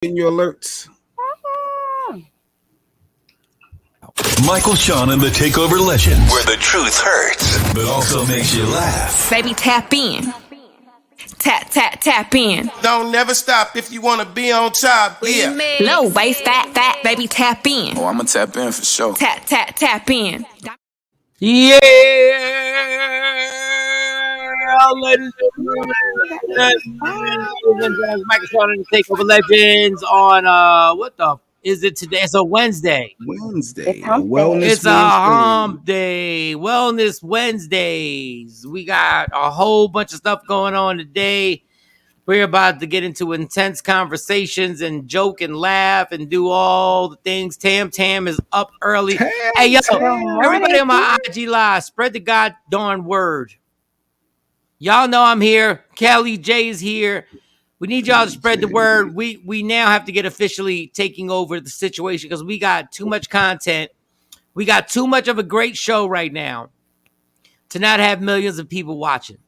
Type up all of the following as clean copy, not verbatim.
in your alerts. Michael, Shawn, and the Takeover Legends, where the truth hurts, but also makes you laugh. Baby, tap in. Tap in. Don't never stop if you want to be on top. Yeah. Low waist, fat, baby, tap in. Oh, I'ma tap in for sure. Tap in. Yeah, ladies and gentlemen, Michael Shawn and the Takeover Legends on what the is it today? It's a Wednesday. Wednesday. It's a hump day. Wellness Wednesdays. We got a whole bunch of stuff going on today. We're about to get into intense conversations and joke and laugh and do all the things. Tam is up early. Hey, yo, everybody on my IG Live, spread the god darn word. Y'all know I'm here. Kelly J is here. We need y'all to spread the word. We now have to get officially taking over the situation because we got too much content. We got too much of a great show right now to not have millions of people watching.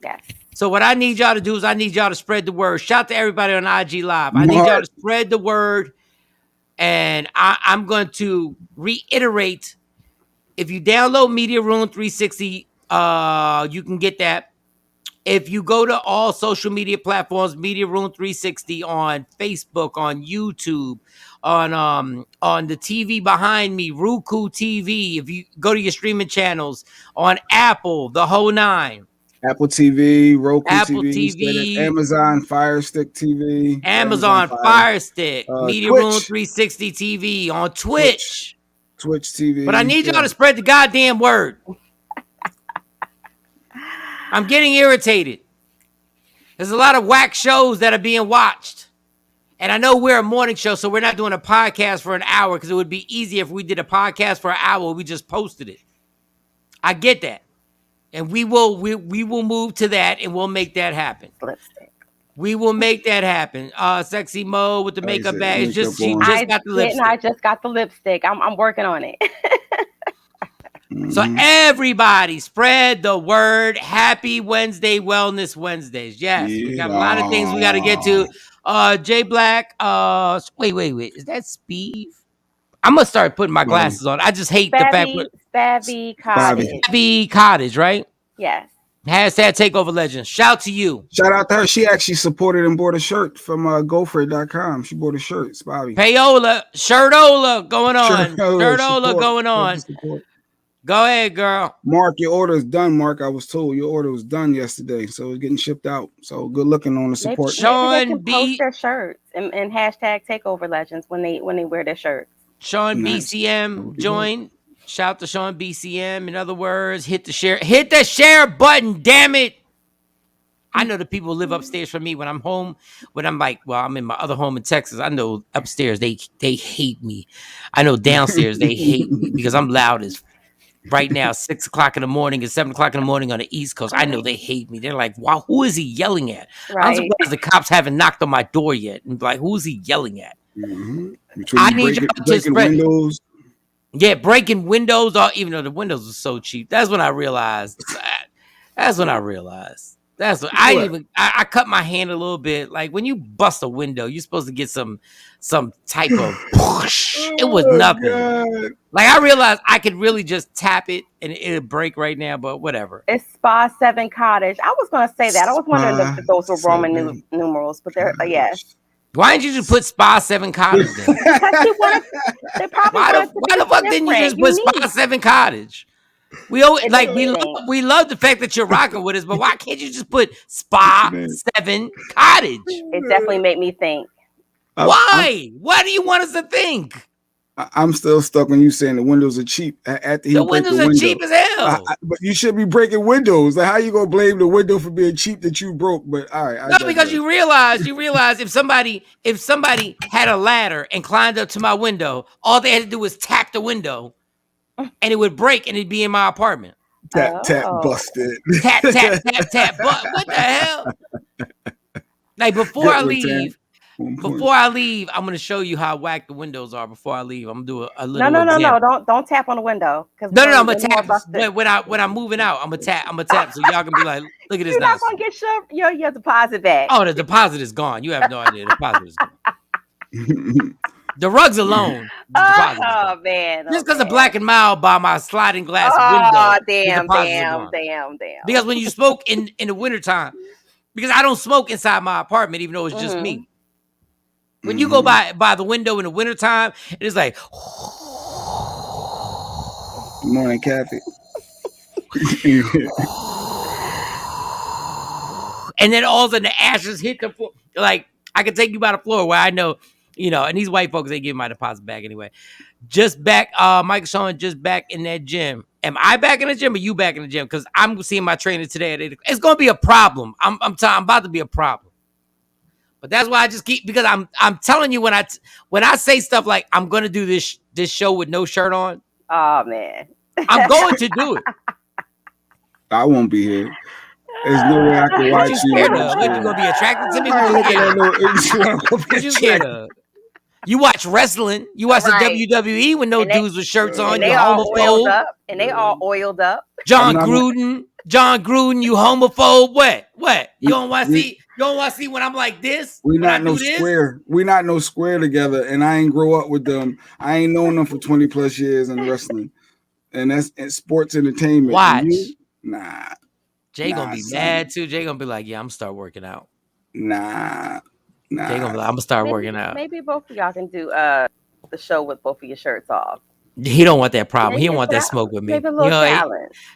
Yes. So what I need y'all to do is I need y'all to spread the word. Shout to everybody on IG Live. I need y'all to spread the word. And I'm going to reiterate, if you download Media Room 360, you can get that. If you go to all social media platforms, Media Room 360 on Facebook, on YouTube, on the TV behind me, Roku TV. If you go to your streaming channels on Apple, the whole nine. Apple TV, Roku Apple TV, Amazon Fire Stick TV, Amazon Fire Stick, Media Twitch. Room 360 TV, on Twitch TV. But I need y'all to spread the goddamn word. I'm getting irritated. There's a lot of whack shows that are being watched. And I know we're a morning show, so we're not doing a podcast for an hour because it would be easier if we did a podcast for an hour. We just posted it. I get that. And we will move to that and we'll make that happen. Lipstick. We will make that happen. Sexy Mo with the makeup bag. It's just she just got the lipstick. I just got the lipstick. I'm working on it. So everybody spread the word. Happy Wednesday, Wellness Wednesdays. Yes, we got a lot of things we got to get to. J Black. Wait. Is that Speed? I'm gonna start putting my glasses on. I just hate the fact Spavvy Cottage. Spavvy Cottage, right? Yes. Hashtag Takeover Legends. Shout to you. Shout out to her. She actually supported and bought a shirt from GoFree.com. She bought a shirt. Spavvy. Payola, Shirtola going on. Shirtola going on. Go ahead, girl. Mark, your order is done. Mark, I was told your order was done yesterday, so it's getting shipped out. So good looking on the support. Shawn maybe they can post their shirts and hashtag Takeover Legends when they wear their shirts. Shawn BCM join. Shout to Shawn BCM. In other words, hit the share button. Damn it! I know the people who live upstairs from me when I'm home. When I'm I'm in my other home in Texas. I know upstairs they hate me. I know downstairs they hate me because I'm loud as. Right now, 6 o'clock in the morning and 7 o'clock in the morning on the East Coast. I know they hate me. They're like, wow, who is he yelling at? Right. I'm surprised the cops haven't knocked on my door yet. And like, who's he yelling at? Mm-hmm. I need you to spread windows. Yeah, breaking windows, even though the windows are so cheap. That's when I realized. That's what I cut my hand a little bit. Like when you bust a window, you're supposed to get some type of push. It was nothing. God. Like I realized I could really just tap it and it'll break right now, but whatever. It's Spa 7 Cottage. I was going to say that. I was wondering if those were Roman numerals, but they're yes. Why didn't you just put Spa 7 Cottage then? Because they probably why the fuck didn't you just put Spa 7 Cottage? We always we love the fact that you're rocking with us, but why can't you just put Spa 7 Cottage? It definitely made me think. Why? Why do you want us to think? I'm still stuck on you saying the windows are cheap. The windows are cheap as hell. But you should be breaking windows. Like, how you gonna blame the window for being cheap that you broke? But all right, because you realize if somebody had a ladder and climbed up to my window, all they had to do was tap the window, and it would break, and it'd be in my apartment. Tap busted. Tap. But what the hell? Like before I leave, I'm going to show you how whack the windows are. Before I leave, I'm going to do a little. No! Don't tap on the window. No, I'm gonna tap. But when I'm moving out, I'm gonna tap. So y'all can be like, look at this. You're not gonna get your deposit back. Oh, the deposit is gone. You have no idea. The deposit is gone. The rugs alone. Oh man! Just because of Black and Mild by my sliding glass window. Oh the damn! deposits are gone. Damn! Because when you smoke in the wintertime, because I don't smoke inside my apartment, even though it's just me. When you go by the window in the wintertime, it is like. Good morning, Kathy. And then all of a sudden the ashes hit the floor. Like, I can take you by the floor where I know, and these white folks, they give my deposit back anyway. Just back, Michael Shawn, just back in that gym. Am I back in the gym or you back in the gym? Because I'm seeing my trainer today at 8 o'clock. It's going to be a problem. I'm about to be a problem. But that's why I just keep, because I'm telling you when I say stuff like I'm going to do this show with no shirt on. Oh man. I'm going to do it. I won't be here. There's no way I can watch you. What you gonna be attracted to me? What you scared of? You watch wrestling. You watch the WWE when no dudes with shirts on. And they all oiled up. And they all oiled up. John Gruden, you homophobe. What? You don't want to see? You don't want to see when I'm like this? We not no square. We not no square together. And I ain't grow up with them. I ain't known them for 20 plus years in wrestling. And that's sports entertainment. Watch. Nah. Jay gonna be mad too. Jay gonna be like, yeah, I'm gonna start working out. Nah. Jay gonna be like, I'm gonna start working out. Maybe both of y'all can do the show with both of your shirts off. He don't want that problem. He don't want that smoke with me.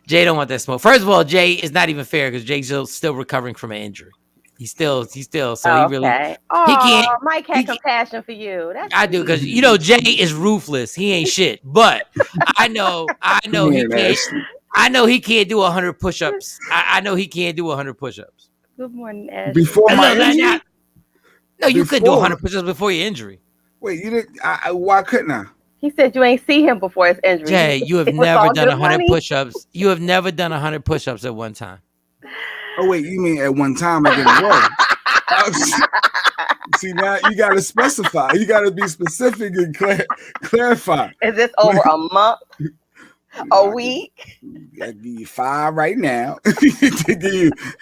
Jay don't want that smoke. First of all, Jay is not even fair because Jay's still recovering from an injury. He's still so he really he can't. Mike had compassion for you. I do because Jay is ruthless. He ain't shit. But I know he can't. I know he can't do 100 push-ups. I know he can't do 100 push-ups. Good morning, Ashley. Before my injury? No, you couldn't do 100 push-ups before your injury. Wait, you didn't? Why couldn't I? He said you ain't see him before his injury. Jay, you have never done 100 push-ups. You have never done 100 push-ups at one time. Oh wait, you mean at one time I didn't work? See, now you got to specify. You got to be specific and clarify. Is this over a month? A week? I give you 5 right now.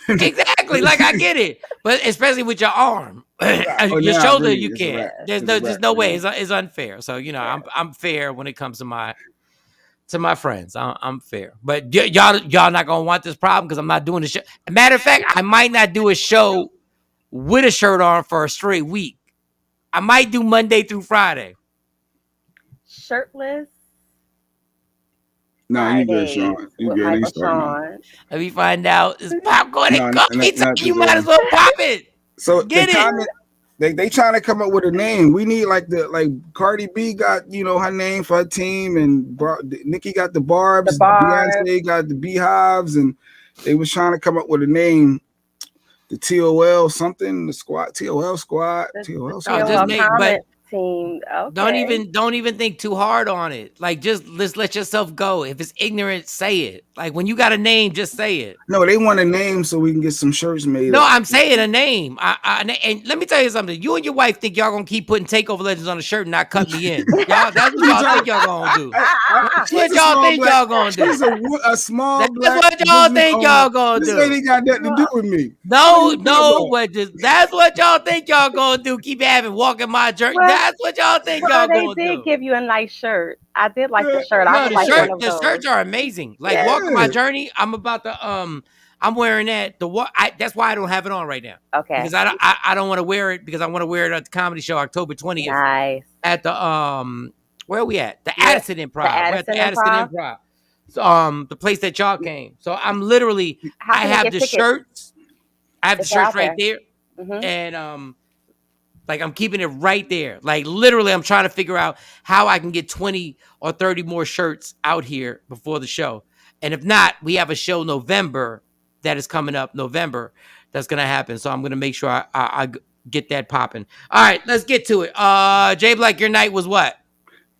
Exactly, like I get it, but especially with your arm, your shoulder, you can't. There's no way. It's unfair. So I'm fair when it comes to my friends. I'm fair, but y'all not gonna want this problem because I'm not doing the show. Matter of fact, I might not do a show with a shirt on for a straight week. I might do Monday through Friday. Shirtless. No, you good, Shawn. You good. Let me find out. It's popcorn and coffee time. You might as well pop it. So get it. They trying to come up with a name. We need like Cardi B got her name for her team, and Nicki got the Barbs. Beyonce got the Beehives, and they was trying to come up with a name. The TOL something, the squad, TOL squad, TOL squad. Just make, but team. Okay. Don't even think too hard on it. Like just let yourself go. If it's ignorant, say it. Like when you got a name, just say it. No, they want a name so we can get some shirts made. No, I'm saying a name. And let me tell you something. You and your wife think y'all gonna keep putting Takeover Legends on the shirt and not cut me in. Y'all, that's what y'all think y'all gonna do. That's what y'all think y'all gonna do. She's a small. That's what y'all think y'all gonna do. This lady got nothing to do with me. No. That's what y'all think y'all gonna do. Keep having walking my journey. That's what y'all think y'all gonna do. They did give you a nice shirt. I did like the shirt. The shirts are amazing. Like walking my journey. I'm about to I'm wearing that. That's why I don't have it on right now. Okay. Because I don't want to wear it because I want to wear it at the comedy show October 20th. Nice. At the where are we at? The Addison Improv. We're at the Addison Improv. So, the place that y'all came. So I'm literally I have the shirts. I have the shirts right there. Mm-hmm. And like I'm keeping it right there. Like literally I'm trying to figure out how I can get 20 or 30 more shirts out here before the show. And if not, we have a show November that is coming up November that's going to happen. So I'm going to make sure I get that popping. All right, let's get to it. Jay Black, your night was what?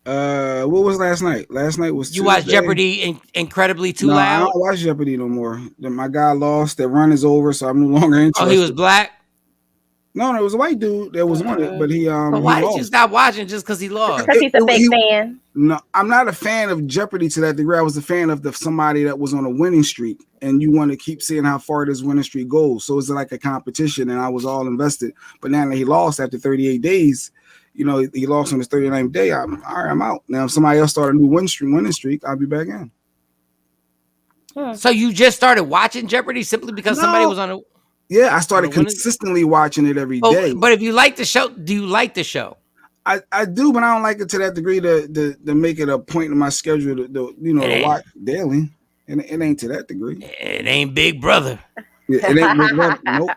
What was last night? Last night was You watched Jeopardy incredibly too loud? I don't watch Jeopardy no more. My guy lost. That run is over, so I'm no longer interested. Oh, he was black? No, it was a white dude that was on it, but he But why did you stop watching just because he lost? Because he's a big fan. No, I'm not a fan of Jeopardy to that degree. I was a fan of somebody that was on a winning streak, and you want to keep seeing how far this winning streak goes. So it's like a competition, and I was all invested. But now that he lost after 38 days, you know, he lost on his 39th day. I'm all right. I'm out now. If somebody else start a new winning streak, I'll be back in. So you just started watching Jeopardy simply because somebody was on it? Yeah, I started consistently watching it every day. But if you like the show, do you like the show? I do, but I don't like it to that degree to make it a point in my schedule to watch daily. And it ain't to that degree. It ain't Big Brother. Yeah, it ain't Big Brother. Nope.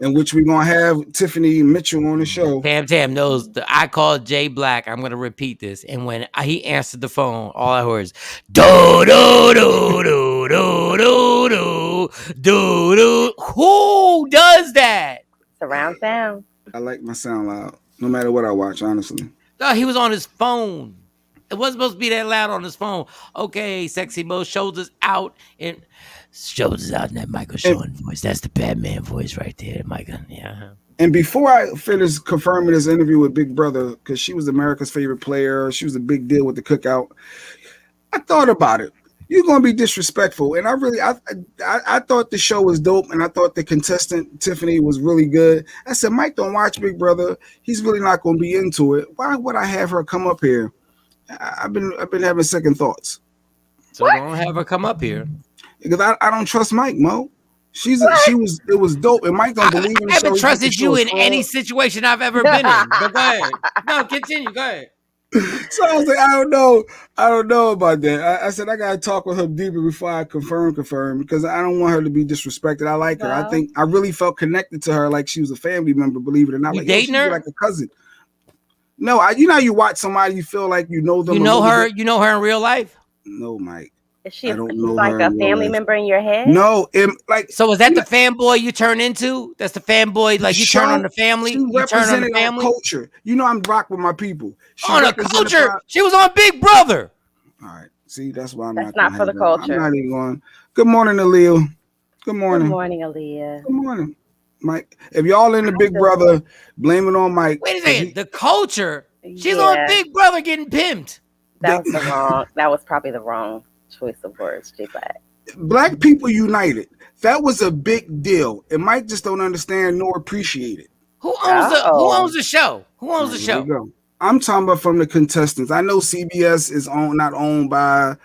In which we're gonna have Tiffany Mitchell on the show. Tam knows I called Jay Black. I'm gonna repeat this. And when he answered the phone, all I heard is do do do do do do do do do. Who does that? Surround sound. I like my sound loud, no matter what I watch, honestly. No, he was on his phone. It wasn't supposed to be that loud on his phone. Okay, Sexy Mo, shoulders out and shoulders out in that Michael Shawn voice. That's the Batman voice right there, Michael. Yeah. And before I finish confirming this interview with Big Brother, because she was America's favorite player, she was a big deal with the cookout. I thought about it. You're gonna be disrespectful, and I thought the show was dope, and I thought the contestant Tiffany was really good. I said, Mike, don't watch Big Brother. He's really not gonna be into it. Why would I have her come up here? I've been having second thoughts. So don't have her come up here because I don't trust Mike, Mo. It was dope, and Mike don't believe in the I show. haven't trusted you in any situation I've ever been in. But go ahead. No, continue. Go ahead. So I was like, I don't know about that. I said I gotta talk with her deeper before I confirm because I don't want her to be disrespected. I like her. I think I really felt connected to her, like she was a family member. Believe it or not, you like dating her like a cousin. No, you watch somebody, you feel like you know them. You know her. You know her in real life. No, Mike. Is she like a family member in your head? No, so is that the fanboy you turn into? That's the fanboy, like you turn on the family. You turn on the family culture. You know, I'm rock with my people. On a culture. She was on Big Brother. All right. See, that's why that's not for the culture. I'm not even going. Good morning, Aaliyah. Good morning. Good morning, Aaliyah. Good morning, Mike. If y'all in the Big Brother, blame it on Mike. Wait a second. The culture. She's on Big Brother getting pimped. That was probably the wrong choice of words, J Black. Black people united. That was a big deal, and Mike just don't understand nor appreciate it. Who owns the show? Who owns the show? Go. I'm talking about from the contestants. I know CBS is not owned by.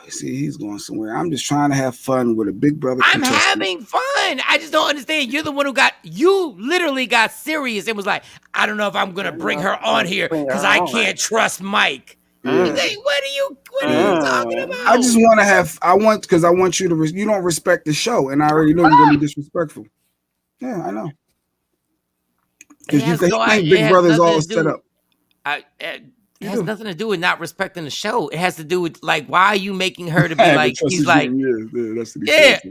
See, he's going somewhere. I'm just trying to have fun with a Big Brother. I'm having fun. I just don't understand. You're the one you literally got serious and was like, I don't know if I'm gonna bring her on here because I can't trust Mike. Yeah. Like, what are you talking about? I just want to because I want you to. You don't respect the show, and I already know you're gonna be disrespectful. Yeah, I know. Because you think Big Brother's all set up. It has nothing to do with not respecting the show. It has to do with like, why are you making her to be like she's like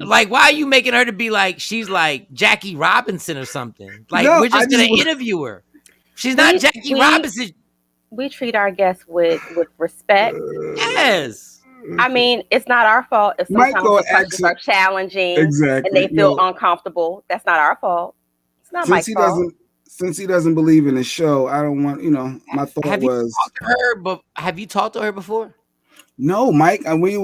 like why are you making her to be like she's like Jackie Robinson or something? Like we're just gonna interview her. She's not Jackie Robinson. We treat our guests with respect. Yes. I mean, it's not our fault if sometimes the questions are challenging and they feel uncomfortable. That's not our fault. It's not my fault. Since he doesn't believe in the show, I don't want, my thought was. Have you talked to her before? No, Mike. And we've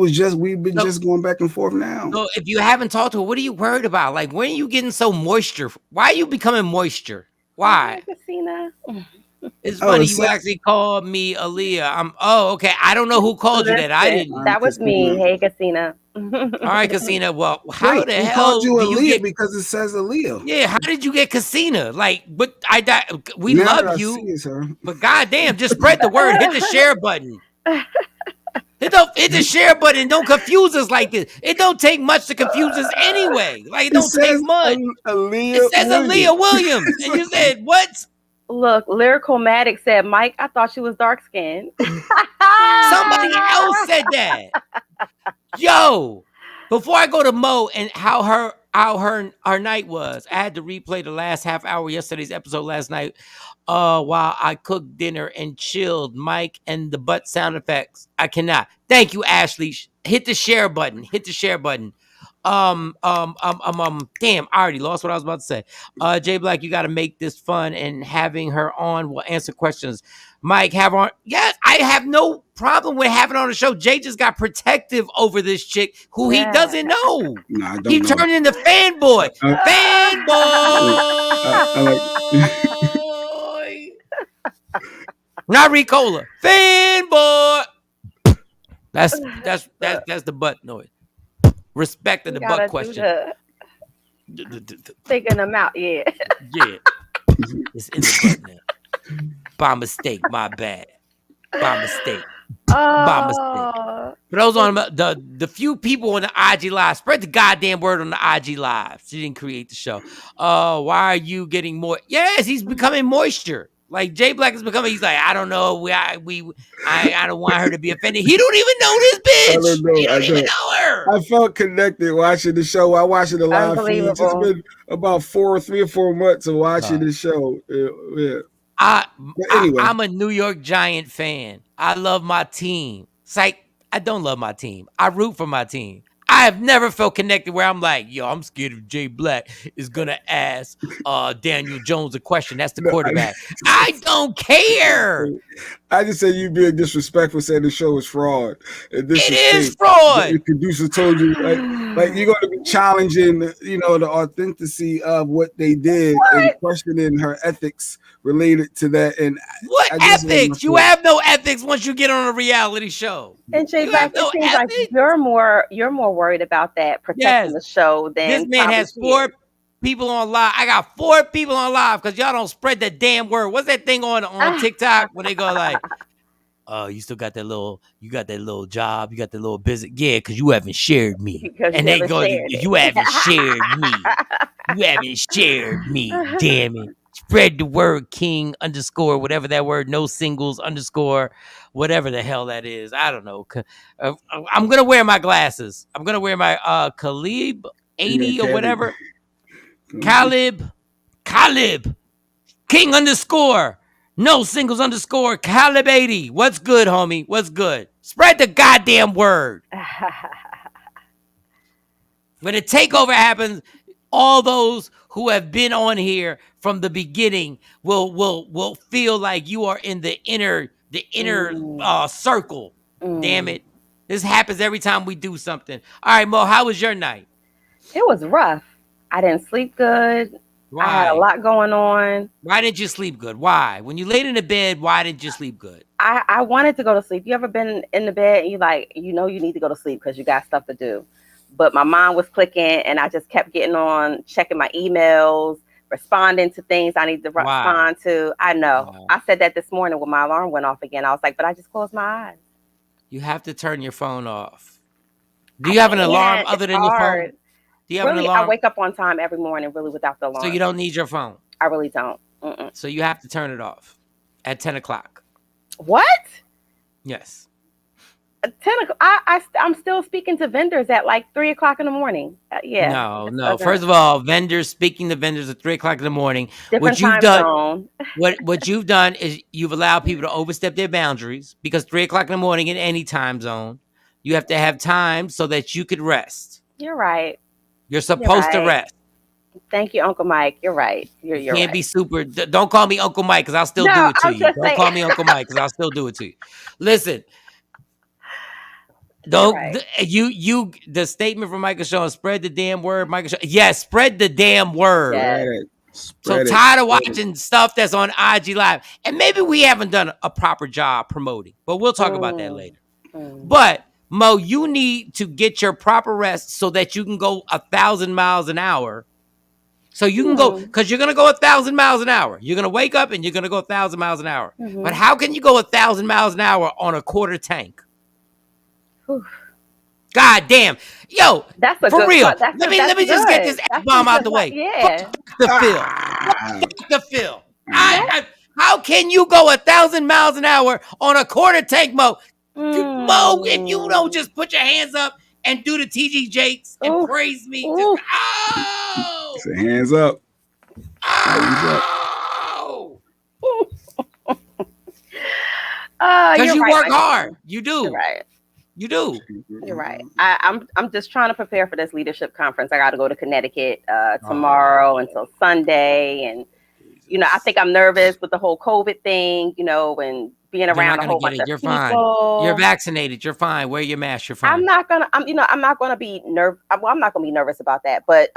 been just going back and forth now. So if you haven't talked to her, what are you worried about? Like, when are you getting so moisture? Why are you becoming moisture? Why? Christina. It's funny you actually called me Aaliyah. Okay. I don't know who called you that. I didn't. That was me. Hey, Casina. All right, Casina. Well, how the hell called you Aaliyah because it says Aaliyah? Yeah. How did you get Casina? Like, but we love you. But goddamn, just spread the word. Hit the share button. Hit the share button. Don't confuse us like this. It don't take much to confuse us anyway. Like, it don't take much. It says Aaliyah Williams. And you said, what? Look, Lyrical Matic said, Mike, I thought she was dark skinned. Somebody else said that. Yo, before I go to Mo and how her night was, I had to replay the last half hour yesterday's episode last night while I cooked dinner and chilled. Mike and the butt sound effects. I cannot. Thank you, Ashley. Hit the share button. Damn, I already lost what I was about to say. Jay Black, you got to make this fun, and having her on will answer questions. Mike, have her on. Yes, I have no problem with having her on the show. Jay just got protective over this chick who he doesn't know. No, I don't he know. turned into fanboy. Fanboy. Not Ricola. Fanboy. That's the butt noise. Respect to the butt question. Taking them out, yeah. Yeah. It's in the butt now. By mistake, my bad. By mistake. By mistake. For those on the few people on the IG Live, spread the goddamn word on the IG Live. She didn't create the show. Why are you getting more? Yes, he's becoming moisture. Like Jay Black is becoming. He's like, I don't know. I don't want her to be offended. He don't even know this bitch. I don't know. He don't even know her. I felt connected watching the show. I watching the live feed. It's been about 3 or 4 months of watching the show. Yeah. I'm a New York Giant fan. I love my team. It's like, I don't love my team. I root for my team. I have never felt connected where I'm like, yo, I'm scared if Jay Black is going to ask Daniel Jones a question. That's the quarterback. I don't care. I just said you being disrespectful, saying the show is fraud. It is fraud. The producer told you, like you're going to be challenging, the authenticity of what they did and questioning her ethics related to that. And what ethics? You have no ethics once you get on a reality show. And Jay Black, it seems like you're more worried about that protecting the show than this man has 4 people on live. I got 4 people on live because y'all don't spread the damn word. What's that thing on TikTok when they go like, you still got that little, job, you got that little business. Yeah, because you haven't shared me. And they go, you haven't shared me. You haven't shared me. Damn it. Spread the word, King _ whatever that word, no singles _ whatever the hell that is. I don't know. I'm going to wear my glasses. I'm going to wear my Khalib 80 or whatever. Khalib, King _ no singles _ Khalib 80. What's good, homie? What's good? Spread the goddamn word. When the takeover happens, all those who have been on here from the beginning will feel like you are in the inner circle. Damn it. This happens every time we do something. All right, Mo, how was your night? It was rough. I didn't sleep good. Why? I had a lot going on. Why didn't you sleep good? Why? When you laid in the bed, why didn't you sleep good? I wanted to go to sleep. You ever been in the bed and you need to go to sleep because you got stuff to do. But my mind was clicking and I just kept getting on, checking my emails, responding to things I need to respond to. I know. Wow. I said that this morning when my alarm went off again. I was like, but I just closed my eyes. You have to turn your phone off. Do you have an alarm other than your phone? Do you have an alarm? I wake up on time every morning, really, without the alarm. So you don't need your phone? I really don't. So you have to turn it off at 10 o'clock. What? Yes. 10 o'clock. I'm still speaking to vendors at like 3 o'clock in the morning. Yeah. No. Okay. First of all, speaking to vendors at 3 o'clock in the morning. What you've done is you've allowed people to overstep their boundaries because 3 o'clock in the morning in any time zone, you have to have time so that you could rest. You're right. You're supposed to rest. Thank you, Uncle Mike. You're right. You're can't be super. Don't call me Uncle Mike because I'll still do it to you. Don't call me Uncle Mike because I'll still do it to you. Listen. The statement from Michael Shawn, spread the damn word, Michael Shawn. Yes, spread the damn word. Yes. Tired of watching stuff that's on IG Live. And maybe we haven't done a proper job promoting, but we'll talk about that later. But Mo, you need to get your proper rest so that you can go 1,000 miles an hour. So you can go, because you're going to go 1,000 miles an hour. You're going to wake up and you're going to go 1,000 miles an hour. But how can you go 1,000 miles an hour on a quarter tank? God damn. Yo, that's a for good real. Let me just get this F-bomb out the way. Yeah. The Phil. How can you go 1,000 miles an hour on a quarter tank, Mo? Mo, if you don't just put your hands up and do the TG Jakes and praise me. Say hands up. Because you work hard. You do. You're right. You do. You're right. I'm just trying to prepare for this leadership conference. I got to go to Connecticut tomorrow until Sunday. And, I think I'm nervous with the whole COVID thing, and being around a whole bunch of people. Fine. You're vaccinated. You're fine. Wear your mask. You're fine. I'm not going to be nervous. Well, I'm not going to be nervous about that. But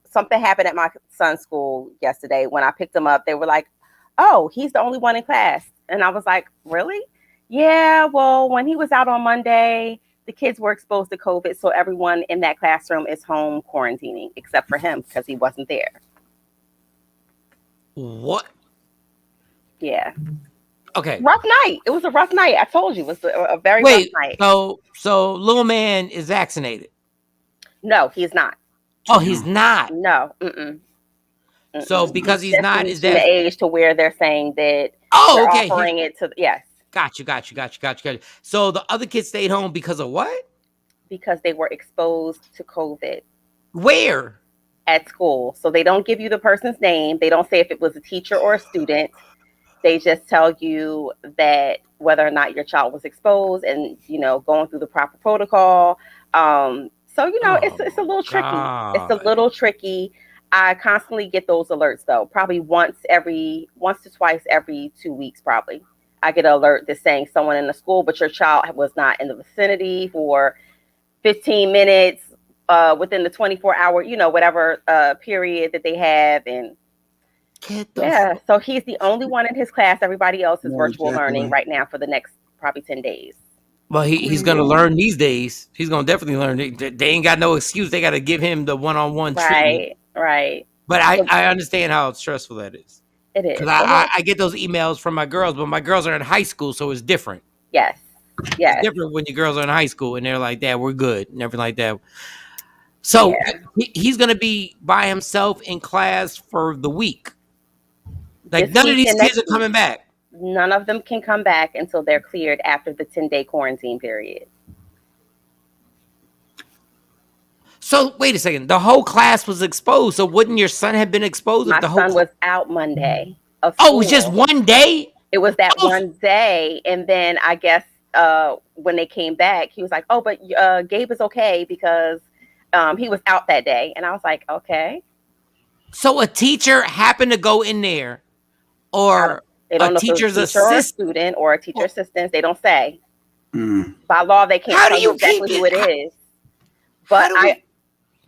something happened at my son's school yesterday. When I picked him up, they were like, oh, he's the only one in class. And I was like, really? Yeah, well, when he was out on Monday, the kids were exposed to COVID. So everyone in that classroom is home quarantining except for him because he wasn't there. What? Yeah. Okay. Rough night. It was a rough night. I told you it was a very rough night. So little man is vaccinated. No, he's not. Oh, he's not. No. Mm-mm. So because he's not, is that the age to where they're saying that they're offering it to yes. Got you. So the other kids stayed home because of what? Because they were exposed to COVID. Where? At school. So they don't give you the person's name. They don't say if it was a teacher or a student. They just tell you that whether or not your child was exposed and, going through the proper protocol. So, it's a little tricky. It's a little tricky. I constantly get those alerts though, probably once to twice every 2 weeks, probably. I get an alert that's saying someone in the school, but your child was not in the vicinity for 15 minutes within the 24-hour, whatever period that they have. And so he's the only one in his class. Everybody else is virtual learning right now for the next probably 10 days. Well, he's going to learn these days. He's going to definitely learn. They ain't got no excuse. They got to give him the one-on-one treatment. Right. But I understand how stressful that is. It is. Because I get those emails from my girls, but my girls are in high school, so it's different. Yes. It's different when your girls are in high school and they're like, "Dad, we're good," and everything like that. So he's going to be by himself in class for the week. Like none of these kids are coming back. None of them can come back until they're cleared after the 10-day quarantine period. So wait a second. The whole class was exposed. So wouldn't your son have been exposed? My son was out Monday. Oh, it was just one day? It was that one day. And then I guess when they came back, he was like, oh, but Gabe is okay because he was out that day. And I was like, okay. So a teacher happened to go in there or a teacher's assistant or a student or a teacher assistant. They don't say. By law, they can't tell you exactly who it is. But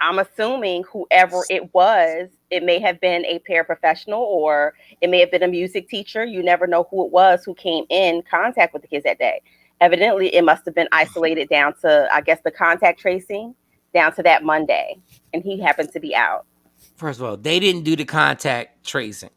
I'm assuming whoever it was, it may have been a paraprofessional or it may have been a music teacher. You never know who it was who came in contact with the kids that day. Evidently, it must have been isolated down to, I guess, the contact tracing down to that Monday. And he happened to be out. First of all, they didn't do the contact tracing.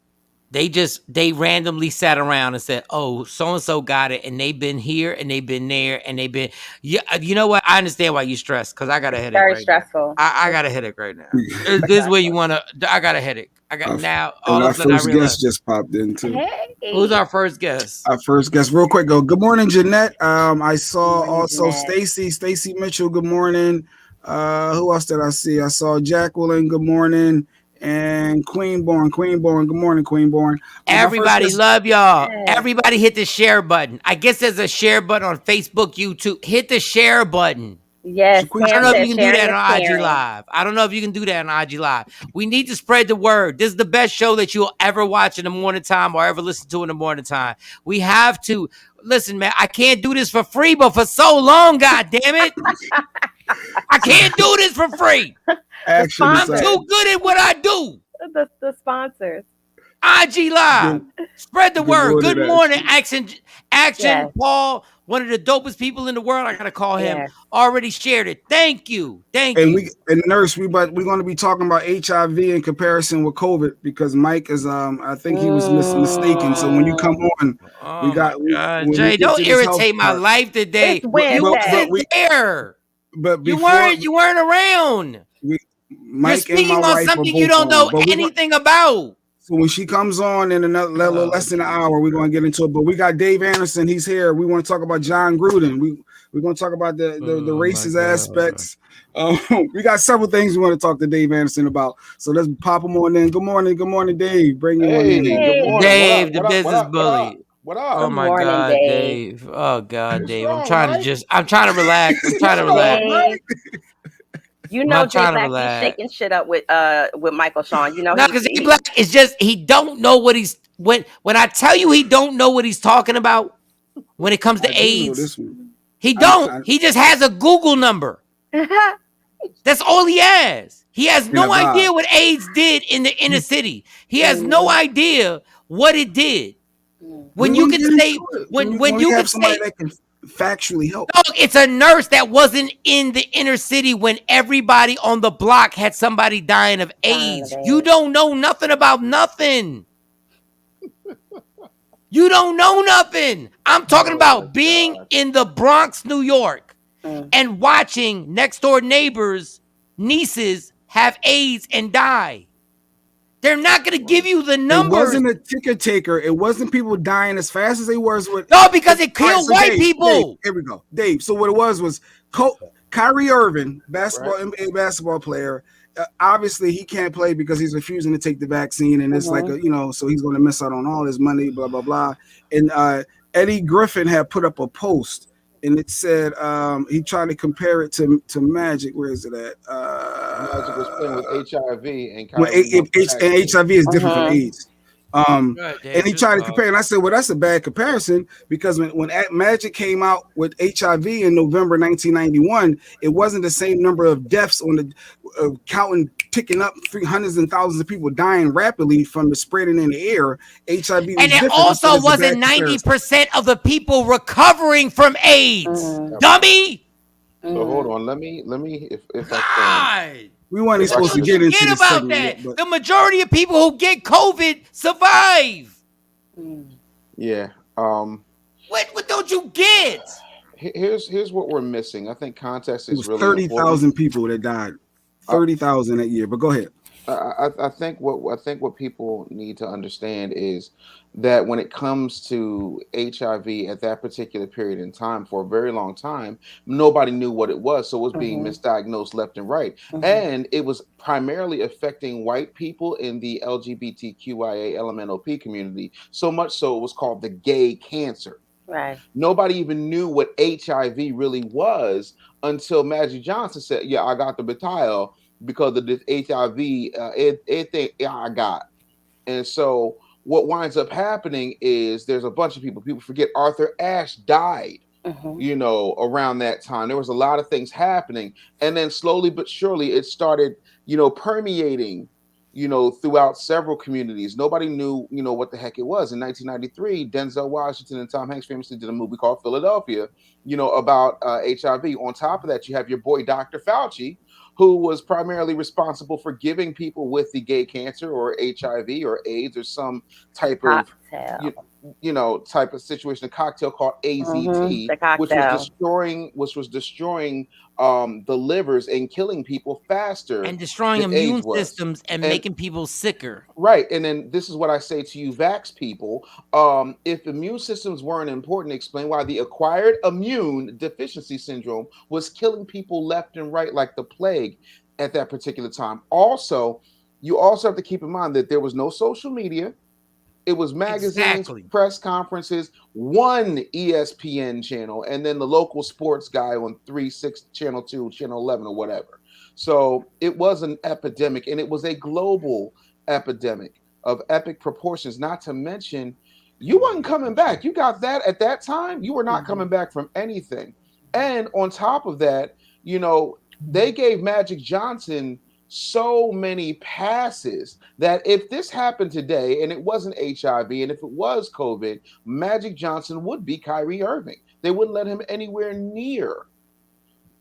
They randomly sat around and said, oh, so-and-so got it. And they've been here and they've been there and they've been, you know what? I understand why you're stressed because I got a headache. Very stressful. I got a headache right now. This is where you want to, I got a headache. I got now. All of a sudden, our first guest just popped in too. Hey. Who's our first guest? Our first guest, real quick, good morning, Jeanette. I saw also Stacy Mitchell. Good morning. Who else did I see? I saw Jacqueline. Good morning. And Queenborn. Good morning, Queenborn. Everybody love y'all. Everybody hit the share button. I guess there's a share button on Facebook, YouTube. Hit the share button. Yes. I don't know if you can do that on IG Live. I don't know if you can do that on IG Live. We need to spread the word. This is the best show that you'll ever watch in the morning time or ever listen to in the morning time. We have to. Listen, man, I can't do this for free, but for so long, God damn it. I can't do this for free. I'm too good at what I do. The sponsors. IG Live. Spread the word. Good morning, Action, yes. Paul, one of the dopest people in the world. I gotta call him. Yes. Already shared it. Thank you. And Nurse, we're going to be talking about HIV in comparison with COVID because Mike is I think he was mistaken. So when you come on, Jay, don't irritate my life today. You weren't there. But you weren't around. You're speaking on something you don't know anything about. So when she comes on in another less than an hour, we're going to get into it. But we got Dave Anderson. He's here. We want to talk about John Gruden. We're going to talk about the racist aspects. We got several things we want to talk to Dave Anderson about. So let's pop him on in. Good morning, Dave. Bring you on in. Good morning. Dave, the business bully. What up? Oh my God, Dave. Oh God, Dave. I'm trying to relax. I'm trying to relax. You know, Jay Black is shaking shit up with Michael Shawn. You know, no, because Black is just he don't know what he's when I tell you he don't know what he's talking about when it comes to AIDS. He don't. He just has a Google number. That's all he has. He has no idea what AIDS did in the inner city. He has no idea what it did. When We you wouldn't can get into say it. when We you can have somebody say, that can factually help. dog, it's a nurse that wasn't in the inner city when everybody on the block had somebody dying of AIDS. You don't know nothing about nothing. You don't know nothing. I'm talking about being in the Bronx, New York, and watching next door neighbors' nieces have AIDS and die. They're not going to give you the It numbers. wasn't a ticket taker. It wasn't people dying as fast as they was with. No, because it All right, killed so white Dave, people. here we go, Dave. So what it was Kyrie Irving, NBA basketball player. Obviously, he can't play because he's refusing to take the vaccine, and it's like so he's going to miss out on all his money. Blah blah blah. And Eddie Griffin had put up a post, and it said he tried to compare it to Magic. Where is it at? Magic was playing with HIV, and Well, Kyrie wants the and vaccine. HIV is different from AIDS. Right, Dave, And he just tried to talk. compare, and I said, well, that's a bad comparison because when Magic came out with HIV in November 1991, it wasn't the same number of deaths on the counting ticking up, hundreds and thousands of people dying rapidly from the spreading in the air. HIV was And it different. also wasn't 90% of the people recovering from AIDS. Dummy. So hold on, let me if I can. God. We weren't supposed to get into Forget this about segment that. yet, but The majority of people who get COVID survive. Yeah. What don't you get? Here's what we're missing. I think context it is was really 30,000 people that died. 30,000 that year. But go ahead. I think what people need to understand is that when it comes to HIV at that particular period in time, for a very long time, nobody knew what it was, so it was being misdiagnosed left and right, and it was primarily affecting white people in the LGBTQIA LMNOP community. So much so, it was called the gay cancer. Right. Nobody even knew what HIV really was until Magic Johnson said, "Yeah, I got the betial because of this HIV. I got." And so, what winds up happening is there's a bunch of people. People forget Arthur Ashe died. Around that time, there was a lot of things happening, and then slowly but surely, it started, permeating. Throughout several communities. Nobody knew, what the heck it was. In 1993, Denzel Washington and Tom Hanks famously did a movie called Philadelphia, about HIV. On top of that, you have your boy, Dr. Fauci, who was primarily responsible for giving people with the gay cancer or HIV or AIDS or some type of, type of situation, a cocktail called AZT, which was destroying the livers and killing people faster and destroying immune systems and making people sicker. Right. And then this is what I say to you, vax people. If immune systems weren't important, explain why the acquired immune deficiency syndrome was killing people left and right like the plague at that particular time. Also, you also have to keep in mind that there was no social media. It was magazines, press conferences, one ESPN channel, and then the local sports guy on 3, 6, Channel 2, Channel 11, or whatever. So it was an epidemic, and it was a global epidemic of epic proportions, not to mention you wasn't coming back. You got that at that time. You were not coming back from anything. And on top of that, they gave Magic Johnson so many passes that if this happened today and it wasn't HIV and if it was COVID, Magic Johnson would be Kyrie Irving. They wouldn't let him anywhere near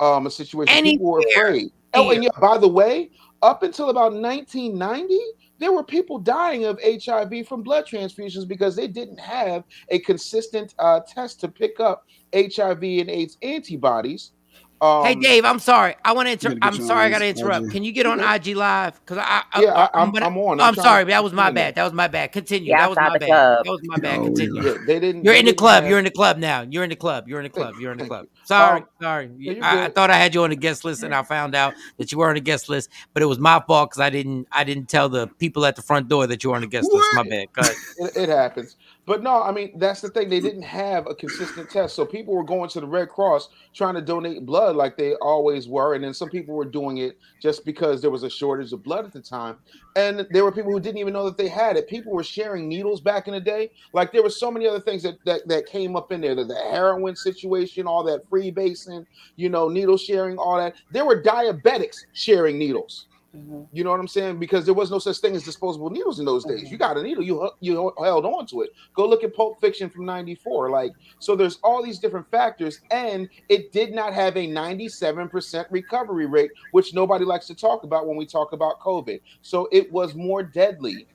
a situation. People were afraid. Oh, and yeah, by the way, up until about 1990, there were people dying of HIV from blood transfusions because they didn't have a consistent test to pick up HIV and AIDS antibodies. Hey Dave, I'm sorry. I want to. I'm sorry, I got to interrupt. Can you get on IG Live? Because I'm on. I'm sorry. That was my bad. That was my bad. Continue. Yeah, that was my bad. That was my bad. Continue. Yeah, they didn't. You're in the club. You're in the club now. You're in the club. You're in the club. You're in the club. Sorry. I thought I had you on the guest list, and I found out that you were on the guest list. But it was my fault because I didn't tell the people at the front door that you were on the guest list. My bad. Go ahead. It happens. But no, I mean, that's the thing. They didn't have a consistent test. So people were going to the Red Cross trying to donate blood like they always were. And then some people were doing it just because there was a shortage of blood at the time. And there were people who didn't even know that they had it. People were sharing needles back in the day. Like there were so many other things that came up in there. The heroin situation, all that freebasing, needle sharing, all that. There were diabetics sharing needles. You know what I'm saying? Because there was no such thing as disposable needles in those days. You got a needle, you held on to it. Go look at Pulp Fiction from '94. Like, so there's all these different factors, and it did not have a 97% recovery rate, which nobody likes to talk about when we talk about COVID. So it was more deadly,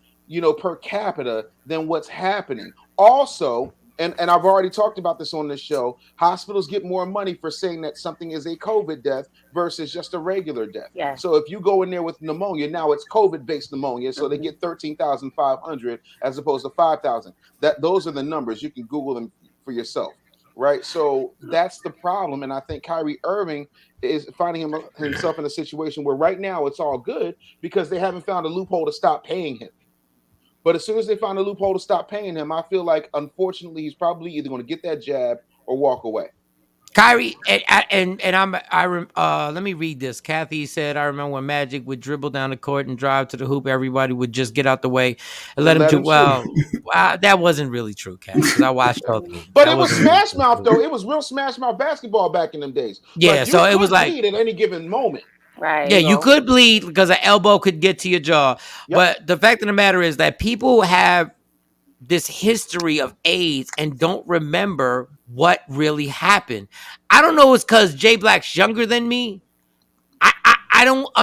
per capita than what's happening. Also, and I've already talked about this on this show, hospitals get more money for saying that something is a COVID death versus just a regular death. Yeah. So if you go in there with pneumonia, now it's COVID-based pneumonia, so they get 13,500 as opposed to 5,000. Those are the numbers. You can Google them for yourself, right? So that's the problem, and I think Kyrie Irving is finding himself in a situation where right now it's all good because they haven't found a loophole to stop paying him. But as soon as they find a loophole to stop paying him, I feel like, unfortunately, he's probably either going to get that jab or walk away. Kyrie, let me read this. Kathy said, I remember when Magic would dribble down the court and drive to the hoop, everybody would just get out the way and let him do well. That wasn't really true, Kathy, because I watched all the games. But it was smash mouth, though. It was real smash mouth basketball back in them days. Yeah, so it was like at any given moment. Right. Yeah, you could bleed because an elbow could get to your jaw. Yep. But the fact of the matter is that people have this history of AIDS and don't remember what really happened. I don't know. It's because Jay Black's younger than me. I don't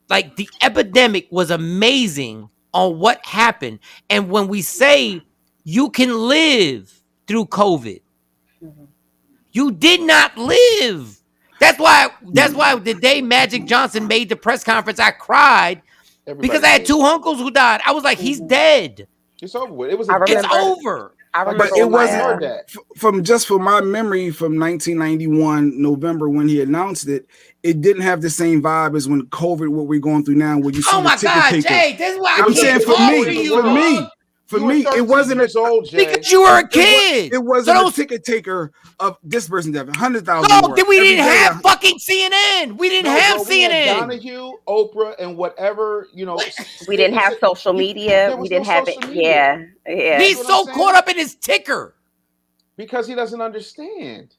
the epidemic was amazing on what happened. And when we say you can live through COVID, you did not live. That's why the day Magic Johnson made the press conference, I cried because I had two uncles who died. I was like, he's dead. It's over with. It's over. I remember, but it wasn't from my memory from 1991 November when he announced it. It didn't have the same vibe as when COVID, what we're going through now, where you see oh my God, Jay, this is why I'm saying for me, it wasn't as old, Jay. Because you were a kid. It wasn't a ticket taker of this person, Devin. 100,000. No, then we didn't have fucking CNN. We didn't have CNN. Donahue, Oprah, and whatever, we didn't have social media. We didn't have it. Yeah. He's so caught up in his ticker because he doesn't understand.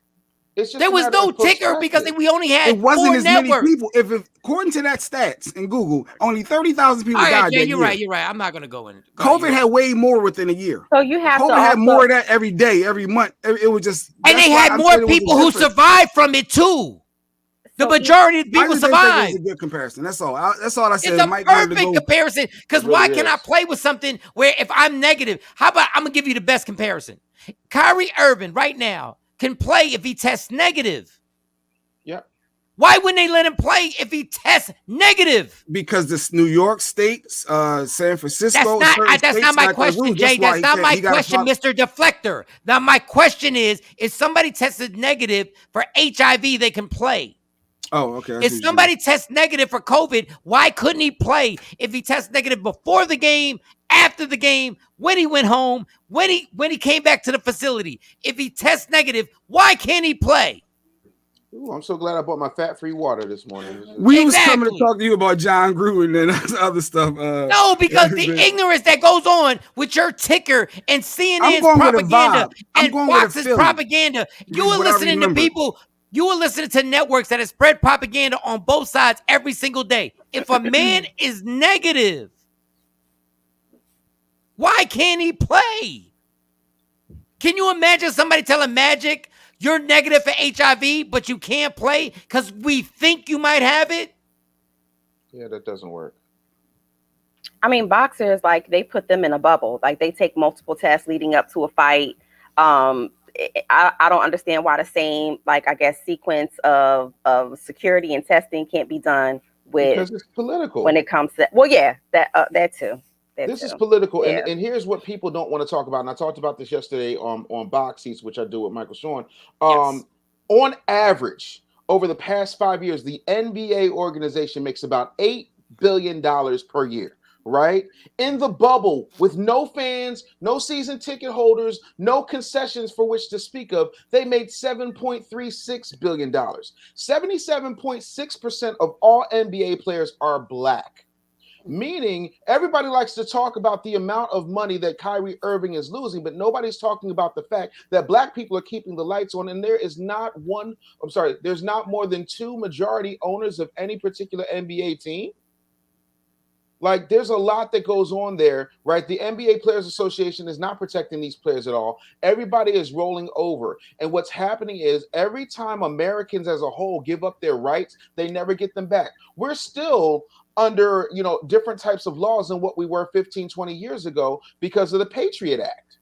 It's just there was no ticker because we only had it wasn't as networks. Many people. If according to that stats in Google, only 30,000 people died. Yeah, you're right. You're right. I'm not going to go in. COVID had way more within a year. So you have COVID had more of that every day, every month. It was just, and they had more people who survived from it too. The majority of people survived. It's a good comparison. That's all. That's all I said. It's a perfect comparison. Because why can I play with something where if I'm negative? How about I'm gonna give you the best comparison? Kyrie Irving right now can play if he tests negative. Yeah. Why wouldn't they let him play if he tests negative? Because this New York State, San Francisco. That's not my question, Jay. That's not my question, Mr. Deflector. Now my question is, if somebody tested negative for HIV, they can play. Oh, okay. If somebody tests negative for COVID, why couldn't he play? If he tests negative before the game, after the game, when he went home, when he came back to the facility, if he tests negative, why can't he play? Ooh, I'm so glad I bought my fat-free water this morning. We was coming to talk to you about John Gruden and other stuff. No, because the ignorance that goes on with your ticker and CNN's propaganda and Fox's propaganda, you were listening to people. You were listening to networks that have spread propaganda on both sides every single day. If a man is negative, why can't he play? Can you imagine somebody telling Magic, you're negative for HIV, but you can't play because we think you might have it? Yeah, that doesn't work. I mean, boxers, like, they put them in a bubble. Like, they take multiple tests leading up to a fight. I don't understand why the same, like, I guess, sequence of security and testing can't be done with, because it's political when it comes to, well, yeah, that too. This is political, yeah. and here's what people don't want to talk about. And I talked about this yesterday on Box Seats, which I do with Michael Shawn. Yes. On average, over the past 5 years, the NBA organization makes about $8 billion per year. Right? In the bubble with no fans, no season ticket holders, no concessions for which to speak of, they made $7.36 billion. 77.6% of all NBA players are black. Meaning everybody likes to talk about the amount of money that Kyrie Irving is losing, but nobody's talking about the fact that black people are keeping the lights on, and there's not more than two majority owners of any particular NBA team. Like, there's a lot that goes on there, right? The NBA Players Association is not protecting these players at all. Everybody is rolling over. And what's happening is every time Americans as a whole give up their rights, they never get them back. We're still under, different types of laws than what we were 15, 20 years ago because of the Patriot Act.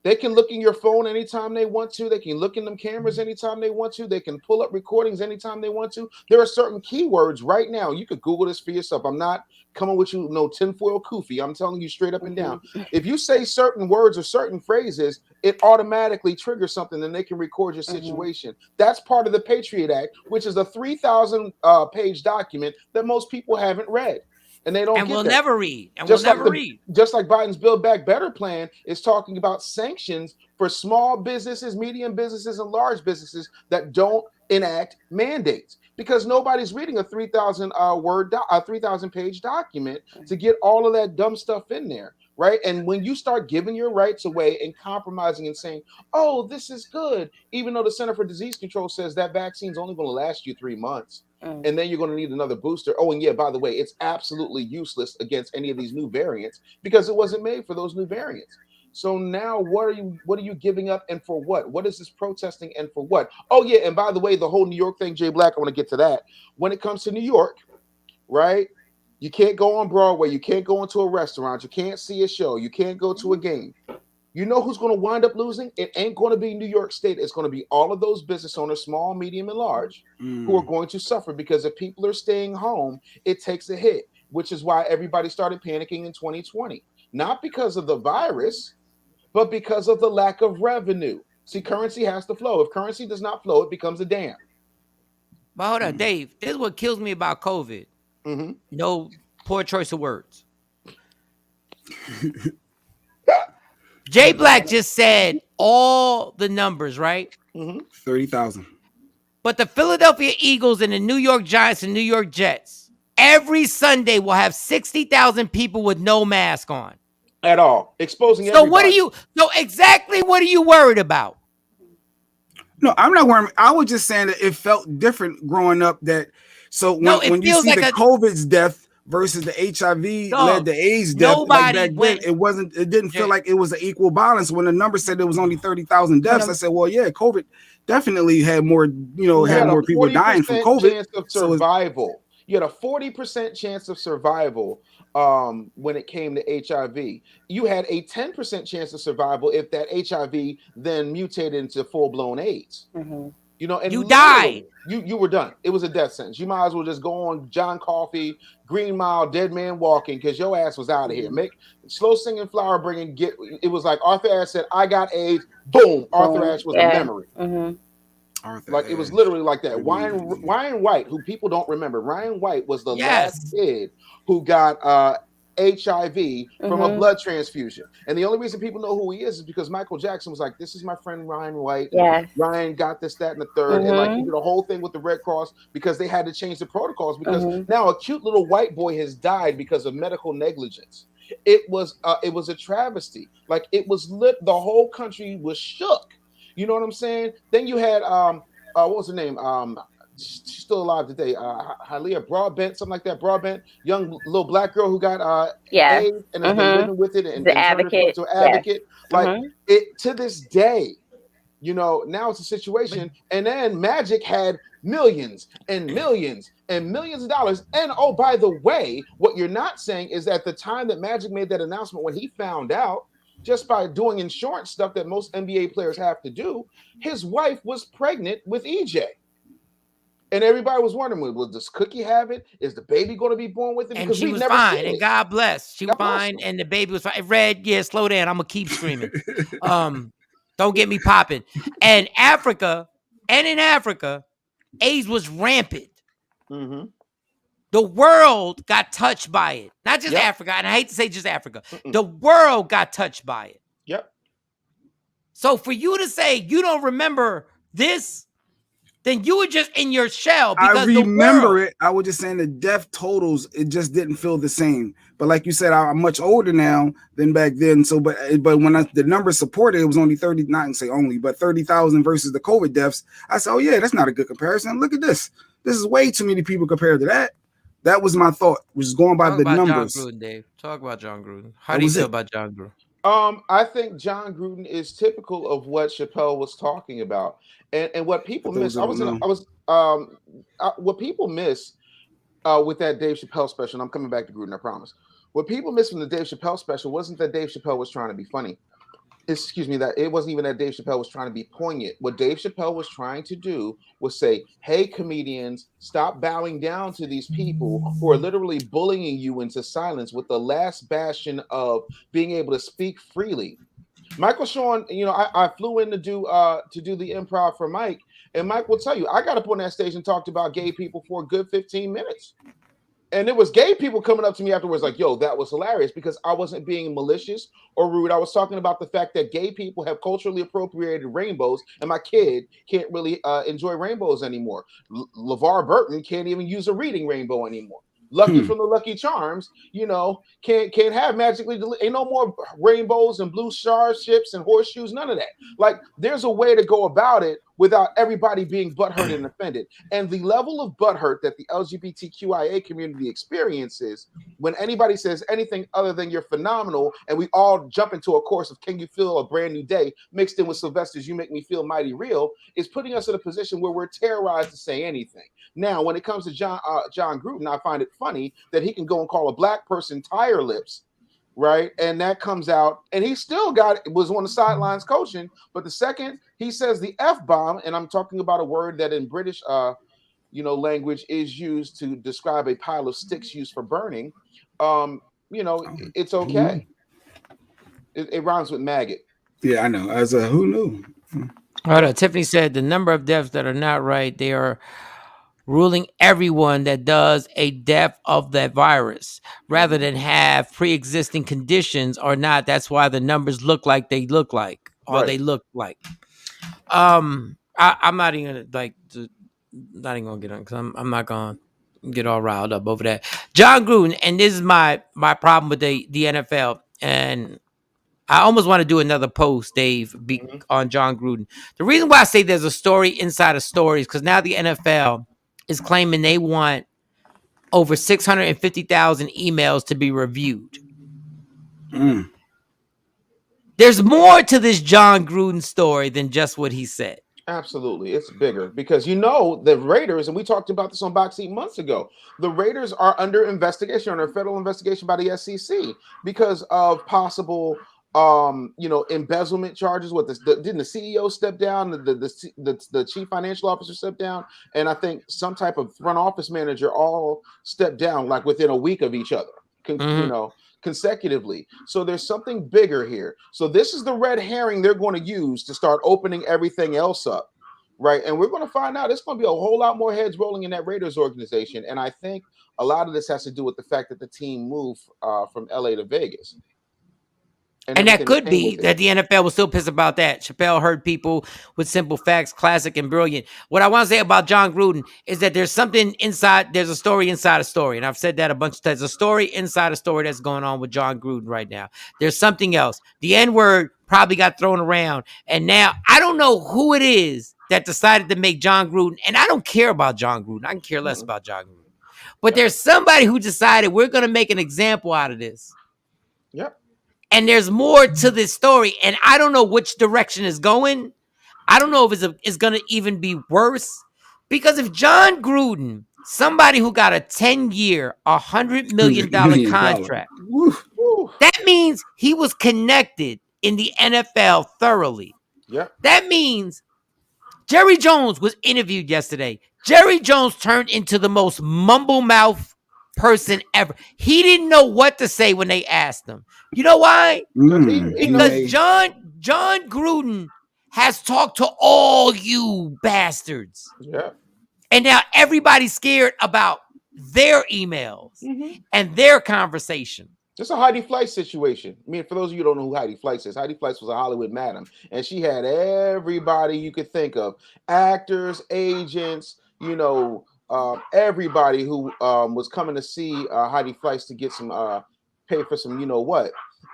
They can look in your phone anytime they want to. They can look in them cameras anytime they want to. They can pull up recordings anytime they want to. There are certain keywords right now. You could Google this for yourself. I'm not coming with you, no tinfoil kufi. I'm telling you straight up and down. If you say certain words or certain phrases, it automatically triggers something and they can record your situation. That's part of the Patriot Act, which is a 3,000 page document that most people haven't read. And they don't. And get we'll that. never read. And Just we'll like never read. Just like Biden's Build Back Better plan is talking about sanctions for small businesses, medium businesses, and large businesses that don't enact mandates, because nobody's reading a 3,000 page document to get all of that dumb stuff in there, right? And when you start giving your rights away and compromising and saying, "Oh, this is good," even though the Center for Disease Control says that vaccine's only going to last you 3 months. And then you're going to need another booster. Oh, and yeah, by the way, it's absolutely useless against any of these new variants because it wasn't made for those new variants. So now what are you giving up and for what? What is this protesting and for what? Oh, yeah, and by the way, the whole New York thing, Jay Black, I want to get to that. When it comes to New York, right? You can't go on Broadway. You can't go into a restaurant. You can't see a show. You can't go to a game. You know who's going to wind up losing? It ain't going to be New York State. It's going to be all of those business owners, small, medium, and large, who are going to suffer because if people are staying home, it takes a hit, which is why everybody started panicking in 2020. Not because of the virus, but because of the lack of revenue. See, currency has to flow. If currency does not flow, it becomes a dam. But hold on, Dave. This is what kills me about COVID. No poor choice of words. Jay Black just said all the numbers, right? 30,000. But the Philadelphia Eagles and the New York Giants and New York Jets every Sunday will have 60,000 people with no mask on. At all. Exposing So everybody. what are you worried about? No, I'm not worried. I was just saying that it felt different growing up. When you see the COVID's death versus the HIV led to AIDS death, like back then, it didn't feel like it was an equal balance. When the number said there was only 30,000 deaths, I said, well, yeah, COVID definitely had more, had more people dying from COVID. Chance of survival. You had a 40% chance of survival when it came to HIV. You had a 10% chance of survival if that HIV then mutated into full-blown AIDS. And you died. You were done. It was a death sentence. You might as well just go on John Coffey, Green Mile, Dead Man Walking, because your ass was out of here. Make slow singing, flower bringing. It was like Arthur Ashe said, "I got AIDS." Boom. Arthur Ashe was a memory. It was literally like that. Ryan White, who people don't remember, Ryan White was the last kid who got HIV from a blood transfusion. And the only reason people know who he is because Michael Jackson was like, "This is my friend Ryan White." Ryan got this, that, and the third. And he did a whole thing with the Red Cross because they had to change the protocols because now a cute little white boy has died because of medical negligence. It was a travesty. Like, it was lit. The whole country was shook. You know what I'm saying? Then you had what was her name? She's still alive today. Halia Broadbent, something like that. Broadbent, young little black girl who got AIDS and has been living with it and the advocate. To an advocate. Like it to this day. Now it's a situation. And then Magic had millions and millions and millions of dollars. And oh, by the way, what you're not saying is at the time that Magic made that announcement, when he found out, just by doing insurance stuff that most NBA players have to do, his wife was pregnant with EJ. And everybody was wondering, well, does Cookie have it? Is the baby going to be born with it? And she was fine, and God bless. She was fine, and the baby was fine. Red, slow down. I'm going to keep screaming. Don't get me popping. And in Africa, AIDS was rampant. The world got touched by it. Not just Africa, and I hate to say just Africa. The world got touched by it. So for you to say you don't remember this, then you were just in your shell. Because I remember it. I was just saying the death totals, it just didn't feel the same. But like you said, I'm much older now than back then. So, but when the numbers supported, it was only 30, not to say only, but 30,000 versus the COVID deaths. I said, oh yeah, that's not a good comparison. Look at this. This is way too many people compared to that. That was my thought. Was going by Talk the about John numbers. Gruden, Dave. Talk about John Gruden. How That do you was feel it. about John Gruden? I think John Gruden is typical of what Chappelle was talking about, and what For people those miss. that don't know, What people miss with that Dave Chappelle special. And I'm coming back to Gruden, I promise. What people miss from the Dave Chappelle special wasn't that Dave Chappelle was trying to be funny. Excuse me, that it wasn't even that Dave Chappelle was trying to be poignant. What Dave Chappelle was trying to do was say, hey, comedians, stop bowing down to these people who are literally bullying you into silence with the last bastion of being able to speak freely. Michael Shawn, I flew in to do the improv for Mike, and Mike will tell you, I got up on that stage and talked about gay people for a good 15 minutes. And it was gay people coming up to me afterwards, like, yo, that was hilarious, because I wasn't being malicious or rude. I was talking about the fact that gay people have culturally appropriated rainbows, and my kid can't really enjoy rainbows anymore. LeVar Burton can't even use a reading rainbow anymore. Lucky from the Lucky Charms, can't have magically ain't no more rainbows and blue starships and horseshoes, none of that. Like, there's a way to go about it without everybody being butthurt and offended. And the level of butthurt that the LGBTQIA community experiences when anybody says anything other than you're phenomenal, and we all jump into a course of Can You Feel a Brand New Day mixed in with Sylvester's You Make Me Feel Mighty Real, is putting us in a position where we're terrorized to say anything. Now, when it comes to John Gruden, I find it funny that he can go and call a black person tire lips, right? And that comes out, and he still was on the sidelines coaching. But the second he says the F-bomb, and I'm talking about a word that in British language is used to describe a pile of sticks used for burning, it's okay. It rhymes with maggot. yeah, I know. As a who knew? Hold on. Tiffany said the number of deaths that are not right, they are ruling everyone that does a death of that virus rather than have pre-existing conditions or not. That's why the numbers look like they look like, or they look like. I'm not even not even gonna get on, because I'm not gonna get all riled up over that. John Gruden, and this is my problem with the NFL, and I almost want to do another post, Dave, on John Gruden. The reason why I say there's a story inside of stories, because now the NFL is claiming they want over 650,000 emails to be reviewed. There's more to this John Gruden story than just what he said. Absolutely. It's bigger because the Raiders, and we talked about this on Box Seat months ago, the Raiders are under investigation, under federal investigation by the SEC because of possible embezzlement charges. Didn't the CEO step down? The chief financial officer step down, and I think some type of front office manager all stepped down like within a week of each other. Consecutively. So there's something bigger here. So this is the red herring they're going to use to start opening everything else up, right? And we're going to find out it's going to be a whole lot more heads rolling in that Raiders organization. And I think a lot of this has to do with the fact that the team moved from LA to Vegas. And that could be that the NFL was still pissed about that. Chappelle heard people with simple facts, classic and brilliant. What I want to say about John Gruden is that there's something inside, there's a story inside a story. And I've said that a bunch of times. There's a story inside a story that's going on with John Gruden right now. There's something else. The N-word probably got thrown around. And now I don't know who it is that decided to make John Gruden. And I don't care about John Gruden. I can care less about John Gruden. But there's somebody who decided we're going to make an example out of this. Yep. And there's more to this story, and I don't know which direction it's going. I don't know if it's going to even be worse. Because if John Gruden, somebody who got a 10-year, $100 million contract, that means he was connected in the NFL thoroughly. Yep. That means Jerry Jones was interviewed yesterday. Jerry Jones turned into the most mumble mouth person ever. He didn't know what to say when they asked him. You know why? Because John Gruden has talked to all you bastards. Yeah. And now everybody's scared about their emails and their conversation. It's a Heidi Fleiss situation. I mean, for those of you who don't know who Heidi Fleiss is, Heidi Fleiss was a Hollywood madam, and she had everybody you could think of, actors, agents, everybody who was coming to see Heidi Fleiss to get some pay for some,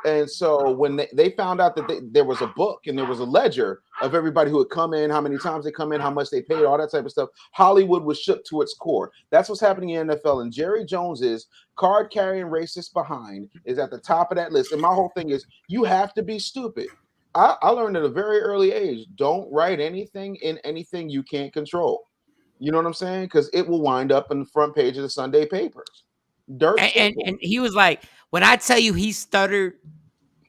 And so when they found out that there was a book and there was a ledger of everybody who had come in, how many times they come in, how much they paid, all that type of stuff, Hollywood was shook to its core. That's what's happening in the NFL. And Jerry Jones's card carrying racist behind is at the top of that list. And my whole thing is, you have to be stupid. I learned at a very early age, don't write anything in anything you can't control. You know what I'm saying? Because it will wind up in the front page of the Sunday papers. And he was like, when I tell you he stuttered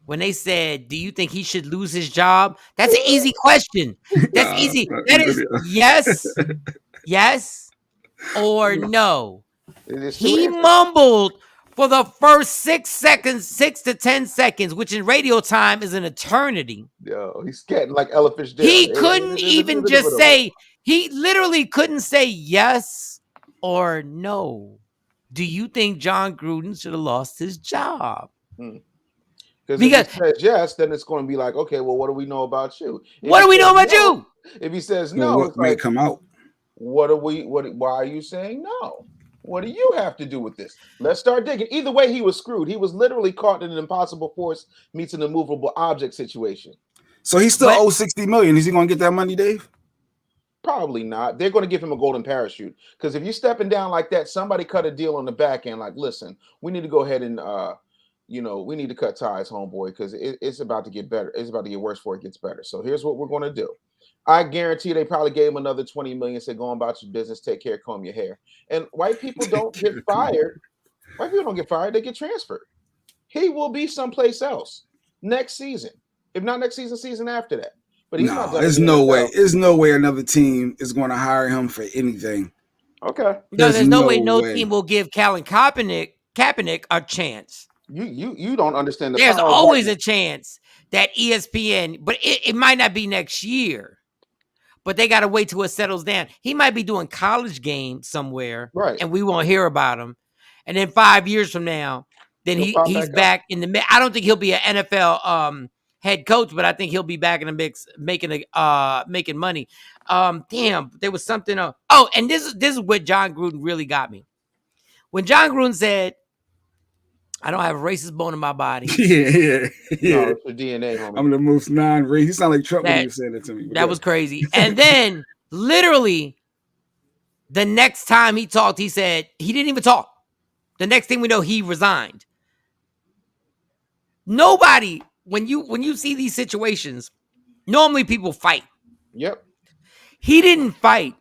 when they said, do you think he should lose his job? That's an easy question. That's easy. That is yes or no. He mumbled for the first 6 seconds, 6 to 10 seconds, which in radio time is an eternity. Yo, he's getting like Ella Fitzgerald. He couldn't even just say, he literally couldn't say yes or no. Do you think John Gruden should have lost his job? Because if he says yes, then it's going to be like, okay, well, what do we know about you? What do we know about you? If he says no, what may come out? Why are you saying no? What do you have to do with this? Let's start digging. Either way, he was screwed. He was literally caught in an impossible force meets an immovable object situation. So he still owes $60 million. Is he going to get that money, Dave? Probably not. They're going to give him a golden parachute. Because if you're stepping down like that, somebody cut a deal on the back end. Like, listen, we need to go ahead and, we need to cut ties, homeboy, because it's about to get better. It's about to get worse before it gets better. So here's what we're going to do. I guarantee they probably gave him another $20 million, said, go on about your business, take care, comb your hair. And white people don't get fired. White people don't get fired. They get transferred. He will be someplace else next season. If not next season, season after that. But he's not done. There's no way. There's no way another team is going to hire him for anything. Okay. There's no way team will give Colin Kaepernick a chance. You don't understand the There's always a chance that ESPN, but it might not be next year. But they got to wait till it settles down. He might be doing college games somewhere, right? And we won't hear about him. And then 5 years from now, then he's back in the mix. I don't think he'll be an NFL head coach, but I think he'll be back in the mix, making money. Damn, there was something. And this is what John Gruden really got me. When John Gruden said, I don't have a racist bone in my body. Yeah. No, it's your DNA, homie. I'm the most non-racist. You sound like Trump when you said that to me. That was crazy. And then, literally, the next time he talked, he said he didn't even talk. The next thing we know, he resigned. Nobody, when you see these situations, normally people fight. Yep. He didn't fight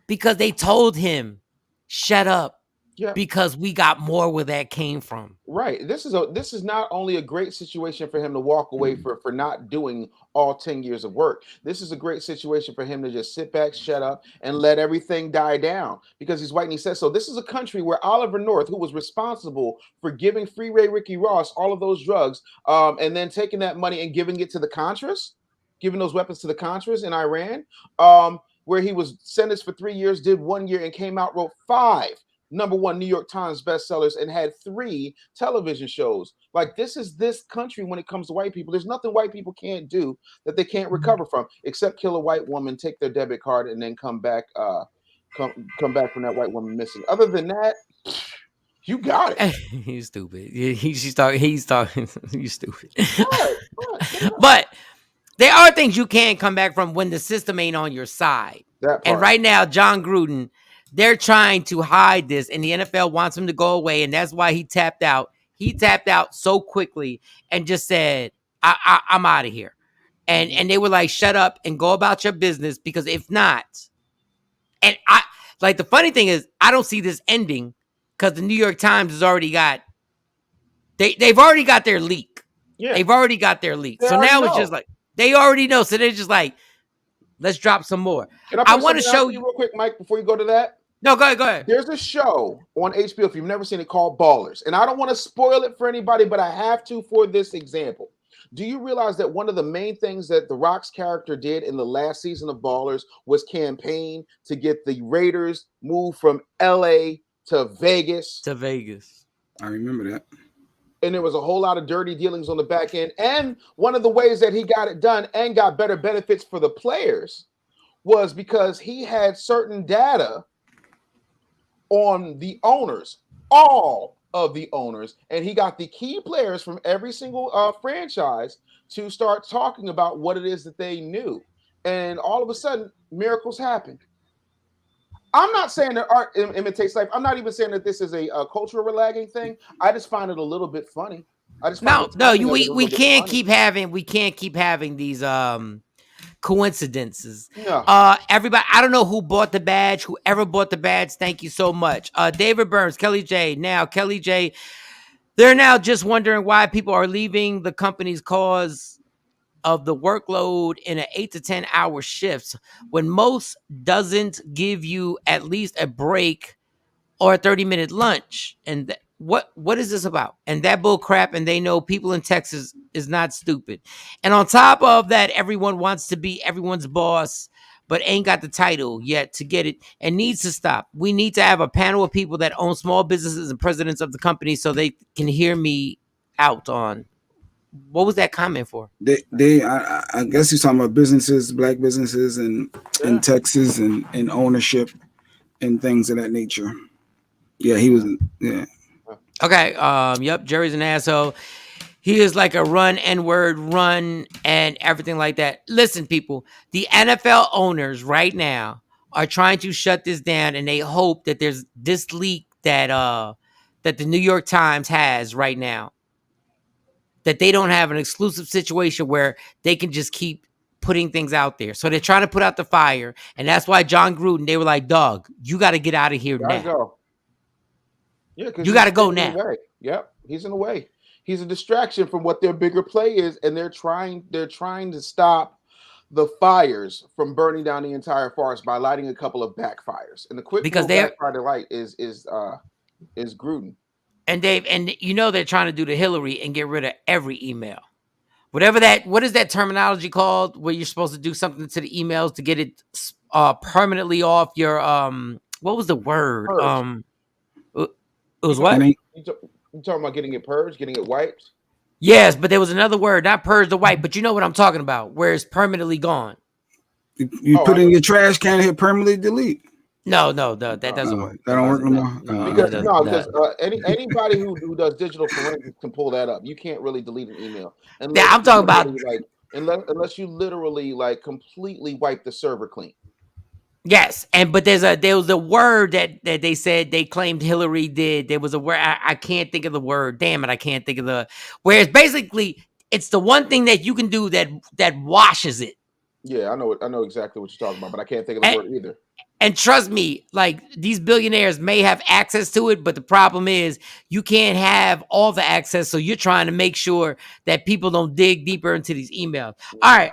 because they told him, shut up. Yeah. Because we got more where that came from. Right. This is not only a great situation for him to walk away for not doing all 10 years of work. This is a great situation for him to just sit back, shut up, and let everything die down because he's white and he says so. This is a country where Oliver North, who was responsible for giving Freeway Ricky Ross all of those drugs, and then taking that money and giving it to the Contras, giving those weapons to the Contras in Iran, where he was sentenced for 3 years, did 1 year, and came out, wrote 5 #1 New York Times bestsellers and had 3 television shows. Like, this is this country when it comes to white people. There's nothing white people can't do that they can't recover from, except kill a white woman, take their debit card, and then come back from that white woman missing. Other than that, you got it. He's stupid. He's talking. He's stupid. But there are things you can't come back from when the system ain't on your side. And right now, John Gruden, they're trying to hide this, and the NFL wants him to go away, and that's why he tapped out. He tapped out so quickly and just said, I'm out of here. And they were like, shut up and go about your business, because if not, and the funny thing is, I don't see this ending because the New York Times has already got, they've already got their leak. Yeah. They've already got their leak. So now it's just like, they already know. So they're just like, let's drop some more. I want to show you real quick, Mike, before you go to that. No, go ahead. There's a show on HBO, if you've never seen it, called Ballers. And I don't want to spoil it for anybody, but I have to for this example. Do you realize that one of the main things that The Rock's character did in the last season of Ballers was campaign to get the Raiders moved from LA to Vegas? I remember that. And there was a whole lot of dirty dealings on the back end. And one of the ways that he got it done and got better benefits for the players was because he had certain data on the owners, all of the owners, and he got the key players from every single franchise to start talking about what it is that they knew. And all of a sudden, miracles happen. I'm not saying that art imitates life. I'm not even saying that this is a cultural relagging thing. I just find it a little bit funny. I just find No, the no, timing of it a we little bit can't funny. keep having these coincidences. No. Everybody, I don't know who bought the badge. Whoever bought the badge, thank you so much. David Burns, Kelly J. Now, Kelly J. They're now just wondering why people are leaving the company's cause of the workload in an 8 to 10 hour shifts when most doesn't give you at least a break or a 30-minute lunch. And what is this about? And that bull crap. And they know people in Texas is not stupid. And on top of that, everyone wants to be everyone's boss, but ain't got the title yet to get it, and needs to stop. We need to have a panel of people that own small businesses and presidents of the company so they can hear me out on. What was that comment for? I guess he's talking about businesses, black businesses in Texas and ownership and things of that nature. Yeah, he was. Yeah. Okay. Yep. Jerry's an asshole. He is like a run N-word run and everything like that. Listen, people, the NFL owners right now are trying to shut this down, and they hope that there's this leak that the New York Times has right now, that they don't have an exclusive situation where they can just keep putting things out there. So they're trying to put out the fire, and that's why John Gruden, they were like, "Dog, you got to get out of here now. Go. Yeah, because you got to go now." Yep, he's in the way. He's a distraction from what their bigger play is, and they're trying to stop the fires from burning down the entire forest by lighting a couple of backfires. And the quick backfire to light is Gruden. And Dave, and you know they're trying to do the Hillary and get rid of every email. What is that terminology called where you're supposed to do something to the emails to get it permanently off your what was the word? Purge. It was what? You talking about getting it purged, getting it wiped? Yes, but there was another word, not purged or wipe, but you know what I'm talking about, where it's permanently gone. You put it in your trash can, hit permanently delete. No, that doesn't work. That don't work no more. Because anybody who does digital forensics can pull that up. You can't really delete an email. I'm talking about unless you literally like completely wipe the server clean. Yes, but there was a word that they said they claimed Hillary did. There was a word I can't think of the word. Damn it, I can't think of the. Whereas basically it's the one thing that you can do that washes it. Yeah, I know exactly what you're talking about, but I can't think of the word either. And trust me, like these billionaires may have access to it, but the problem is you can't have all the access. So you're trying to make sure that people don't dig deeper into these emails. All right.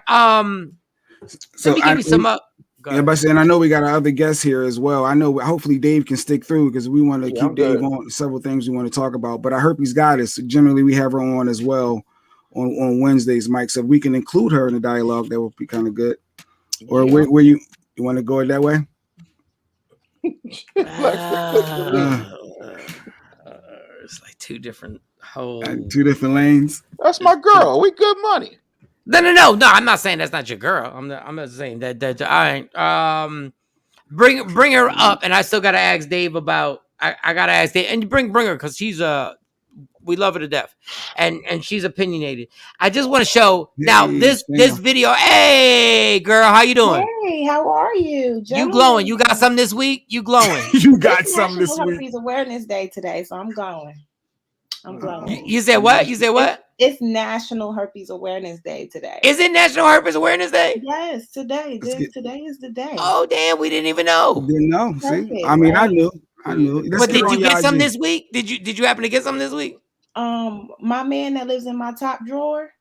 So let me give you some up. Yeah, but and I know we got our other guests here as well. I know hopefully Dave can stick through because we want to keep Dave on several things we want to talk about. But our herpes goddess, generally we have her on as well on Wednesdays, Mike. So if we can include her in the dialogue, that would be kind of good. Or where you want to go it that way? It's like two different lanes. That's my girl. We good money. No. I'm not saying that's not your girl. I'm not saying that. I bring her up, and I still gotta ask Dave about. I gotta ask Dave, and bring her because she's we love her to death, and she's opinionated. I just want to show now this video. Hey, girl, how you doing? Hey, how are you? You glowing? You got something this week? You glowing? You got something this week? It's Herpes Awareness Day today, so I'm glowing. I'm glowing. You said what? You said what? It's National Herpes Awareness Day today. Is it National Herpes Awareness Day? Yes, today. Today is the day. Oh, damn, we didn't even know. Didn't know. See? I mean, right? I knew. But did you get some this week? Did you happen to get some this week? My man that lives in my top drawer.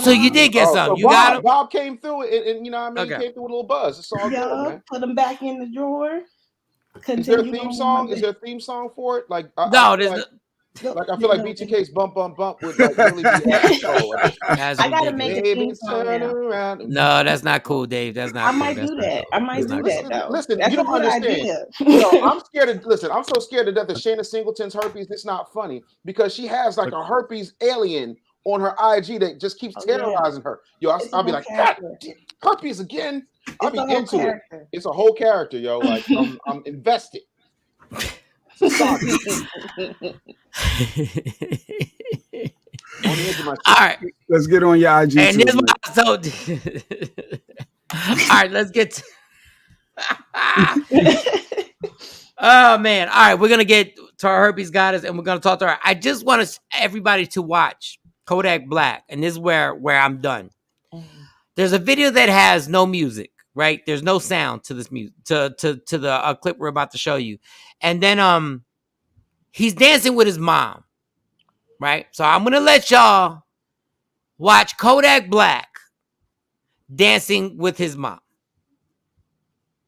So you did get some. So you got him? Bob came through and you know what I mean? Okay. He came through with a little buzz. It's all good, man. Put him back in the drawer. Is there a theme song? Is there a theme song for it? Like no, there's I feel like BTK's bump would like really be I gotta make a theme song now. No, that's not cool, Dave. That's not. I might do that. I might do that though. Listen, that's you don't understand. I'm scared of. Listen, I'm so scared to death of Shayna Singleton's herpes. It's not funny because she has like a herpes alien on her IG that just keeps terrorizing her. Yo, I'll be like, God, herpes again. I'll be into it. It's a whole character, yo. Like I'm invested. All right, let's get on your IG. And this is what I told you. All right, let's get to oh man. All right, we're gonna get to our herpes goddess and we're gonna talk to her. I just want everybody to watch Kodak Black, and this is where I'm done. There's a video that has no music, right? There's no sound to this music to the clip we're about to show you. And then he's dancing with his mom. Right? So I'm gonna let y'all watch Kodak Black dancing with his mom.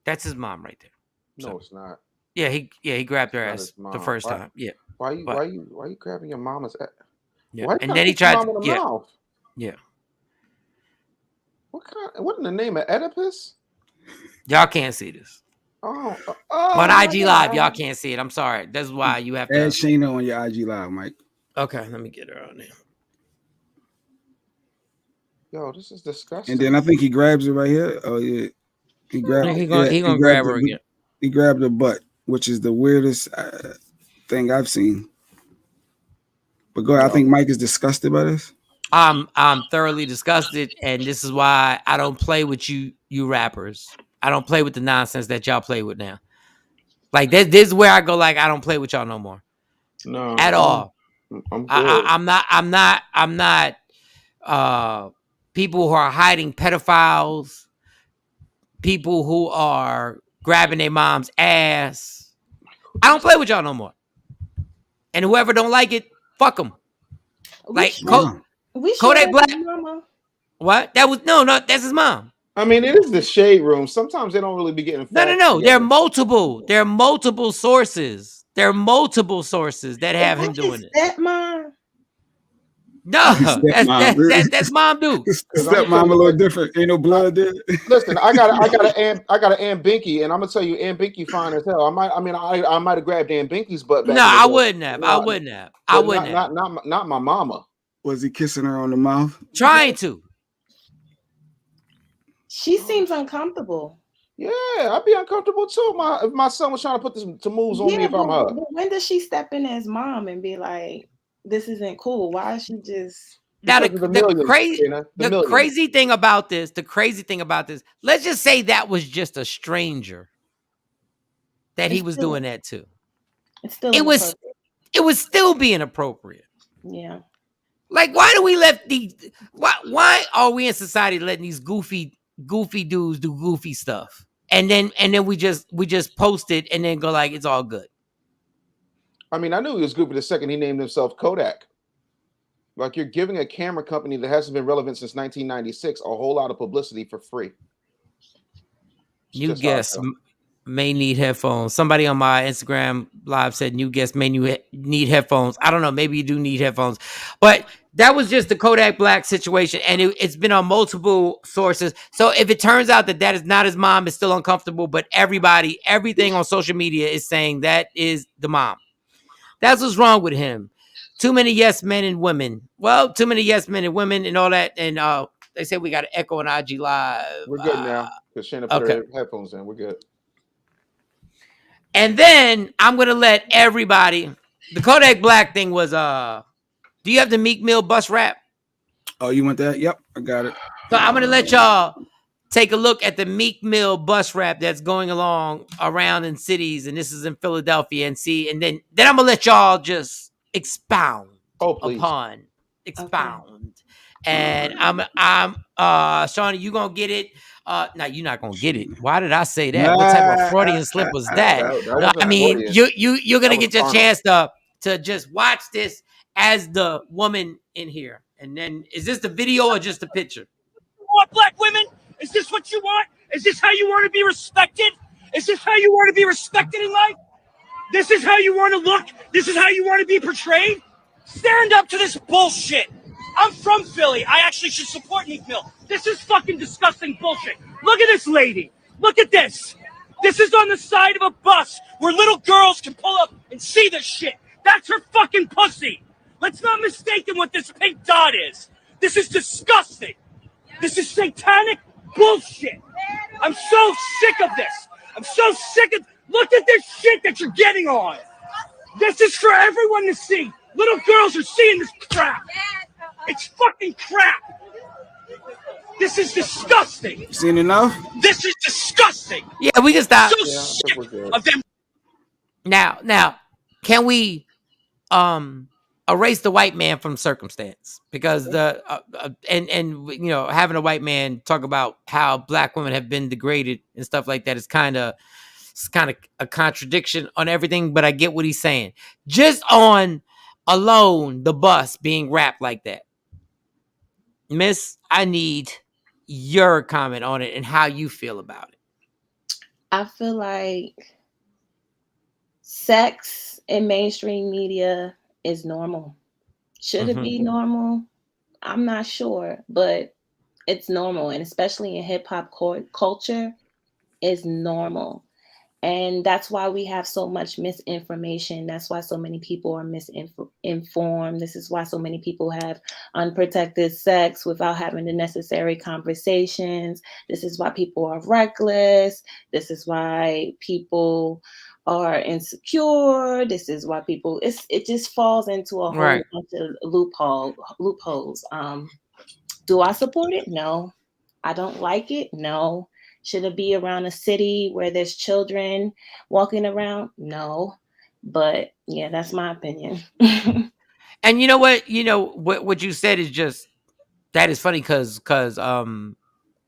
That's his mom right there. No, it's not. Yeah, he grabbed her ass the first time. Yeah. Why you grabbing your mama's ass? Yeah. And then he tried to mouth? Yeah. What in the name of Oedipus? Y'all can't see this. On IG Live, y'all can't see it. I'm sorry. That's why you have to add Shayna on your IG Live, Mike. Okay, let me get her on there. Yo, this is disgusting. And then I think he grabs it right here. Oh yeah, he grabbed. He gonna grab her again. He grabbed her butt, which is the weirdest thing I've seen. But go ahead. I think Mike is disgusted by this. I'm thoroughly disgusted, and this is why I don't play with you rappers. I don't play with the nonsense that y'all play with now. Like this is where I go. Like I don't play with y'all no more. No, at all. I'm not. People who are hiding pedophiles, people who are grabbing their mom's ass. I don't play with y'all no more. And whoever don't like it, fuck them. Like Kodak Black. What? That was no. That's his mom. I mean, it is the shade room. Sometimes they don't really be getting. No. There are multiple sources. There are multiple sources that have him doing it. Stepmom. No, that's mom dude. Stepmom a little different. Ain't no blood there. Listen, I got an Aunt Binky, and I'm gonna tell you, Aunt Binky fine as hell. I might have grabbed Aunt Binky's butt back. No, I wouldn't have. I wouldn't have. Not my mama. Was he kissing her on the mouth? Trying to. She seems uncomfortable. Yeah, I'd be uncomfortable too. If my son was trying to put this to moves on me if I'm her. But when does she step in as mom and be like, "This isn't cool"? Why is she just? Now the crazy thing about this, let's just say that was just a stranger that he was doing that to. It was still being appropriate. Yeah. Like, why do we let why are we in society letting these goofy dudes do goofy stuff? And then we just post it and then go like it's all good. I mean, I knew he was goofy the second he named himself Kodak. Like, you're giving a camera company that hasn't been relevant since 1996 a whole lot of publicity for free. New guest may need headphones. Somebody on my Instagram live said new guest may need headphones. I don't know. Maybe you do need headphones. But that was just the Kodak Black situation. And it's been on multiple sources. So if it turns out that is not his mom, it's still uncomfortable. But everything on social media is saying that is the mom. That's what's wrong with him. Too many yes men and women. Well, too many yes men and women and all that. And they say we got an echo on IG Live. We're good now because Shannon put her headphones in. We're good. And then I'm gonna let everybody. The Kodak Black thing was. Do you have the Meek Mill bus rap? Oh, you want that? Yep, I got it. So I'm gonna let y'all take a look at the Meek Mill bus rap that's going along around in cities, and this is in Philadelphia, and see, and then I'm gonna let y'all just expound upon. Okay. And I'm Shawn, you gonna get it. No, you're not gonna get it. Why did I say that? What type of Freudian slip was that? I mean, you're gonna get your chance to just watch this as the woman in here. And then is this the video or just the picture? You want black women? Is this what you want? Is this how you want to be respected? Is this how you want to be respected in life? This is how you want to look? This is how you want to be portrayed? Stand up to this bullshit. I'm from Philly. I actually should support Meek Mill. This is fucking disgusting bullshit. Look at this lady. Look at this. This is on the side of a bus where little girls can pull up and see this shit. That's her fucking pussy. Let's not mistake what this pink dot is. This is disgusting. This is satanic bullshit. I'm so sick of this. I'm so sick of. Look at this shit that you're getting on. This is for everyone to see. Little girls are seeing this crap. It's fucking crap. This is disgusting. Seen enough? This is disgusting. Yeah, we can I'm stop. so Yeah, I think sick we're good. of them. Now, can we erase the white man from circumstance? Because the and you know, having a white man talk about how black women have been degraded and stuff like that is kind of a contradiction on everything, but I get what he's saying. Just on alone the bus being wrapped like that. Miss, I need your comment on it and how you feel about it. I feel like sex in mainstream media is normal. Should it be normal? I'm not sure, but it's normal. And especially in hip hop culture, it's normal. And that's why we have so much misinformation. That's why so many people are misinformed. This is why so many people have unprotected sex without having the necessary conversations. This is why people are reckless. This is why people are insecure. This is why people it just falls into a whole Right. bunch of loopholes. Do I support it? No. I don't like it? No. Should it be around a city where there's children walking around? No. But yeah, that's my opinion. And you know what? You know what you said is just that is funny because I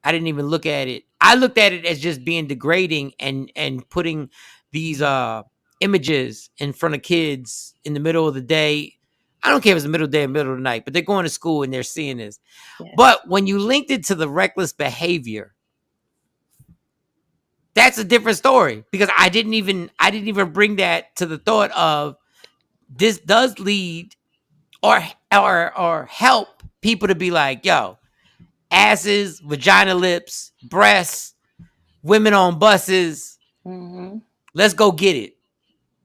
didn't even look at it. I looked at it as just being degrading and putting these images in front of kids in the middle of the day. I don't care if it's the middle of the day or middle of the night, but they're going to school and they're seeing this. Yes. But when you linked it to the reckless behavior, that's a different story because I didn't even bring that to the thought of this does lead or help people to be like, yo, asses, vagina lips, breasts, women on buses. Mm-hmm. Let's go get it.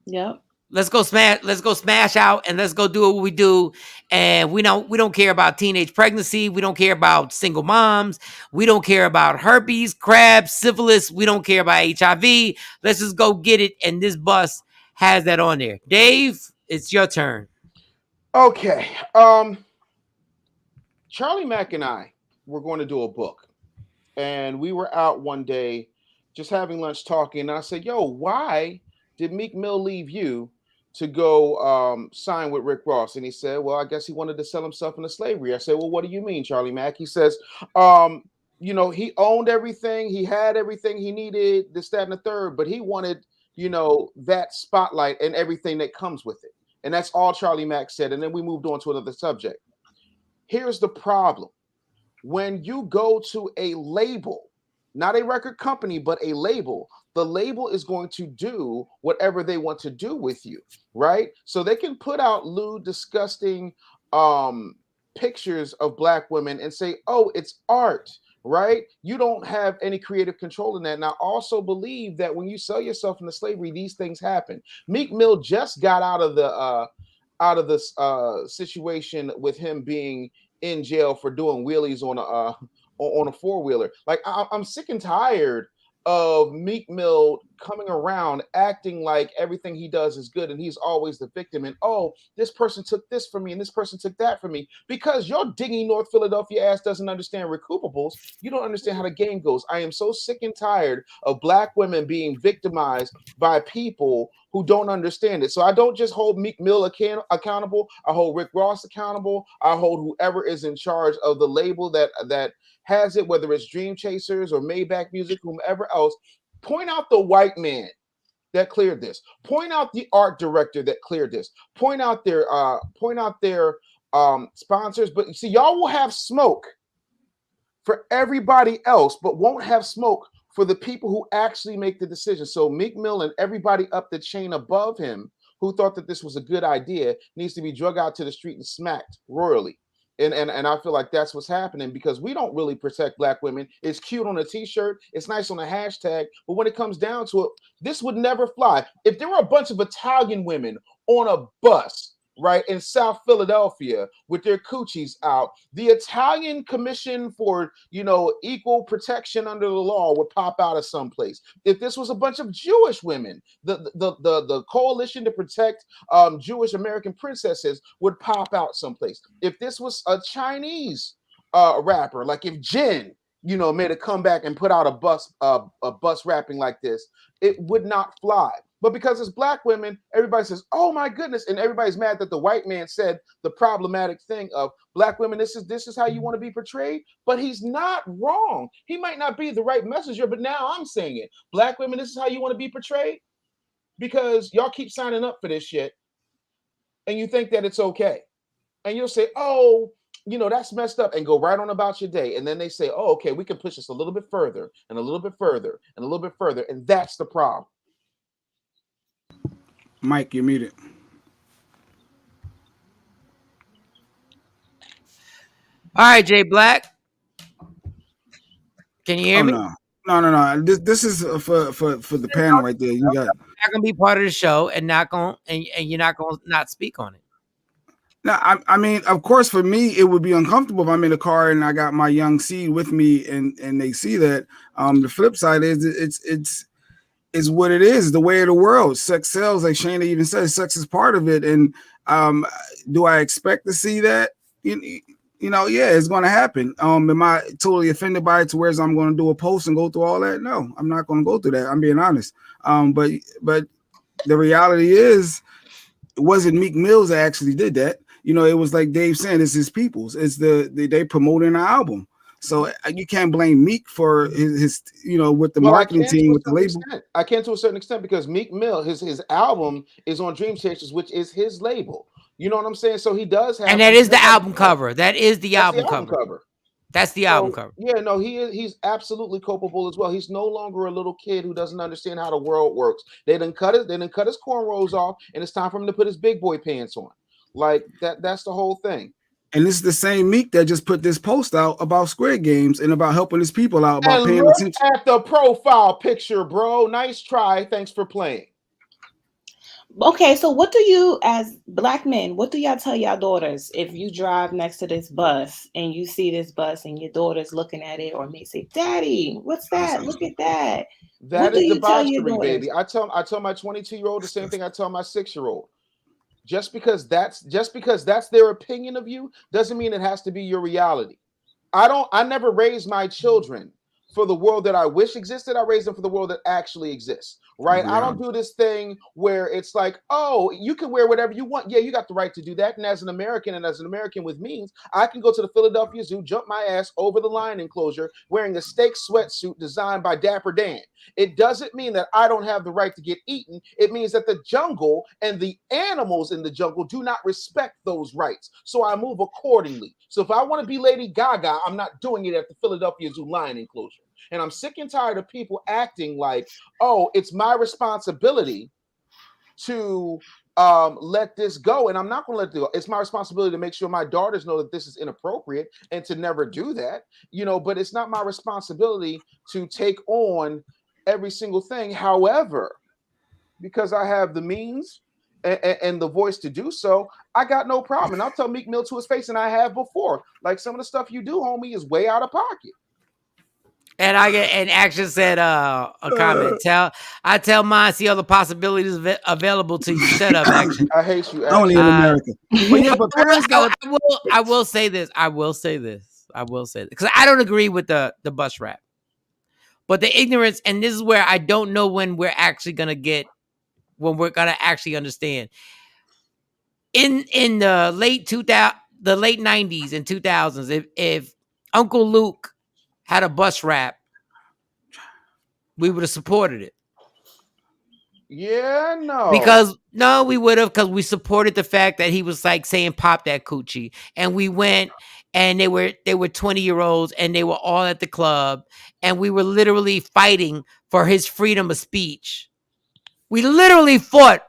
Yep. Let's go smash out and let's go do what we do. And we don't care about teenage pregnancy. We don't care about single moms. We don't care about herpes, crabs, syphilis. We don't care about HIV. Let's just go get it. And this bus has that on there. Dave, it's your turn. Okay. Charlie Mack and I were going to do a book. And we were out one day just having lunch talking. And I said, yo, why did Meek Mill leave you to go sign with Rick Ross? And he said, well, I guess he wanted to sell himself into slavery. I said, well, what do you mean, Charlie Mack? He says, you know, he owned everything. He had everything he needed, this, that, and the third. But he wanted, you know, that spotlight and everything that comes with it. And that's all Charlie Mack said. And then we moved on to another subject. Here's the problem. When you go to a label, not a record company, but a label, the label is going to do whatever they want to do with you, right? So they can put out lewd, disgusting pictures of black women and say, oh, it's art, right? You don't have any creative control in that. And I also believe that when you sell yourself into slavery, these things happen. Meek Mill just got out of this situation with him being in jail for doing wheelies on a four-wheeler. Like I'm sick and tired of Meek Mill coming around acting like everything he does is good and he's always the victim. And oh, this person took this from me and this person took that from me. Because your dingy North Philadelphia ass doesn't understand recoupables. You don't understand how the game goes. I am so sick and tired of black women being victimized by people who don't understand it. So I don't just hold Meek Mill accountable. I hold Rick Ross accountable. I hold whoever is in charge of the label that has it, whether it's Dream Chasers or Maybach Music, whomever else. Point out the white man that cleared this. Point out the art director that cleared this. Point out their sponsors. But you see, y'all will have smoke for everybody else, but won't have smoke for the people who actually make the decision. So Meek Mill and everybody up the chain above him who thought that this was a good idea needs to be drug out to the street and smacked royally. And I feel like that's what's happening because we don't really protect black women. It's cute on a t-shirt. It's nice on a hashtag. But when it comes down to it, this would never fly. If there were a bunch of Italian women on a bus right, in South Philadelphia with their coochies out, the Italian Commission for, Equal Protection Under the Law would pop out of someplace. If this was a bunch of Jewish women, the Coalition to Protect Jewish American Princesses would pop out someplace. If this was a Chinese rapper, like if Jin, made a comeback and put out a bus rapping like this, it would not fly. But because it's black women, everybody says, "Oh my goodness," and everybody's mad that the white man said the problematic thing of black women. This is how you want to be portrayed. But he's not wrong. He might not be the right messenger, but now I'm saying it. Black women, this is how you want to be portrayed, because y'all keep signing up for this shit, and you think that it's okay, and you'll say, "Oh, that's messed up," and go right on about your day. And then they say, "Oh, okay, we can push this a little bit further and a little bit further and a little bit further," and that's the problem. Mike, you're muted. All right, Jay Black. Can you hear me? No. This is for the panel right there. You got. You're not gonna be part of the show and you're not gonna not speak on it. No, I mean, of course, for me, it would be uncomfortable if I'm in a car and I got my young seed with me and they see that. The flip side is it's what it is, the way of the world. Sex sells, like Shayna even said, sex is part of it. And do I expect to see that? Yeah, it's going to happen. Am I totally offended by it to where I'm going to do a post and go through all that? No, I'm not going to go through that. I'm being honest. But the reality is, it wasn't Meek Mills that actually did that. It was like Dave saying, it's his people's. It's they promoting an album. So you can't blame Meek for his with the marketing team, with the label. I can to a certain extent, because Meek Mill, his album is on Dream Chasers, which is his label. You know what I'm saying? So he does have, and that is the album cover. That is the album cover. That's the album cover. Yeah, no, he's absolutely culpable as well. He's no longer a little kid who doesn't understand how the world works. They done cut his cornrows off, and it's time for him to put his big boy pants on. Like that's the whole thing. And this is the same Meek that just put this post out about Squid Games and about helping his people out, about paying attention. At the profile picture, bro. Nice try. Thanks for playing. Okay, so what do you, as black men, what do y'all tell y'all daughters if you drive next to this bus and you see this bus and your daughter's looking at it, or may say, "Daddy, what's that? Look at that." That is debauchery, baby. I tell my 22-year-old the same thing I tell my 6-year-old. Just because that's their opinion of you doesn't mean it has to be your reality. I never raised my children for the world that I wish existed. I raised them for the world that actually exists, right? Yeah. I don't do this thing where it's like, "Oh, you can wear whatever you want." Yeah, you got the right to do that. And as an American with means, I can go to the Philadelphia Zoo, jump my ass over the lion enclosure wearing a steak sweatsuit designed by Dapper Dan. It doesn't mean that I don't have the right to get eaten. It means that the jungle and the animals in the jungle do not respect those rights. So I move accordingly. So if I want to be Lady Gaga, I'm not doing it at the Philadelphia Zoo lion enclosure. And I'm sick and tired of people acting like, "Oh, it's my responsibility to let this go." And I'm not going to let it go. It's my responsibility to make sure my daughters know that this is inappropriate and to never do that, but it's not my responsibility to take on every single thing. However, because I have the means and the voice to do so, I got no problem. And I'll tell Meek Mill to his face, and I have before, like, some of the stuff you do, homie, is way out of pocket. And Action said a comment. I tell mine, see other possibilities available to you. Shut up, Action. I hate you, Action. Only in America. But yeah, but I will say this. Because I don't agree with the bus rap. But the ignorance, and this is where I don't know when we're actually gonna actually understand. In the late 90s and 2000s, if Uncle Luke had a bus rap, we would have supported it. Yeah, no. We would have, because we supported the fact that he was like saying "pop that coochie," and we went, and they were 20-year-olds, and they were all at the club, and we were literally fighting for his freedom of speech. We literally fought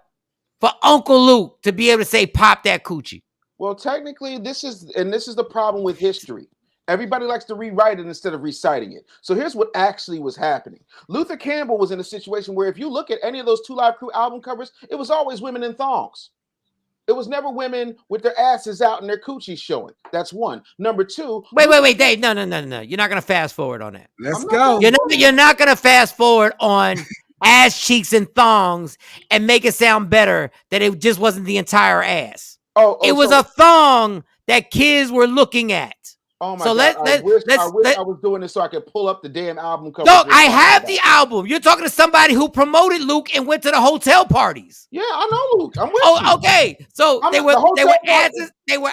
for Uncle Luke to be able to say "pop that coochie." Well, technically, this is the problem with history. Everybody likes to rewrite it instead of reciting it. So here's what actually was happening. Luther Campbell was in a situation where if you look at any of those 2 Live Crew album covers, it was always women in thongs. It was never women with their asses out and their coochies showing. That's one. Number two. Wait, Dave. No. You're not gonna fast forward on that. Let's go. You're not gonna fast forward on ass cheeks and thongs and make it sound better that it just wasn't the entire ass. It was a thong that kids were looking at. Oh my God! I wish I was doing this so I could pull up the damn album cover. Look, I have the album. You're talking to somebody who promoted Luke and went to the hotel parties. Yeah, I know Luke. I'm with you. Okay. So they were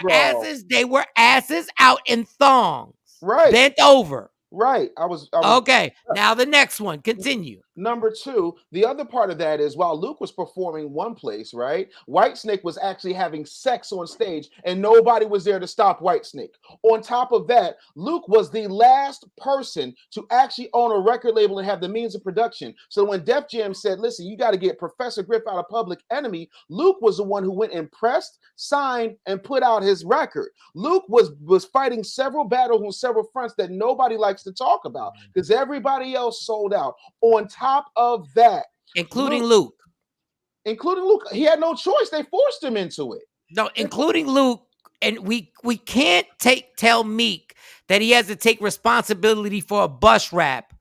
asses. They were asses out in thongs. Right. Bent over. Right. I was okay. Now the next one. Continue. Number two, the other part of that is while Luke was performing one place, right? Whitesnake was actually having sex on stage and nobody was there to stop Whitesnake. On top of that, Luke was the last person to actually own a record label and have the means of production. So when Def Jam said, listen, you got to get Professor Griff out of Public Enemy, Luke was the one who went and pressed, signed, and put out his record. Luke was fighting several battles on several fronts that nobody likes to talk about because everybody else sold out. On top of that, including Luke, he had no choice. They forced him into it. No, including Luke, and we can't tell Meek that he has to take responsibility for a bus rap,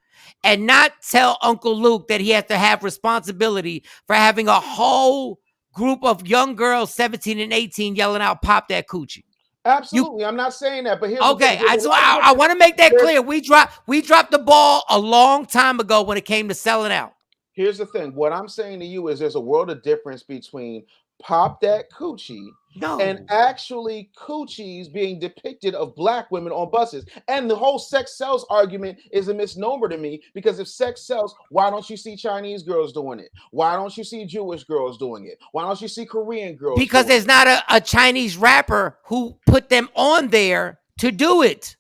and not tell Uncle Luke that he has to have responsibility for having a whole group of young girls, 17 and 18, yelling out "Pop that coochie." Absolutely, I'm not saying that, but here's okay. I want to make that clear. We dropped the ball a long time ago when it came to selling out. Here's the thing. What I'm saying to you is there's a world of difference between pop that coochie and actually coochies being depicted of black women on buses. And the whole sex sells argument is a misnomer to me because if sex sells, why don't you see Chinese girls doing it? Why don't you see Jewish girls doing it? Why don't you see Korean girls? Because there's not a Chinese rapper who put them on there to do it.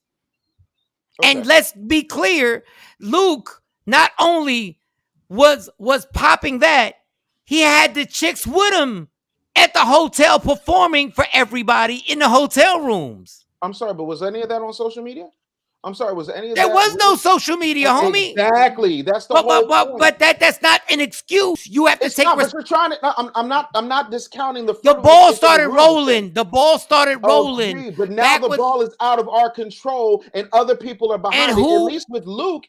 Okay. And let's be clear, Luke not only was popping that, he had the chicks with him at the hotel performing for everybody in the hotel rooms. I'm sorry, but was any of that on social media? I'm sorry, was any of there that? There was no social media, homie. Exactly. That's the whole point. But that's not an excuse. You have to take. But you're trying to. I'm not discounting the. The ball started rolling. The ball started rolling. Agreed, but now the ball is out of our control, and other people are behind it. At least with Luke,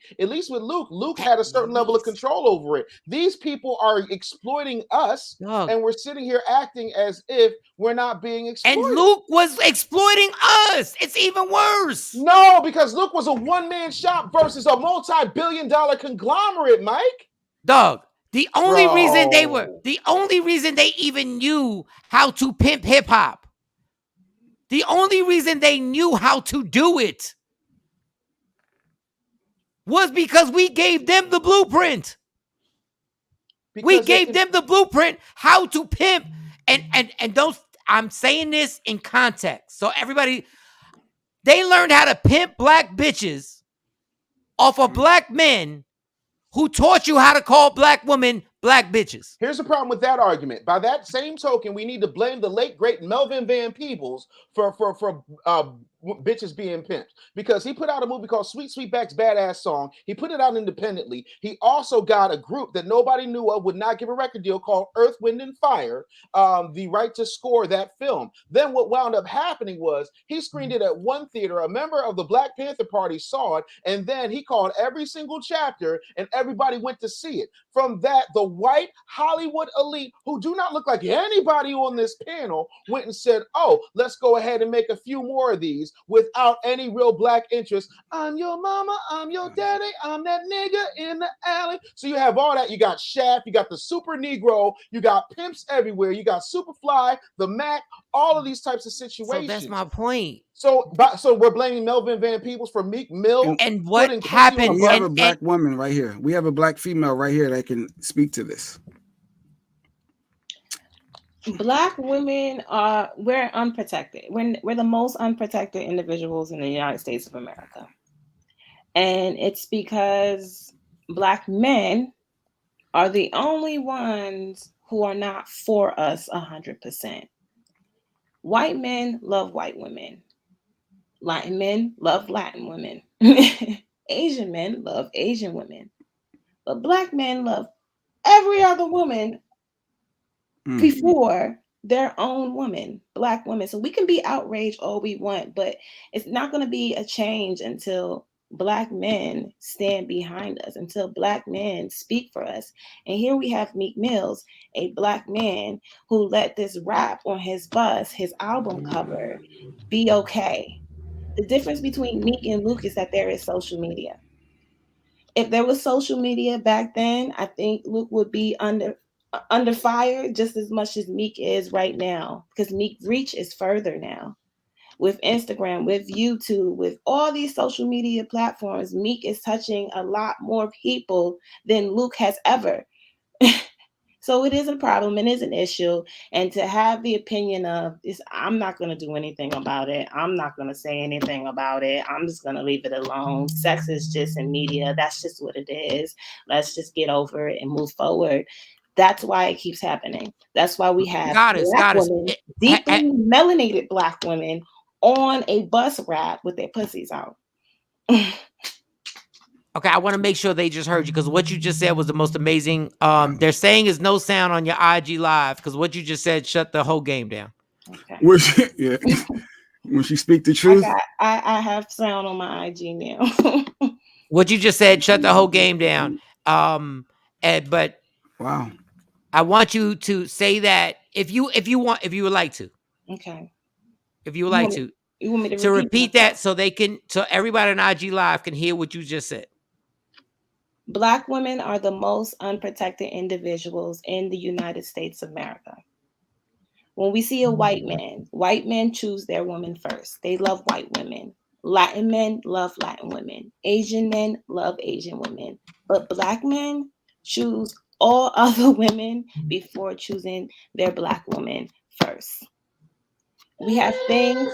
Luke had a certain level of control over it. These people are exploiting us, and we're sitting here acting as if we're not being exploited. And Luke was exploiting us. It's even worse. No, because Luke was a one-man shop versus a multi-billion-dollar conglomerate, Mike. Dog, the only reason they even knew how to pimp hip-hop, the only reason they knew how to do it was because we gave them the blueprint. We gave them the blueprint how to pimp. And don't, I'm saying this in context. So everybody, they learned how to pimp black bitches off of black men who taught you how to call black women black bitches. Here's the problem with that argument. By that same token, we need to blame the late great Melvin Van Peebles for bitches being pimped, because he put out a movie called Sweet Sweetback's Badass Song. He put it out independently. He also got a group that nobody knew of, would not give a record deal, called Earth, Wind, and Fire, the right to score that film. Then what wound up happening was he screened it at one theater. A member of the Black Panther Party saw it, and then he called every single chapter, and everybody went to see it. From that, the white Hollywood elite, who do not look like anybody on this panel, went and said, oh, let's go ahead and make a few more of these without any real black interest. I'm your mama, I'm your daddy, I'm that nigga in the alley. So you have all that. You got Shaft, you got the Super Negro, you got pimps everywhere, you got Superfly, the Mac, all of these types of situations. So that's my point. So we're blaming Melvin Van Peebles for Meek Mill. And what happened? We have a black woman right here. We have a black female right here that can speak to this. Black women we're unprotected. We're the most unprotected individuals in the United States of America. And it's because Black men are the only ones who are not for us 100%. White men love white women. Latin men love Latin women. Asian men love Asian women. But Black men love every other woman before their own women, Black women. So we can be outraged all we want, but it's not going to be a change until Black men stand behind us, until Black men speak for us. And here we have Meek Mills, a Black man who let this rap on his bus, his album cover, be okay. The difference between Meek and Luke is that there is social media. If there was social media back then, I think Luke would be under fire just as much as Meek is right now, because Meek's reach is further now. With Instagram, with YouTube, with all these social media platforms, Meek is touching a lot more people than Luke has ever. So it is a problem, it is an issue. And to have the opinion of this, I'm not going to do anything about it. I'm not going to say anything about it. I'm just going to leave it alone. Sex is just in media. That's just what it is. Let's just get over it and move forward. That's why it keeps happening. That's why we have Black women, deeply melanated Black women on a bus rap with their pussies out. Okay, I want to make sure they just heard you, because what you just said was the most amazing. They're saying is no sound on your IG live, because what you just said shut the whole game down. Okay. When she speak the truth, I have sound on my IG now. What you just said shut the whole game down. But wow, I want you to say that if you would like to. Okay. If you would like to. You want me to repeat that so everybody on IG Live can hear what you just said. Black women are the most unprotected individuals in the United States of America. When we see a white men choose their woman first. They love white women. Latin men love Latin women. Asian men love Asian women. But Black men choose all other women before choosing their Black woman first. We have things.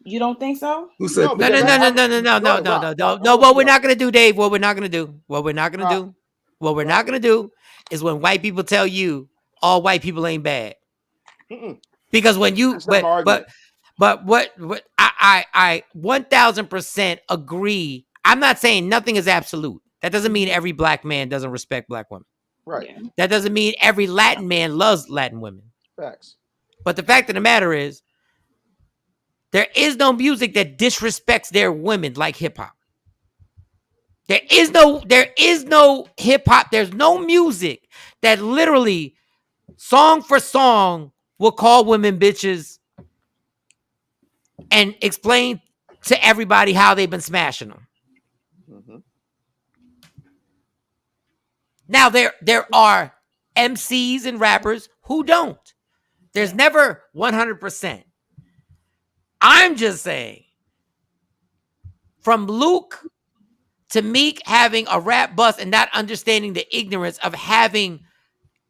You don't think so? Who said no? What we're not gonna do, Dave. What we're not gonna do is when white people tell you all white people ain't bad. Because when you but what I 1000% agree. I'm not saying nothing is absolute. That doesn't mean every Black man doesn't respect Black women. Right. Yeah. That doesn't mean every Latin man loves Latin women. Facts. But the fact of the matter is, there is no music that disrespects their women like hip hop. There is no hip hop. There's no music that literally, song for song, will call women bitches and explain to everybody how they've been smashing them. Mm-hmm. Now there are MCs and rappers who don't. There's never 100%. I'm just saying, from Luke to Meek having a rap bust and not understanding the ignorance of having,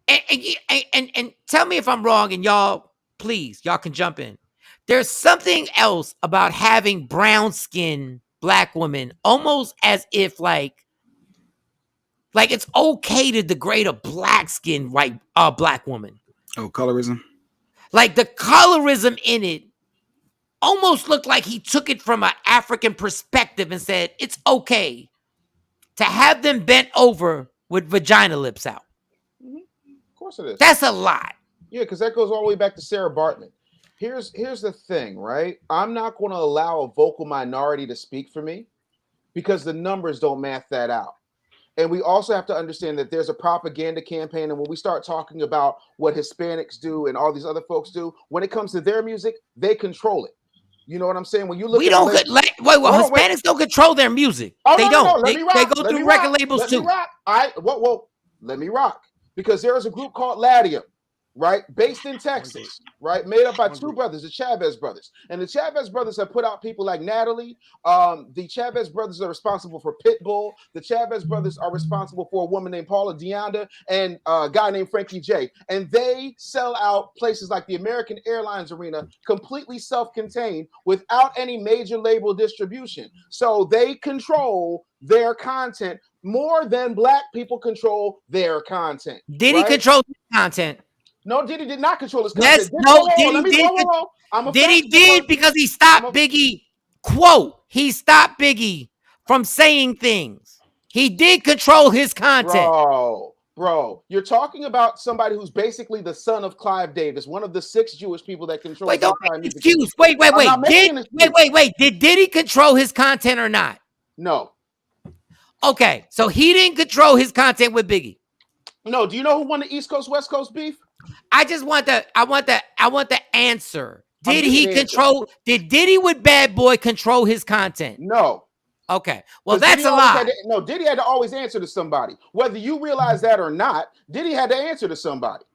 and tell me if I'm wrong, and y'all, please, y'all can jump in. There's something else about having brown skin Black women, almost as if like it's okay to degrade a black skin white Black woman. Oh, colorism. Like the colorism in it almost looked like he took it from an African perspective and said, it's okay to have them bent over with vagina lips out. Mm-hmm. Of course it is. That's a lot. Yeah, because that goes all the way back to Sarah Bartman. Here's the thing, right? I'm not going to allow a vocal minority to speak for me because the numbers don't math that out. And we also have to understand that there's a propaganda campaign. And when we start talking about what Hispanics do and all these other folks do, when it comes to their music, they control it. You know what I'm saying? When you look, Hispanics don't control their music. They don't. They go through record labels too. Let me rock. Because there is a group called Latium, right? Based in Texas, right? Made up by two brothers, the Chavez brothers. And the Chavez brothers have put out people like Natalie. The Chavez brothers are responsible for Pitbull. The Chavez brothers are responsible for a woman named Paula Deonda and a guy named Frankie J. And they sell out places like the American Airlines Arena, completely self-contained without any major label distribution. So they control their content more than Black people control their content. Did he control his content? No, Diddy did not control his content. Diddy did because he stopped Biggie. Quote, he stopped Biggie from saying things. He did control his content. Bro, Bro, you're talking about somebody who's basically the son of Clive Davis, one of the 6 Jewish people that control. Wait, don't make an excuse. Wait. Did Diddy control his content or not? No. Okay, so he didn't control his content with Biggie. No. Do you know who won the East Coast West Coast beef? I want the answer. Did Diddy with Bad Boy control his content? No. Okay. Well, that's a lie. Diddy had to always answer to somebody. Whether you realize that or not, Diddy had to answer to somebody.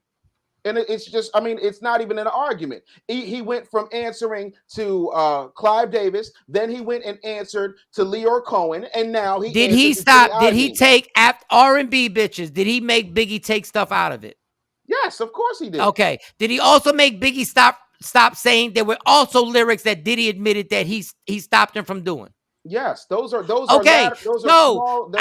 And it's just, I mean, it's not even an argument. He went from answering to Clive Davis, then he went and answered to Leor Cohen, and now he did he stop? Did he take R&B bitches? Did he make Biggie take stuff out of it? Yes, of course he did. Okay. Did he also make Biggie stop saying there were also lyrics that Diddy admitted that he stopped him from doing? Yes, those are okay. Small,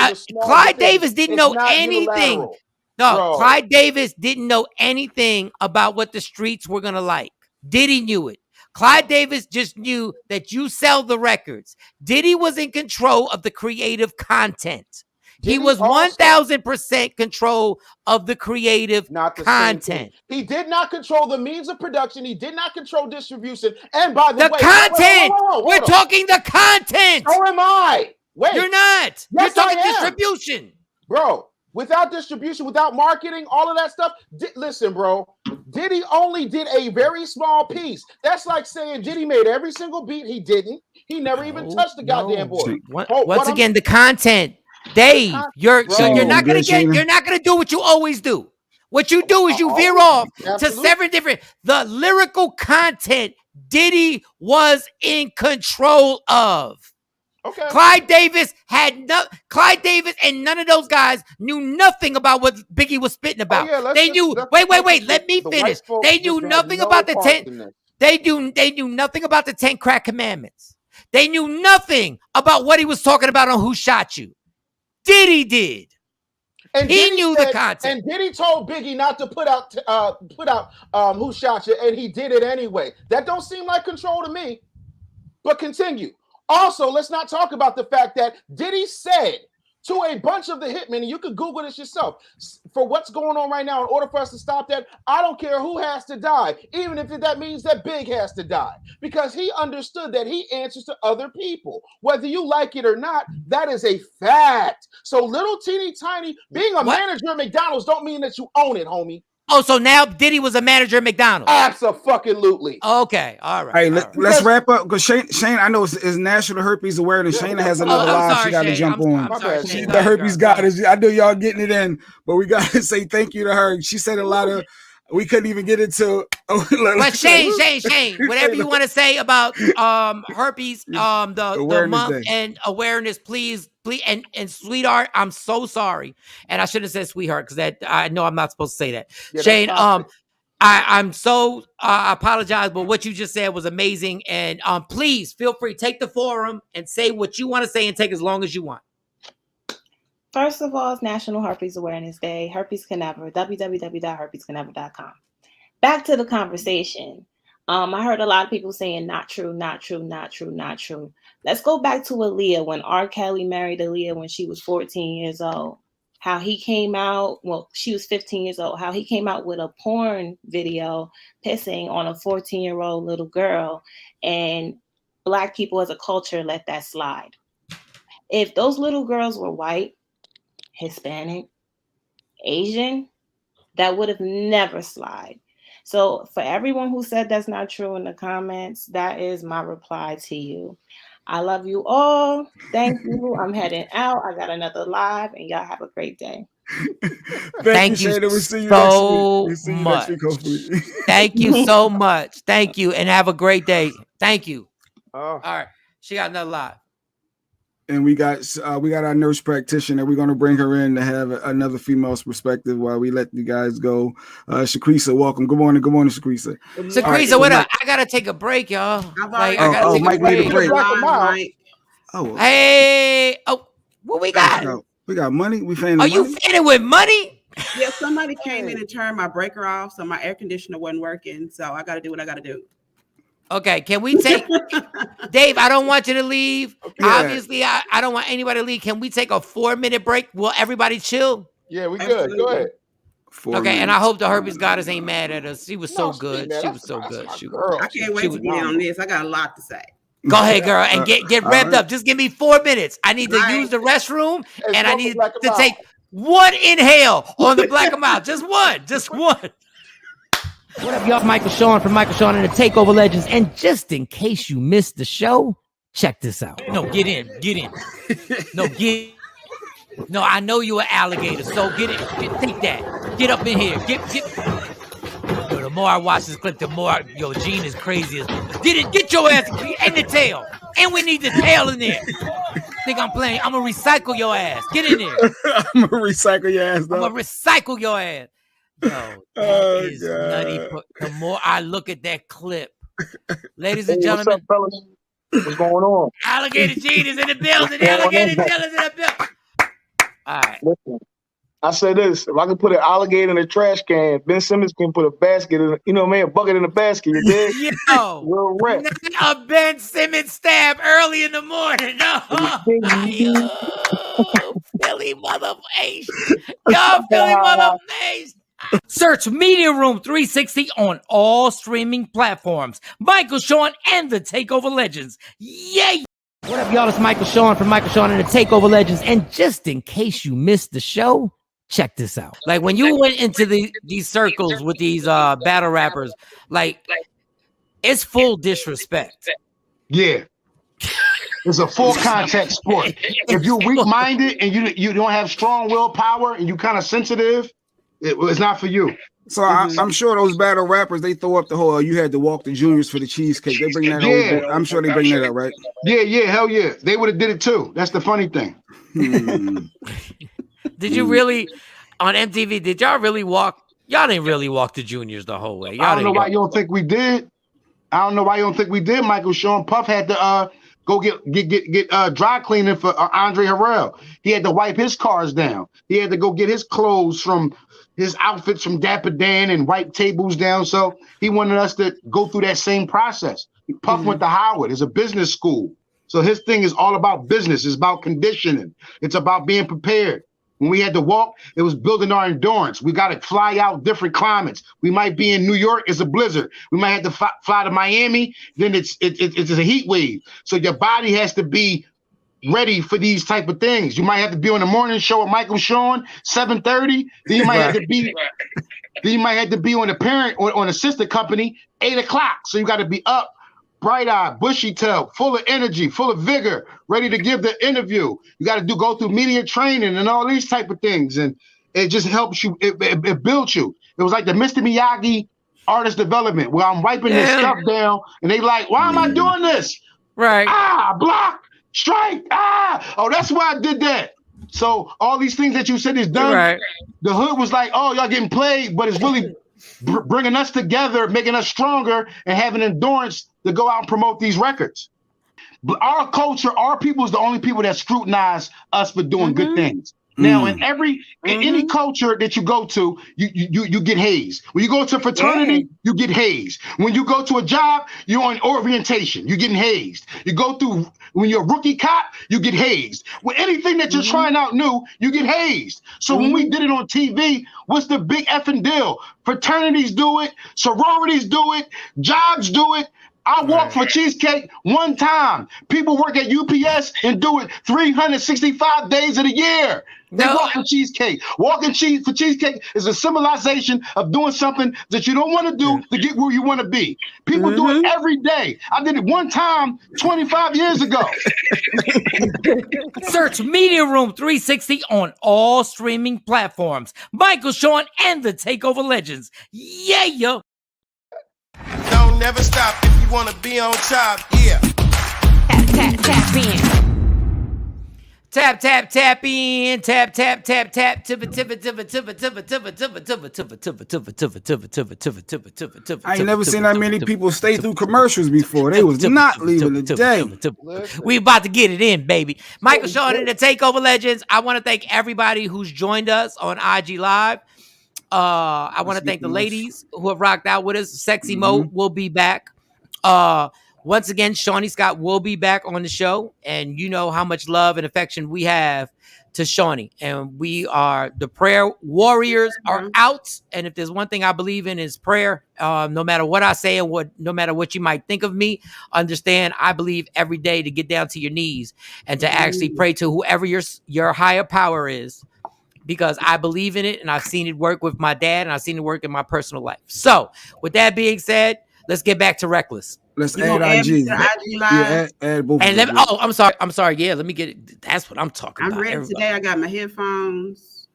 Clyde Davis didn't know anything. Unilateral. No, Bro. Clyde Davis didn't know anything about what the streets were gonna like. Diddy knew it. Clyde Davis just knew that you sell the records. Diddy was in control of the creative content. He was 1,000% control of the creative content. He did not control the means of production. He did not control distribution. And by the way, content. We're talking the content. So am I. Wait, you're not. Yes, you're talking distribution, bro. Without distribution, without marketing, all of that stuff. Listen, bro. Diddy only did a very small piece. That's like saying Diddy made every single beat. He didn't. He never even touched the goddamn board. Once again, the content. Dave, you're not gonna do what you always do. What you do is you veer off to 7 different. The lyrical content Diddy was in control of. Okay. Clyde Davis and none of those guys knew nothing about what Biggie was spitting about. They knew. Wait. Let me finish. They knew nothing about the 10. They knew nothing about the 10 crack commandments. They knew nothing about what he was talking about on Who Shot You. Diddy did. And he knew the content. And Diddy told Biggie not to put out Who Shot You, and he did it anyway. That don't seem like control to me. But continue. Also, let's not talk about the fact that Diddy said to a bunch of the hitmen, and you can Google this yourself, for what's going on right now, in order for us to stop that, I don't care who has to die, even if that means that Big has to die, because he understood that he answers to other people. Whether you like it or not, that is a fact. So little teeny tiny, being a manager at McDonald's don't mean that you own it, homie. Oh, so now Diddy was a manager at McDonald's. Absolutely. Okay, all right. Let's wrap up because Shane, I know it's National Herpes Awareness. Shayna has another live she got to jump on. The herpes goddess. I know y'all getting it in, but we got to say thank you to her. She said a lot of. We couldn't even get into. But Shane, whatever you want to say about herpes, the month day. And awareness, please, and sweetheart, I'm so sorry, and I shouldn't have said sweetheart because that I know I'm not supposed to say that. Yeah, Shane, I'm so I apologize, but what you just said was amazing, and please feel free, take the forum and say what you want to say and take as long as you want. First of all, it's National Herpes Awareness Day. Herpes can never. www.herpescannever.com. Back to the conversation. I heard a lot of people saying not true, not true, not true, not true. Let's go back to Aaliyah when R. Kelly married Aaliyah when she was 14 years old. How he came out, well, she was 15 years old. How he came out with a porn video pissing on a 14-year-old little girl, and Black people as a culture let that slide. If those little girls were white, Hispanic, Asian, that would have never slide. So for everyone who said that's not true in the comments, that is my reply to you. I love you all. Thank you. I'm heading out. I got another live, and y'all have a great day. Thank you so much. Thank you so much. Thank you, and have a great day. Thank you. All right, she got another live. And we got our nurse practitioner. We're going to bring her in to have another female's perspective while we let you guys go. Shakrisa, welcome. Good morning, Shakrisa. Shakrisa, what up? I got to take a break, y'all. I got to take a break. Hey, what we got? We got money. We fanning. Are you fanning with money? Yeah, somebody came in and turned my breaker off, so my air conditioner wasn't working. So I got to do what I got to do. Okay, can we take Dave? I don't want you to leave. Yeah. Obviously, I don't want anybody to leave. Can we take a 4-minute break? Will everybody chill? Yeah, we good. Go ahead. Okay, and I hope the herpes goddess ain't mad at us. She was so good. She was so good. I can't wait to get in on this. I got a lot to say. Go ahead, girl, and get revved up. Just give me 4 minutes. I need to use the restroom, and I need to take one inhale on the black mouth. Just one. What up, y'all? Michael Shawn from Michael Shawn and the Takeover Legends. And just in case you missed the show, check this out. No, get in. No, I know you're an alligator, so get it. Take that. Get up in here. Get. Yo, the more I watch this clip, the more Gene is crazy. Get your ass in the tail, and we need the tail in there. Think I'm playing? I'm gonna recycle your ass. Get in there. I'm gonna recycle your ass. I'm gonna recycle your ass. Yo, that is nutty. The more I look at that clip, ladies and gentlemen, what's up, fellas? What's going on? Alligator Gene is in the building. Alligator Gene is in the building. All right. Listen, I say this: if I could put an alligator in a trash can, Ben Simmons can put a basket in, a bucket in a basket. You dig? Yo, real rap. A Ben Simmons stab early in the morning. No, Philly mother H. Yo, Philly mother H. Search Media Room 360 on all streaming platforms. Michael Shawn and the Takeover Legends. Yay! What up, y'all? It's Michael Shawn from Michael Shawn and the Takeover Legends. And just in case you missed the show, check this out. Like when you went into these circles with these battle rappers, like it's full disrespect. Yeah. It's a full contact sport. If you're weak-minded and you don't have strong willpower and you kind of sensitive, it's not for you. So I'm sure those battle rappers, they throw up the whole you had to walk the juniors for the cheesecake. They bring that over. I'm sure they bring that up, right? Yeah, hell yeah. They would have did it too. That's the funny thing. Did you really on MTV? Did y'all really walk? Y'all didn't really walk the juniors the whole way. Y'all I don't know why you don't think we did. Michael Shawn. Puff had to go get dry cleaning for Andre Harrell. He had to wipe his cars down. He had to go get his clothes from his outfits from Dapper Dan and wipe tables down. So he wanted us to go through that same process. Puff went to Howard. It's a business school. So his thing is all about business. It's about conditioning. It's about being prepared. When we had to walk, it was building our endurance. We got to fly out different climates. We might be in New York, it's a blizzard. We might have to fly to Miami, then it's a heat wave. So your body has to be ready for these type of things. You might have to be on the morning show with Michael Shawn, 7:30. Then you might have to be. Then you might have to be on a parent or on a sister company, 8 o'clock. So you got to be up, bright-eyed, bushy-tailed, full of energy, full of vigor, ready to give the interview. You got to go through media training and all these type of things, and it just helps you. It builds you. It was like the Mr. Miyagi artist development, where I'm wiping this stuff down, and they like, why am I doing this? Right. Block. Strike! Oh, that's why I did that. So all these things that you said is done. Right. The hood was like, oh, y'all getting played, but it's really bringing us together, making us stronger, and having endurance to go out and promote these records. But our culture, our people is the only people that scrutinize us for doing good things. Now, in any culture that you go to, you get hazed. When you go to a fraternity, you get hazed. When you go to a job, you're on orientation. You're getting hazed. You go through, when you're a rookie cop, you get hazed. With anything that you're trying out new, you get hazed. So when we did it on TV, what's the big effing deal? Fraternities do it. Sororities do it. Jobs do it. I walk for cheesecake one time. People work at UPS and do it 365 days of the year. They walk for cheesecake. Walking for cheesecake is a symbolization of doing something that you don't want to do to get where you want to be. People do it every day. I did it one time 25 years ago. Search Media Room 360 on all streaming platforms. Michael Shawn and the Takeover Legends. Yeah. Don't never stop if you want to be on top. Yeah. Tap in. Tap in. I ain't never seen that many people stay through commercials before. They was not leaving the day. We about to get it in, baby. Michael Shawn and the Takeover Legends. I want to thank everybody who's joined us on IG Live. I want to thank the ladies who have rocked out with us. Sexy Mo will be back. Once again, Shawnee Scott will be back on the show, and you know how much love and affection we have to Shawnee, and we are the prayer warriors are out. And if there's one thing I believe in is prayer. No matter what I say and no matter what you might think of me, understand I believe every day to get down to your knees and to actually pray to whoever your higher power is, because I believe in it and I've seen it work with my dad and I've seen it work in my personal life. So with that being said, let's get back to Reckless. Let's add IG. Yeah, add both. And I'm sorry. Yeah, let me get it. That's what I'm talking about. I'm ready today. I got my headphones.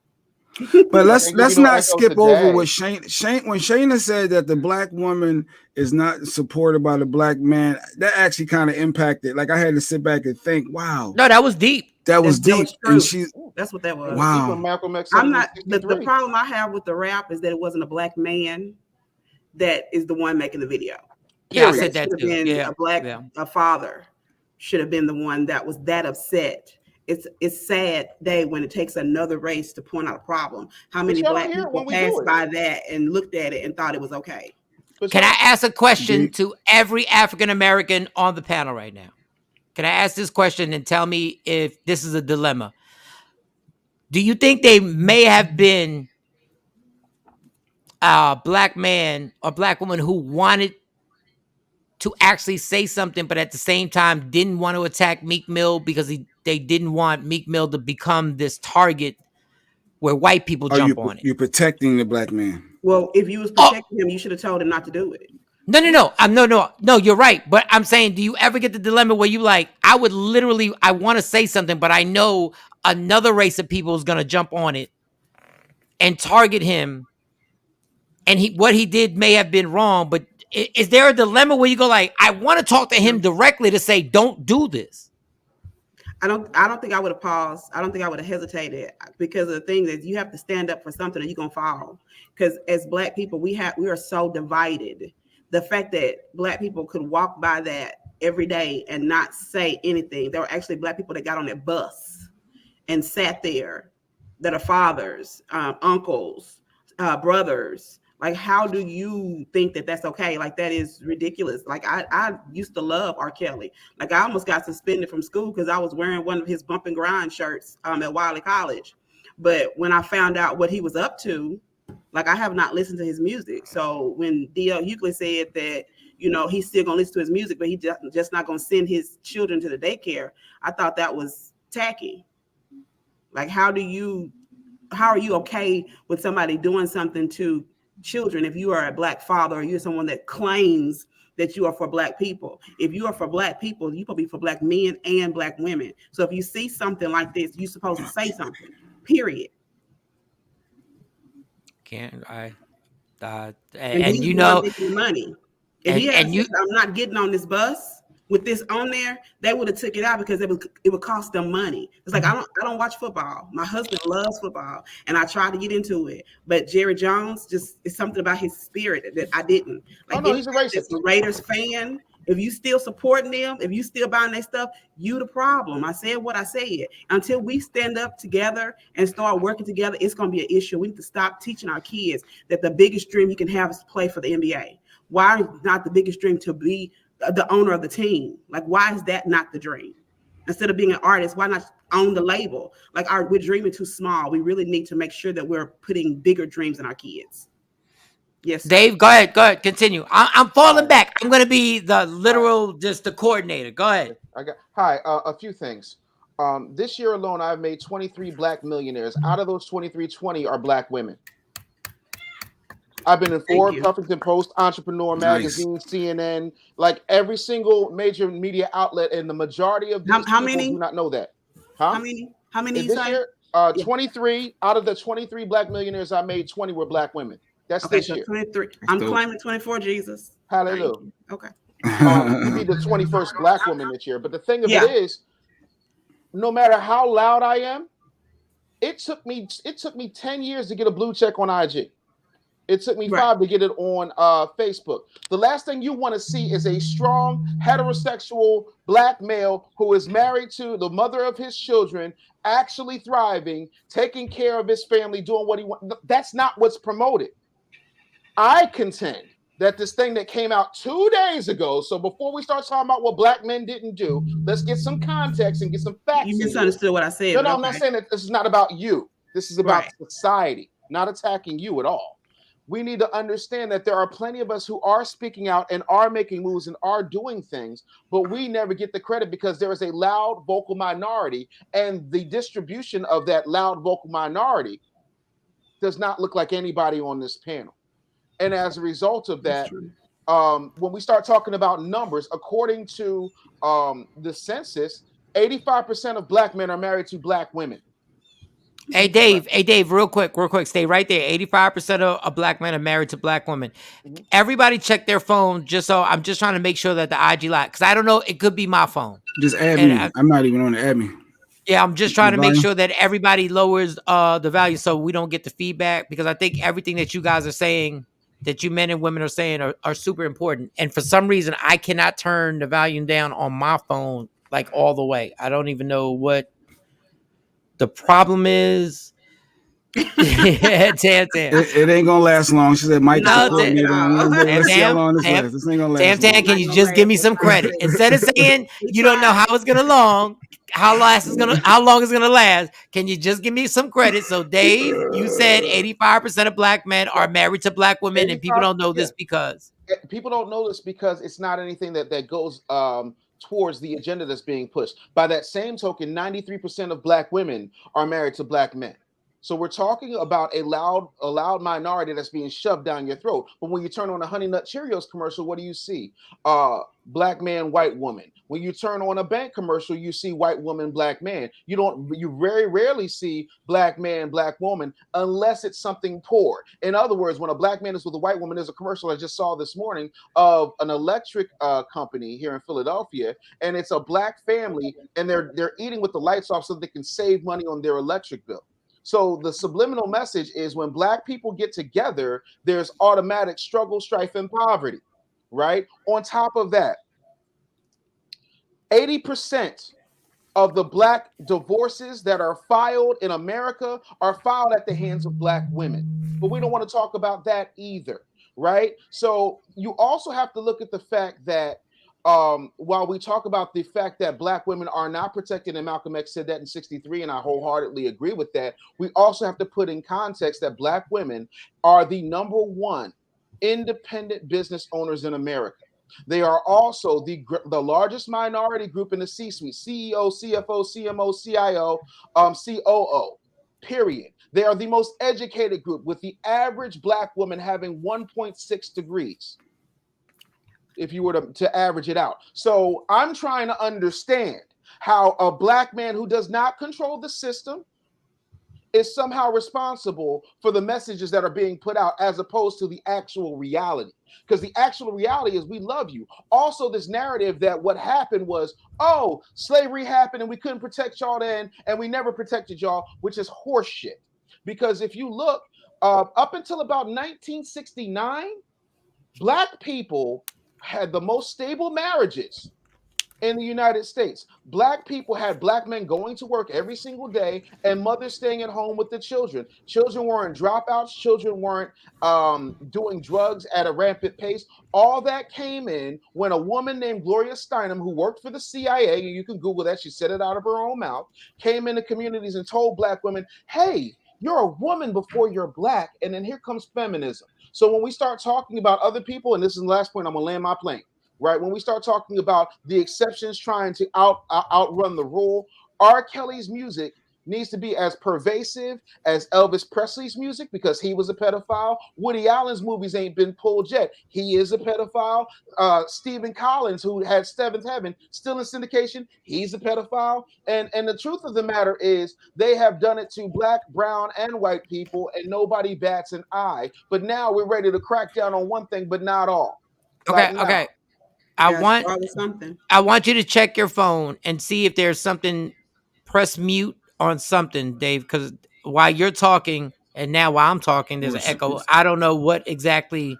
But let's not skip over what Shane. When Shayna said that the black woman is not supported by the black man, that actually kind of impacted. Like I had to sit back and think, wow. No, that was deep. That was deep. And that's what that was. Wow. I'm not. The problem I have with the rap is that it wasn't a black man that is the one making the video. Yeah, I said that too. A father should have been the one that was that upset. It's sad day when it takes another race to point out a problem. How many black people passed by that and looked at it and thought it was okay? Can I ask a question to every African American on the panel right now? Can I ask this question and tell me if this is a dilemma? Do you think they may have been a black man or black woman who wanted to actually say something, but at the same time didn't want to attack Meek Mill because they didn't want Meek Mill to become this target where white people jump on it? You're protecting the black man. Well, if you was protecting him, you should have told him not to do it. No, you're right. But I'm saying, do you ever get the dilemma where you like, I want to say something, but I know another race of people is going to jump on it and target him. And what he did may have been wrong, but is there a dilemma where you go like, I want to talk to him directly to say, don't do this? I don't think I would have paused. I don't think I would have hesitated, because of the thing that you have to stand up for something or you're going to fall. Because as black people, we are so divided. The fact that black people could walk by that every day and not say anything. There were actually black people that got on that bus and sat there that are fathers, uncles, brothers. Like, how do you think that that's okay? Like, that is ridiculous. Like, I used to love R. Kelly. Like, I almost got suspended from school because I was wearing one of his bump and grind shirts at Wiley College. But when I found out what he was up to, like, I have not listened to his music. So when D.L. Hughley said that, he's still going to listen to his music, but he just not going to send his children to the daycare, I thought that was tacky. Like, how are you okay with somebody doing something to children if you are a black father or you're someone that claims that you are for black people? If you are for black people, you're supposed to be for black men and black women. So if you see something like this, you're supposed to say something, period. And he's making money. If he had said, I'm not getting on this bus with this on there, they would have took it out because it would cost them money. It's like, I don't watch football. My husband loves football, and I tried to get into it, but Jerry Jones it's something about his spirit that I didn't. Like, he's a racist. A Raiders fan. If you still supporting them, if you still buying their stuff, you the problem. I said what I said. Until we stand up together and start working together, it's going to be an issue. We need to stop teaching our kids that the biggest dream you can have is to play for the NBA. Why not the biggest dream to be the owner of the team? Like, why is that not the dream? Instead of being an artist, why not own the label? Like, we're dreaming too small. We really need to make sure that we're putting bigger dreams in our kids. Yes, Dave, go ahead, continue. I'm falling back. I'm going to be the literal, just the coordinator. Go ahead. A few things. This year alone, I've made 23 black millionaires. Out of those 23, 20 are black women. I've been in Forbes, Huffington Post, Entrepreneur Magazine, CNN, like every single major media outlet, and the majority of these people do not know that. Huh? How many this year? 23 out of the 23 black millionaires I made, 20 were black women. That's this year. 23. I'm claiming 24, Jesus. Hallelujah. Okay. You be the 21st black woman this year. But the thing of it is, no matter how loud I am, it took me 10 years to get a blue check on IG. It took me 5 to get it on Facebook. The last thing you want to see is a strong heterosexual black male who is married to the mother of his children, actually thriving, taking care of his family, doing what he wants. That's not what's promoted. I contend that this thing that came out 2 days ago. So before we start talking about what black men didn't do, let's get some context and get some facts. You misunderstood what I said. No, I'm not saying that this is not about you. This is about society, not attacking you at all. We need to understand that there are plenty of us who are speaking out and are making moves and are doing things, but we never get the credit because there is a loud vocal minority, and the distribution of that loud vocal minority does not look like anybody on this panel. And as a result of that, when we start talking about numbers, according to the census, 85% of black men are married to black women. Hey Dave, real quick, stay right there. 85% of black men are married to black women. Mm-hmm. Everybody check their phone, I'm just trying to make sure that the IG live, because I don't know, it could be my phone. Just add me. I'm not even on the add me. Yeah, I'm just trying to make sure that everybody lowers the value so we don't get the feedback, because I think everything that you guys are saying, that you men and women are saying are super important. And for some reason, I cannot turn the volume down on my phone like all the way. I don't even know what the problem is. It ain't gonna last long. She said, "Mike, let's see how long this lasts. This ain't gonna last long." Can you just give me some credit instead of saying you don't know how it's gonna how long it's gonna last? Can you just give me some credit? So, Dave, you said 85% of black men are married to black women, and people don't know this because people don't know this because it's not anything that goes towards the agenda that's being pushed. By that same token, 93% of black women are married to black men. So we're talking about a loud minority that's being shoved down your throat. But when you turn on a Honey Nut Cheerios commercial, what do you see? Black man, white woman. When you turn on a bank commercial, you see white woman, black man. You very rarely see black man, black woman, unless it's something poor. In other words, when a black man is with a white woman, there's a commercial I just saw this morning of an electric company here in Philadelphia, and it's a black family, and they're eating with the lights off so they can save money on their electric bill. So the subliminal message is when black people get together, there's automatic struggle, strife, and poverty, right? On top of that, 80% of the black divorces that are filed in America are filed at the hands of black women. But we don't want to talk about that either, right? So you also have to look at the fact that while we talk about the fact that black women are not protected, and Malcolm X said that in 63, and I wholeheartedly agree with that, we also have to put in context that black women are the number one independent business owners in America. They are also the largest minority group in the C-suite, CEO, CFO, CMO, CIO, COO, period. They are the most educated group, with the average black woman having 1.6 degrees. If you were to average it out. So I'm trying to understand how a black man who does not control the system is somehow responsible for the messages that are being put out, as opposed to the actual reality. Because the actual reality is we love you. Also, this narrative that what happened was, oh, slavery happened and we couldn't protect y'all then, and we never protected y'all, which is horseshit. Because if you look, up until about 1969, black people had the most stable marriages in the United States. Black people had black men going to work every single day and mothers staying at home with the children. Children weren't dropouts. Children weren't doing drugs at a rampant pace. All that came in when a woman named Gloria Steinem, who worked for the CIA, and you can Google that, she said it out of her own mouth, came into communities and told black women, hey, you're a woman before you're black. And then here comes feminism. So when we start talking about other people, and this is the last point, I'm going to land my plane, right? When we start talking about the exceptions trying to outrun the rule, R. Kelly's music needs to be as pervasive as Elvis Presley's music, because he was a pedophile. Woody Allen's movies ain't been pulled yet. He is a pedophile. Stephen Collins, who had Seventh Heaven, still in syndication, he's a pedophile. And the truth of the matter is they have done it to black, brown, and white people, and nobody bats an eye. But now we're ready to crack down on one thing, but not all. Okay. I want you to check your phone and see if there's something. Press mute on something, Dave, because while you're talking and now while I'm talking, there's an echo. I don't know what exactly.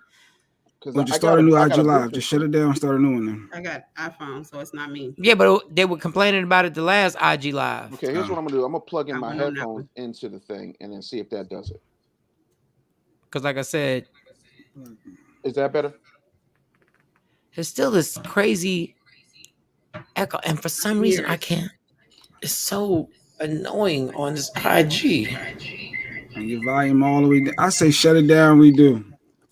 Well, just start a new IG Live. Just shut it down and start a new one then. I got iPhone, so it's not me. Yeah, but they were complaining about it the last IG Live. Okay, here's what I'm going to do. I'm going to plug in my headphones into the thing and then see if that does it. Because like I said. Is that better? there's still this crazy echo, and for some reason I can't. It's so annoying on this IG. And your volume all the way down. I say shut it down, redo.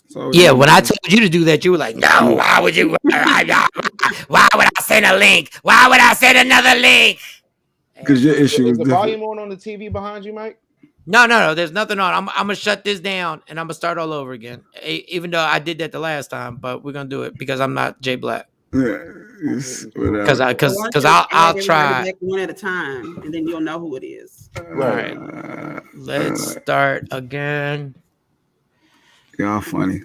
So Yeah, when I told you to do that, you were like, "No, why would you? Why would I send a link? Why would I send another link?" Because your issue Is is the different. volume on the TV behind you, Mike? No. There's nothing on. I'm gonna shut this down and I'm gonna start all over again. Even though I did that the last time, but we're gonna do it because I'm not Jay Black. Yeah, Because whatever. I'll Add everybody try. back one at a time, and then you'll know who it is. All right, let's start again. Y'all funny.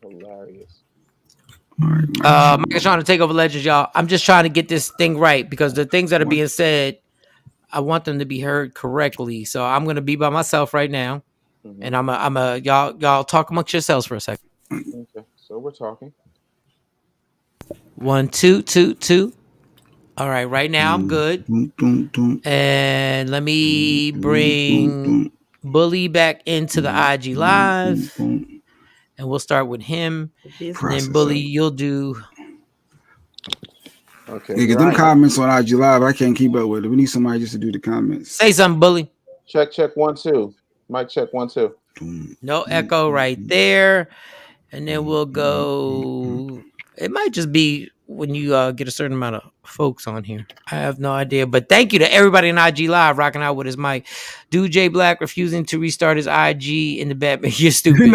Hilarious. Michael Shawn to Takeover Legends, y'all. I'm just trying to get this thing right because the things that are being said, I want them to be heard correctly. So I'm gonna be by myself right now, and I'm a y'all talk amongst yourselves for a second. Okay, so we're talking. 1, 2, 2, 2. All right, right now I'm good. And let me bring Bully back into the IG Live. And we'll start with him. And then Bully, you'll do. Okay. Yeah, get them comments on IG Live. I can't keep up with it. We need somebody just to do the comments. Say something, Bully. Check 1 2. Mike check 1 2. No echo right there. And then we'll go. It might just be when you get a certain amount of folks on here. I have no idea. But thank you to everybody in IG Live rocking out with his mic. Dude J Black refusing to restart his IG in the Batman. You're stupid.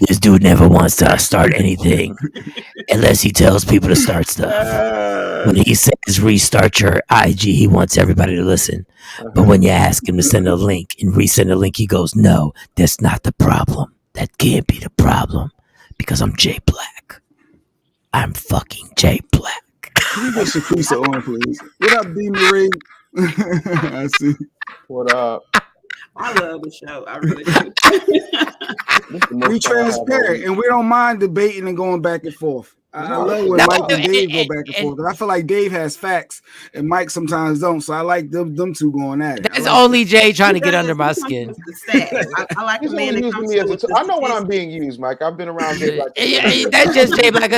This dude never wants to start anything unless he tells people to start stuff. When he says restart your IG, he wants everybody to listen. But when you ask him to send a link and resend a link, he goes, "No, that's not the problem. That can't be the problem because I'm Jay Black. I'm fucking Jay Black." Can you get Shaquisa on, please? What up, D. Marie? I see. What up? I love the show. I really do. We transparent and we don't mind debating and going back and forth. I love when Mike and Dave go back and forth. I feel like Dave has facts and Mike sometimes don't. So I like them two going at it. That's only Jay trying to get under my skin. I like a man that comes me as I know when I'm being used, Mike. I've been around Jay Black. That's just Jay Black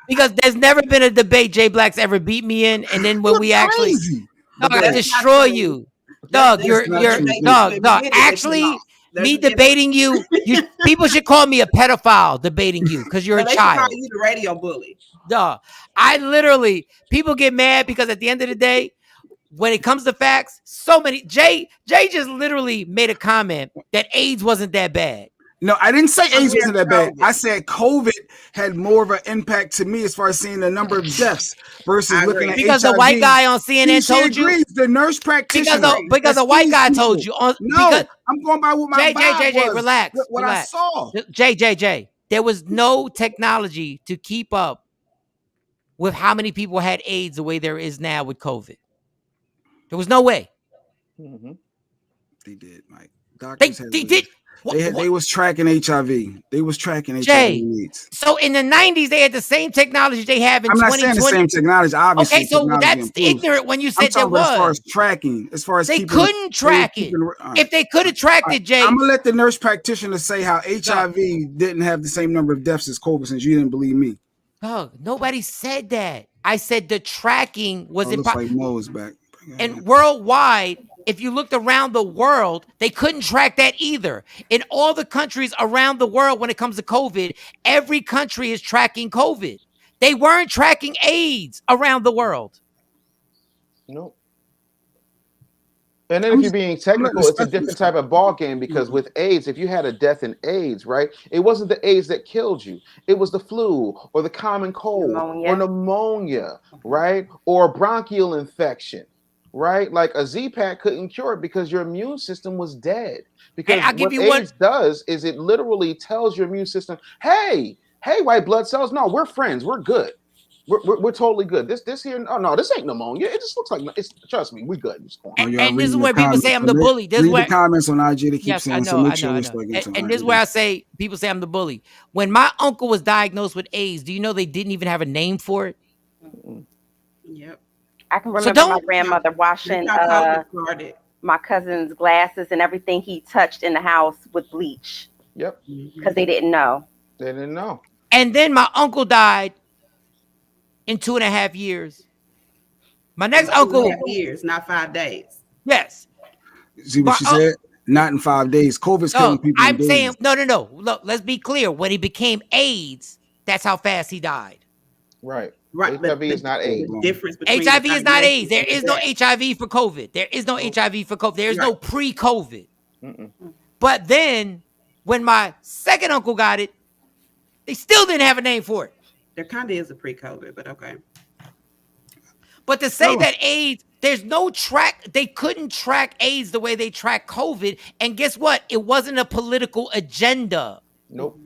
because there's never been a debate Jay Black's ever beat me in, and then when we actually, I destroy you, Doug. You're Doug. Actually, me debating you, people should call me a pedophile debating you because you're a child. Call you the radio bully. Duh. I literally, people get mad because at the end of the day, when it comes to facts, so many Jay just literally made a comment that AIDS wasn't that bad. No, I didn't say AIDS wasn't that bad. I said COVID had more of an impact to me as far as seeing the number of deaths versus looking at because HIV. the white guy on CNN told you. The nurse practitioner. Because the white guy told you. No, I'm going by what my Jay, was. relax. What I saw. Jay. There was no technology to keep up with how many people had AIDS the way there is now with COVID. There was no way. Mm-hmm. They did, Mike. Doctors they did. They was tracking HIV. They was tracking HIV needs. So in the 90s, they had the same technology they have in 2020. I'm not saying the same technology, obviously. Okay, so that's ignorant when you said there was. As far as tracking, as far as they couldn't track it. If they could have tracked it, Jay. I'm gonna let the nurse practitioner say how HIV didn't have the same number of deaths as COVID, since you didn't believe me. Oh, nobody said that. I said the tracking was impossible. Like Mo's back. And worldwide, if you looked around the world, they couldn't track that either. In all the countries around the world, when it comes to COVID, every country is tracking COVID. They weren't tracking AIDS around the world. Nope. And then if you're being technical, it's a different type of ball game because with AIDS, if you had a death in AIDS, right, it wasn't the AIDS that killed you. It was the flu or the common cold or pneumonia, right, or bronchial infection. Right, like a Z-Pack couldn't cure it because your immune system was dead. Because what AIDS does is it literally tells your immune system, "Hey, white blood cells, no, we're friends, we're good, we're totally good. This here, no, this ain't pneumonia. It just looks like it's. Trust me, we good." And this is where people say I'm the bully. This is where the comments on IG they keep saying. I know. And this is where I say people say I'm the bully. When my uncle was diagnosed with AIDS, do you know they didn't even have a name for it? Yep. I can remember my grandmother washing my cousin's glasses and everything he touched in the house with bleach. Yep. Because they didn't know. They didn't know. And then my uncle died in 2.5 years. My next In 2.5 uncle, years, not 5 days. yes. See what she said? Not in 5 days. COVID's killing people in I'm days. saying, no. Look, let's be clear. When he became AIDS, that's how fast he died. Right. Right. HIV is not AIDS. The difference between HIV is not AIDS. diagnosis There and is no death. HIV for COVID. There is no HIV for COVID. There is no Right. pre-COVID. Mm-mm. But then when my second uncle got it, they still didn't have a name for it. There kind of is a pre-COVID, but okay. But to say that AIDS, there's no track, they couldn't track AIDS the way they track COVID. And guess what? It wasn't a political agenda. Nope.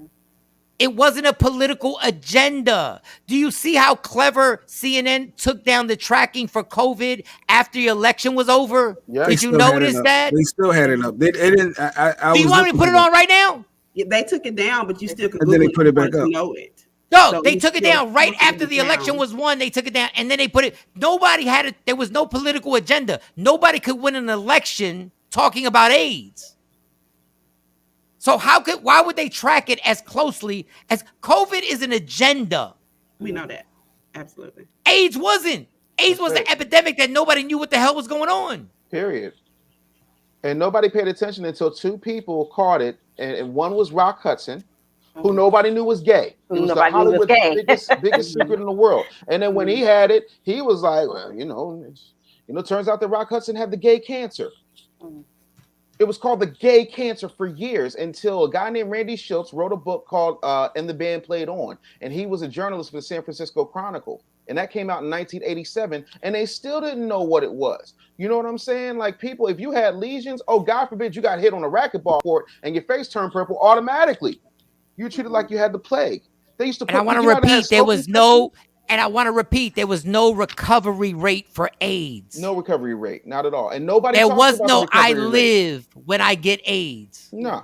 It wasn't a political agenda. Do you see how clever CNN took down the tracking for COVID after the election was over? Yeah. Did you notice that? They still had it up. They didn't. Do you want me to put it on right now? Yeah, they took it down, but you still could And then Google they put it back if you up. wanted to know it. No, So they you took it still down right posted after it the down. election was won. They took it down, and then they put it. Nobody had it. There was no political agenda. Nobody could win an election talking about AIDS. So why would they track it as closely as COVID is an agenda? We know that. Absolutely. AIDS wasn't. AIDS was an epidemic that nobody knew what the hell was going on. Period. And nobody paid attention until two people caught it, and one was Rock Hudson, who nobody knew was gay. It was the Nobody knew was Hollywood gay. biggest secret in the world. And then when he had it, he was like, well, turns out that Rock Hudson had the gay cancer. It was called the gay cancer for years until a guy named Randy Schultz wrote a book called And the Band Played On. And he was a journalist for the San Francisco Chronicle. And that came out in 1987. And they still didn't know what it was. You know what I'm saying? Like, people, if you had lesions, oh, God forbid you got hit on a racquetball court and your face turned purple automatically. You treated like you had the plague. They used to put, And I want to repeat, there was no recovery rate for AIDS. No recovery rate, not at all. And nobody There talked was about no the I recovery rate. live when I get AIDS. No.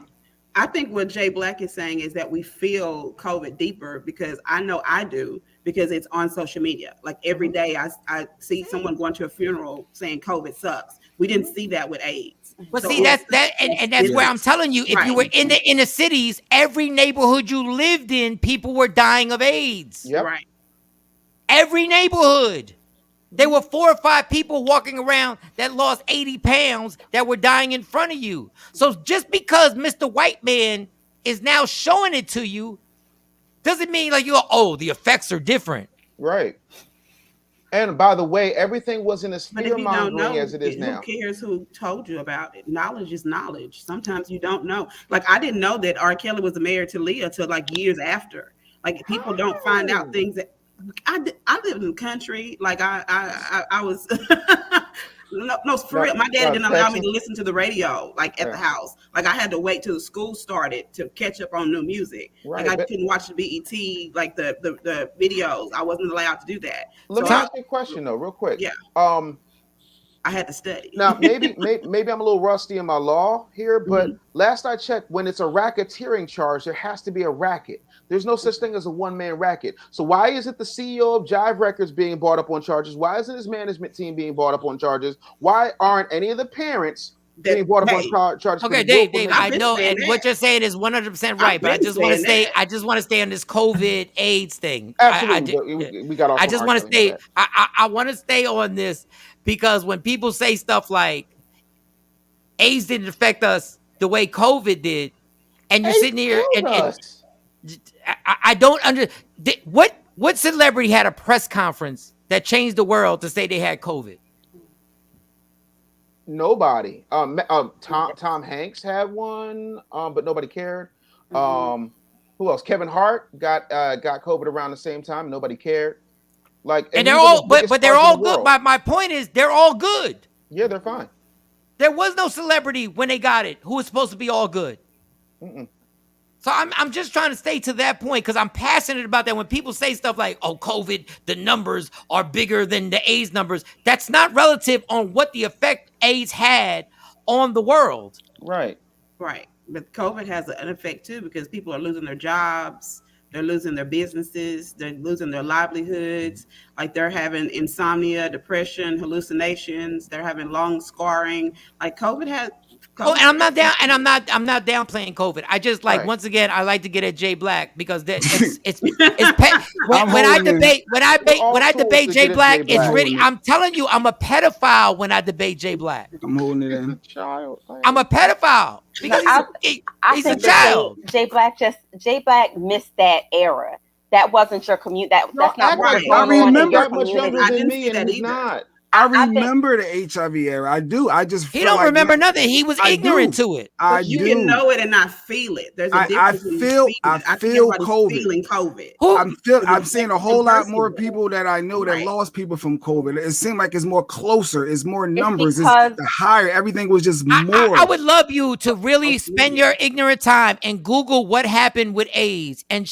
I think what Jay Black is saying is that we feel COVID deeper because I know I do because it's on social media. Like every day I see someone going to a funeral saying COVID sucks. We didn't see that with AIDS. But So see, that's where I'm telling you, if you were in the inner cities, every neighborhood you lived in, people were dying of AIDS. Yep. Right. Every neighborhood. There were 4 or 5 people walking around that lost 80 pounds that were dying in front of you. So just because Mr. White Man is now showing it to you, doesn't mean like the effects are different. Right. And by the way, everything wasn't as But if you don't know, fear-mongering as it is now. who cares who told you about it? Knowledge is knowledge. Sometimes you don't know. Like I didn't know that R. Kelly was married to Leah till like years after. Like people don't find out things that I lived in the country. Like I was no for real. My daddy didn't allow me to listen to the radio like at the house. Like I had to wait till the school started to catch up on new music. Right, Like I couldn't watch the BET like the videos. I wasn't allowed to do that. Let me ask you a question though, real quick. Yeah. I had to study. Now, maybe I'm a little rusty in my law here, but last I checked, when it's a racketeering charge, there has to be a racket. There's no such thing as a one-man racket. So why is it the CEO of Jive Records being brought up on charges? Why isn't his management team being brought up on charges? Why aren't any of the parents being brought up on charges? Okay, Dave, I know, and what you're saying is 100% right, but I just want to stay on this COVID AIDS thing. Absolutely, we got off. I just want to stay. I want to stay on this because when people say stuff like AIDS didn't affect us the way COVID did, and you're sitting here and I don't understand what celebrity had a press conference that changed the world to say they had COVID. Nobody. Tom Hanks had one, but nobody cared. Who else? Kevin Hart got COVID around the same time. Nobody cared. And they're all, but they're all good. My point is, they're all good. Yeah, they're fine. There was no celebrity when they got it who was supposed to be all good. So I'm just trying to stay to that point because I'm passionate about that. When people say stuff like, "Oh, COVID, the numbers are bigger than the AIDS numbers," that's not relative on what the effect AIDS had on the world. Right. Right. But COVID has an effect too because people are losing their jobs. They're losing their businesses. They're losing their livelihoods. Like they're having insomnia, depression, hallucinations. They're having lung scarring. Like COVID Oh, and I'm not down, and I'm not downplaying COVID. I just like Right. once again, I like to get at Jay Black because it's when I debate Jay Black, it's really. I'm telling you, I'm a pedophile when I debate Jay Black. I'm holding it in. I'm a pedophile because he's a child. Jay Black missed that era. That wasn't your community. That's not right. I remember that much younger than me, and he's not. I remember the HIV era. I do. I just he don't remember nothing. He was ignorant to it. You can know it and not feel it. There's a difference. I feel COVID. Feeling COVID. I'm seeing a whole lot more people that I know that lost people from COVID. It seemed like it's more closer. It's more numbers. It's higher. Everything was just more. I would love you to really spend your ignorant time and Google what happened with AIDS and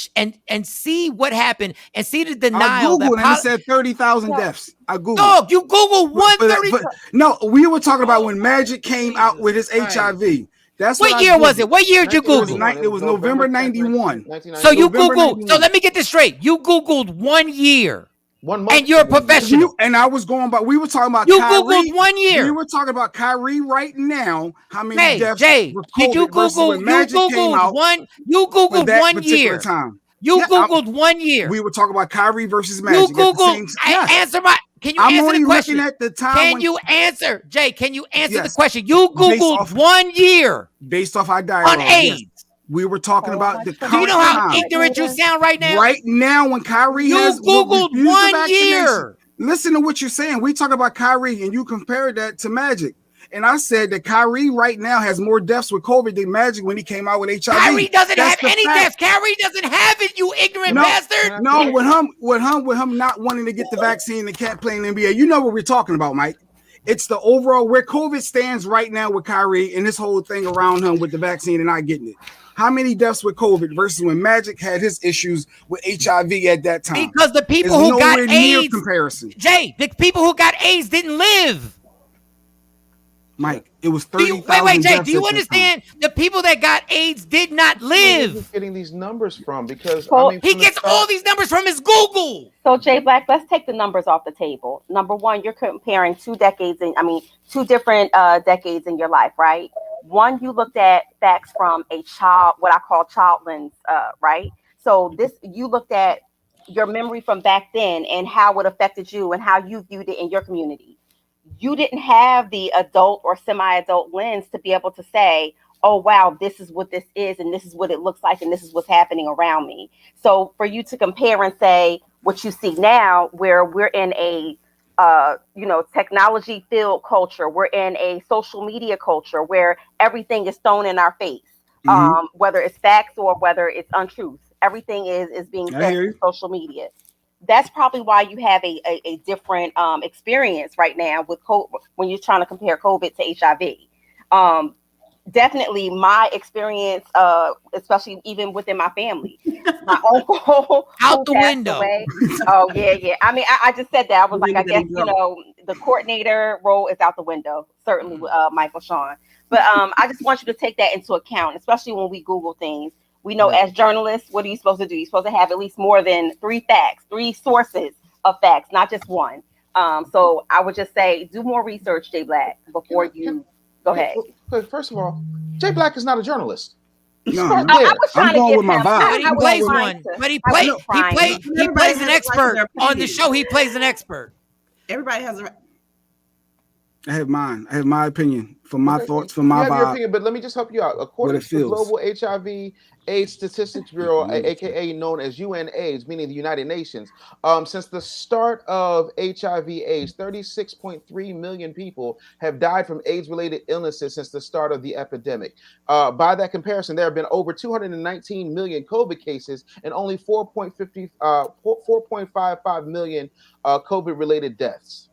see what happened and see the denial. I Googled and it said 30,000 deaths. I Googled. Dog, you Google 130. No, we were talking about when Magic came out with his HIV. That's what year was it? What year did you Google? It was November 91. So you Googled. So let me get this straight. You Googled 1 year. 1 month. And you're a professional. And I was going by. We were talking about. You Googled 1 year. We were talking about Kyrie right now. How many deaths? Jay, did you Google? You Googled 1. You Googled 1 year. Time. You Googled 1 year. We were talking about Kyrie versus Magic. You Googled. Answer my. Can you answer the question? Looking at the time. Can you answer, Jay? Can you answer the question? You Googled 1 year based off our dialogue on AIDS. Yes. We were talking about the. Do you know how ignorant you sound right now? Right now, when Kyrie has Googled 1 year. Listen to what you're saying. We talk about Kyrie, and you compared that to Magic. And I said that Kyrie right now has more deaths with COVID than Magic when he came out with HIV. Kyrie doesn't have any deaths. Kyrie doesn't have it, you ignorant bastard. No, with him not wanting to get the vaccine and can't play in the NBA. You know what we're talking about, Mike. It's the overall where COVID stands right now with Kyrie and this whole thing around him with the vaccine and not getting it. How many deaths with COVID versus when Magic had his issues with HIV at that time? Because the people who got AIDS, comparison. Jay, the people who got AIDS didn't live. Mike, it was 30,000. Wait, Jay, do you understand? The people that got AIDS did not live. Where's he getting these numbers from? Because he gets all these numbers from his Google. So, Jay Black, let's take the numbers off the table. Number one, you're comparing two different decades in your life, right? One, you looked at facts from a child, what I call child lens, right? So you looked at your memory from back then and how it affected you and how you viewed it in your community. You didn't have the adult or semi-adult lens to be able to say, oh, wow, this is what this is, and this is what it looks like, and this is what's happening around me. So for you to compare and say what you see now, where we're in a technology-filled culture, we're in a social media culture where everything is thrown in our face, whether it's facts or whether it's untruth. Everything is being said in social media. That's probably why you have a different experience right now with COVID when you're trying to compare COVID to HIV. Definitely my experience, especially even within my family. My uncle out the window. Away. Oh, yeah. I mean, I just said that. I was like, I guess, the coordinator role is out the window, certainly with Michael Shawn. But I just want you to take that into account, especially when we Google things. We know as journalists, what are you supposed to do? You're supposed to have at least more than 3 facts, 3 sources of facts, not just one. So I would just say, do more research, Jay Black, before you go ahead. First of all, Jay Black is not a journalist. No, I'm going with my vibe. But he plays one. But he plays an expert on the show. He plays an expert. Everybody has a. I have mine. I have my opinion, from my thoughts, from my vibe. Your opinion, but let me just help you out. According to the Global HIV/AIDS Statistics Bureau, aka known as UNAIDS, meaning the United Nations, since the start of HIV/AIDS, 36.3 million people have died from AIDS-related illnesses since the start of the epidemic. By that comparison, there have been over 219 million COVID cases and only 4.55 million COVID-related deaths.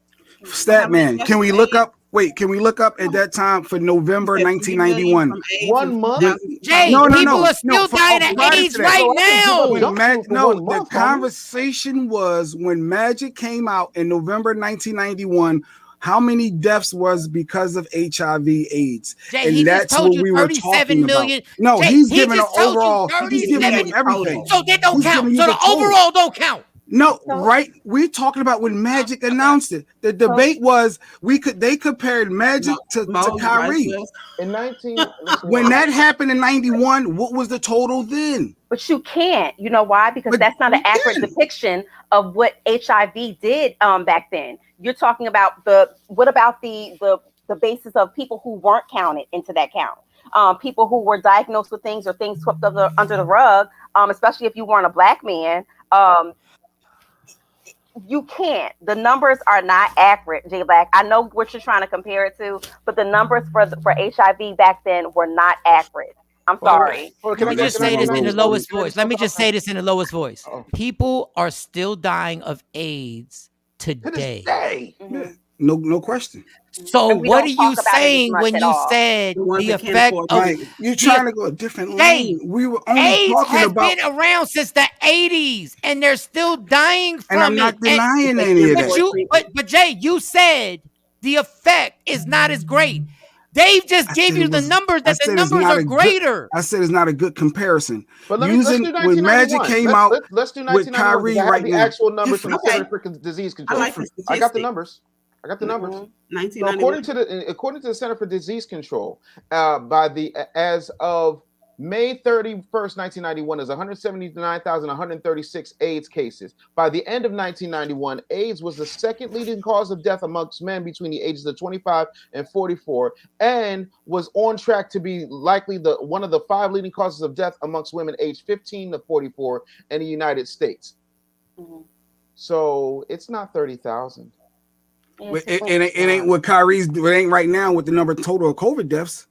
Statman, can we look up? Wait, can we look up at that time for November 1991? 1 month. Jay, people are still dying of AIDS right now. The conversation was when Magic came out in November 1991. How many deaths was because of HIV/AIDS? Jay, and that's what we were talking about. No, Jay, he's giving an overall. He's giving you everything. So they don't count. So the overall don't count. No, right. We're talking about when Magic announced it. The debate was they compared Magic to Kyrie. In 19 when that happened in 91, what was the total then? But you can't. You know why? Because that's not an accurate depiction of what HIV did back then. You're talking about the basis of people who weren't counted into that count. People who were diagnosed with things or things swept under the rug, especially if you weren't a black man. You can't. The numbers are not accurate, J Black. I know what you're trying to compare it to, but the numbers for HIV back then were not accurate. I'm sorry. Let me just say this in the lowest voice. Let me just say this in the lowest voice. People are still dying of AIDS today. Mm-hmm. No question. So what are you saying when you said the effect of you're trying to go a different lane? We were only AIDS talking has about been around since the 80s and they're still dying from it. And I'm not denying any of that. But Jay, you said the effect is not as great. Dave just gave you the numbers that the numbers are greater. I said it's not a good comparison. But let's do when Magic came out let's do with Kyrie right the now. actual numbers from the Center for Disease Control. I got the numbers. So according to the Center for Disease Control, as of May 31st, 1991, is 179,136 AIDS cases. By the end of 1991, AIDS was the second leading cause of death amongst men between the ages of 25 and 44, and was on track to be likely one of the 5 leading causes of death amongst women aged 15 to 44 in the United States. Mm-hmm. So it's not 30,000. It ain't what Kyrie's. It ain't right now with the number total of COVID deaths.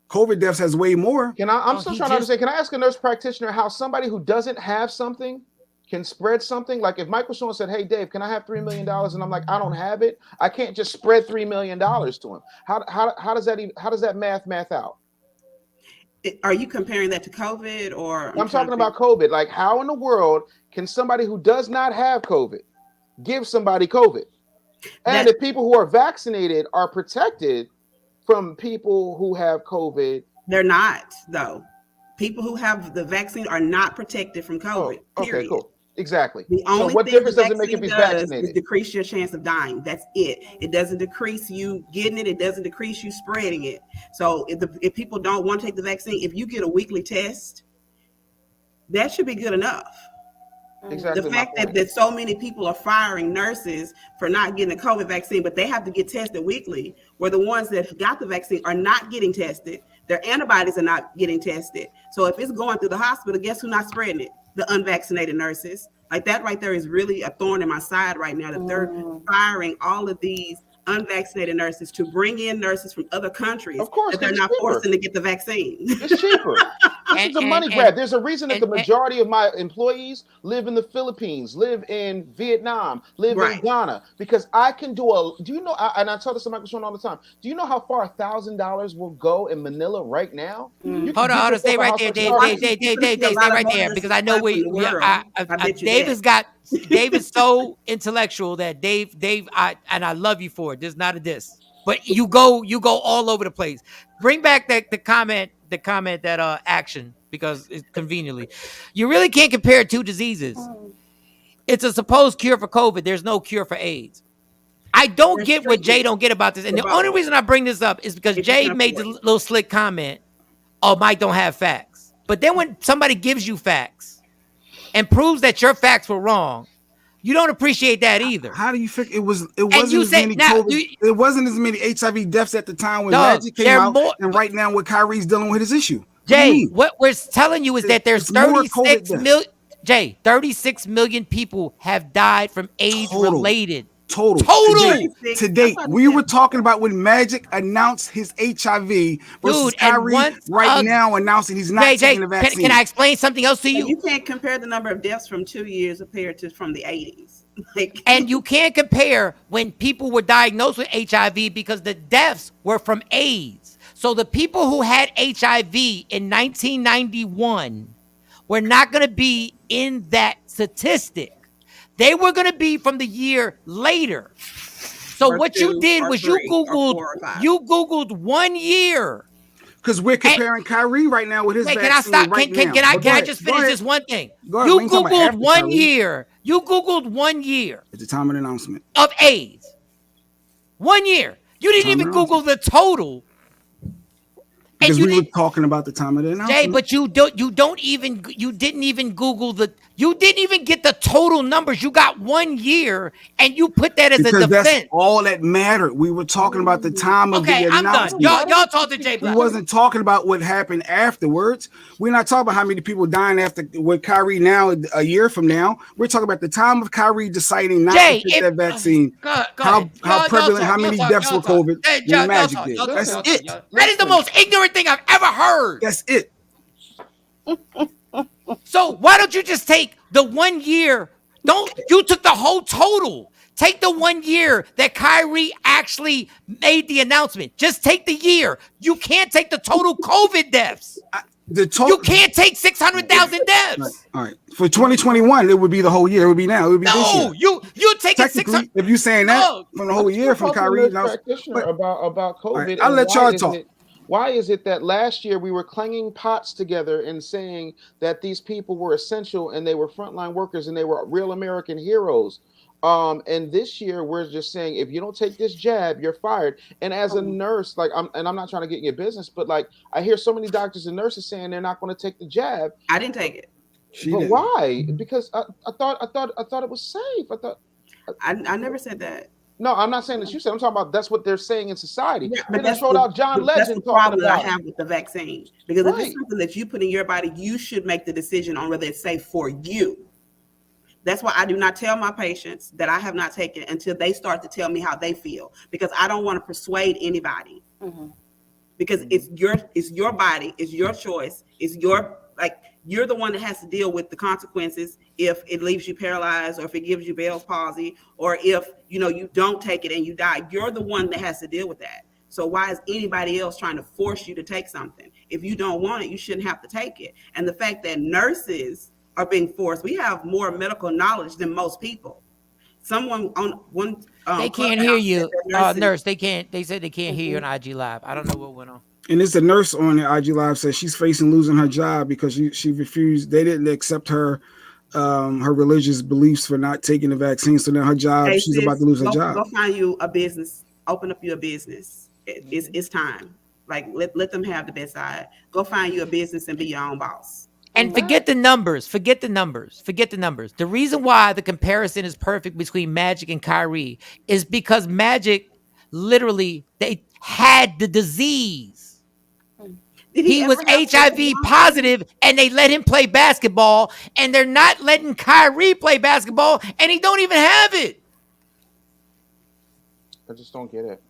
COVID deaths has way more. I'm still trying to understand. Can I ask a nurse practitioner how somebody who doesn't have something can spread something? Like if Michael Shawn said, "Hey Dave, can I have $3 million?" and I'm like, "I don't have it," I can't just spread $3 million to him. How does that math out? Are you comparing that to COVID or? I'm talking about COVID. Like, how in the world can somebody who does not have COVID give somebody COVID? And if people who are vaccinated are protected from people who have COVID. They're not, though. People who have the vaccine are not protected from COVID. Okay, cool. Exactly. The only what thing difference the does it make if vaccine he's does vaccinated? is decrease your chance of dying. That's it. It doesn't decrease you getting it. It doesn't decrease you spreading it. So if people don't want to take the vaccine, if you get a weekly test, that should be good enough. Exactly. The fact that so many people are firing nurses for not getting a COVID vaccine, but they have to get tested weekly, where the ones that got the vaccine are not getting tested. Their antibodies are not getting tested. So if it's going through the hospital, guess who's not spreading it? The unvaccinated nurses. Like that right there is really a thorn in my side right now, that they're firing all of these unvaccinated nurses to bring in nurses from other countries. Of course, that they're not forcing to get the vaccine. It's cheaper. This is a money grab. There's a reason that the majority of my employees live in the Philippines, live in Vietnam, live in Ghana, because I can do you know, and I tell this to Michael Shawn all the time, do you know how far $1,000 will go in Manila right now? Hold on, stay right there, Dave, stay right there, because I know Dave is so intellectual that Dave, I love you for it. There's not a diss, but you go all over the place. Bring back the comment that action, because it's conveniently, you really can't compare two diseases. It's a supposed cure for COVID. There's no cure for AIDS. I don't get what Jay don't get about this, and the only reason I bring this up is because Jay made the little slick comment, "Oh, Mike don't have facts." But then when somebody gives you facts and proves that your facts were wrong, you don't appreciate that either. How do you figure it wasn't as many it wasn't as many HIV deaths at the time when Magic came out, and right now when Kyrie's dealing with his issue? Jay, what we're telling you is that there's 36 million. Jay, 36 million people have died from AIDS related. Total. To date, we were talking about when Magic announced his HIV versus Kyrie now announcing he's not taking the vaccine. Can I explain something else to you? You can't compare the number of deaths from 2 years compared to from the 80s. And you can't compare when people were diagnosed with HIV because the deaths were from AIDS. So the people who had HIV in 1991 were not going to be in that statistic. They were going to be from the year later. So what you did was you Googled 1 year Because we're comparing Kyrie right now with his Wait, vaccine can I stop? right Can now. I just finish this one thing? Go ahead. We You ain't talking about Googled after 1 Kyrie. year. You Googled 1 year At the time of the announcement. of AIDS. 1 year. You didn't even Google the total. Because we were talking about the time of the announcement. Jay, but you didn't even Google you didn't even get the total numbers. You got 1 year and you put that as a defense. That's all that mattered. We were talking about the time of the announcement. I'm done. Y'all talk to Jay Black. We wasn't talking about what happened afterwards. We're not talking about how many people dying after with Kyrie now a year from now. We're talking about the time of Kyrie deciding not to take that vaccine. How prevalent, how many deaths were COVID when Magic did. That's it. That is the most ignorant thing I've ever heard. That's it. So why don't you just take the 1 year? You took the whole total. Take the 1 year that Kyrie actually made the announcement. Just take the year. You can't take the total COVID deaths. You can't take 600,000 deaths. All right. For 2021, it would be the whole year. It would be now. It would be this year. You take it 600. If you're saying that from the whole year from Kyrie, practitioner about COVID. Right, I'll let y'all talk. Why is it that last year we were clanging pots together and saying that these people were essential and they were frontline workers and they were real American heroes? And this year we're just saying, if you don't take this jab, you're fired. And as a nurse, I'm not trying to get in your business, but like I hear so many doctors and nurses saying they're not going to take the jab. I didn't take it. But why? Because I thought it was safe. I never said that. No, I'm not saying that you said. I'm talking about that's what they're saying in society. Yeah, but that's out John Legend. That's the problem that I have with the vaccine. Because if it's something that you put in your body, you should make the decision on whether it's safe for you. That's why I do not tell my patients that I have not taken until they start to tell me how they feel. Because I don't want to persuade anybody. Mm-hmm. Because it's your body, it's your choice, you're the one that has to deal with the consequences if it leaves you paralyzed or if it gives you Bell's palsy or if you don't take it and you die. You're the one that has to deal with that. So why is anybody else trying to force you to take something? If you don't want it, you shouldn't have to take it. And the fact that nurses are being forced, we have more medical knowledge than most people. Someone on one they can't hear you, nurse. They said they can't hear you on IG Live. I don't know what went on. And it's a nurse on the IG Live says she's facing losing her job because she refused. They didn't accept her religious beliefs for not taking the vaccine. So now her job, she's about to lose her job. Go find you a business. Open up your business. It's time. Like let them have the best side. Go find you a business and be your own boss. And forget the numbers. Forget the numbers. The reason why the comparison is perfect between Magic and Kyrie is because Magic literally they had the disease. He was HIV positive and they let him play basketball and they're not letting Kyrie play basketball and he don't even have it. I just don't get it.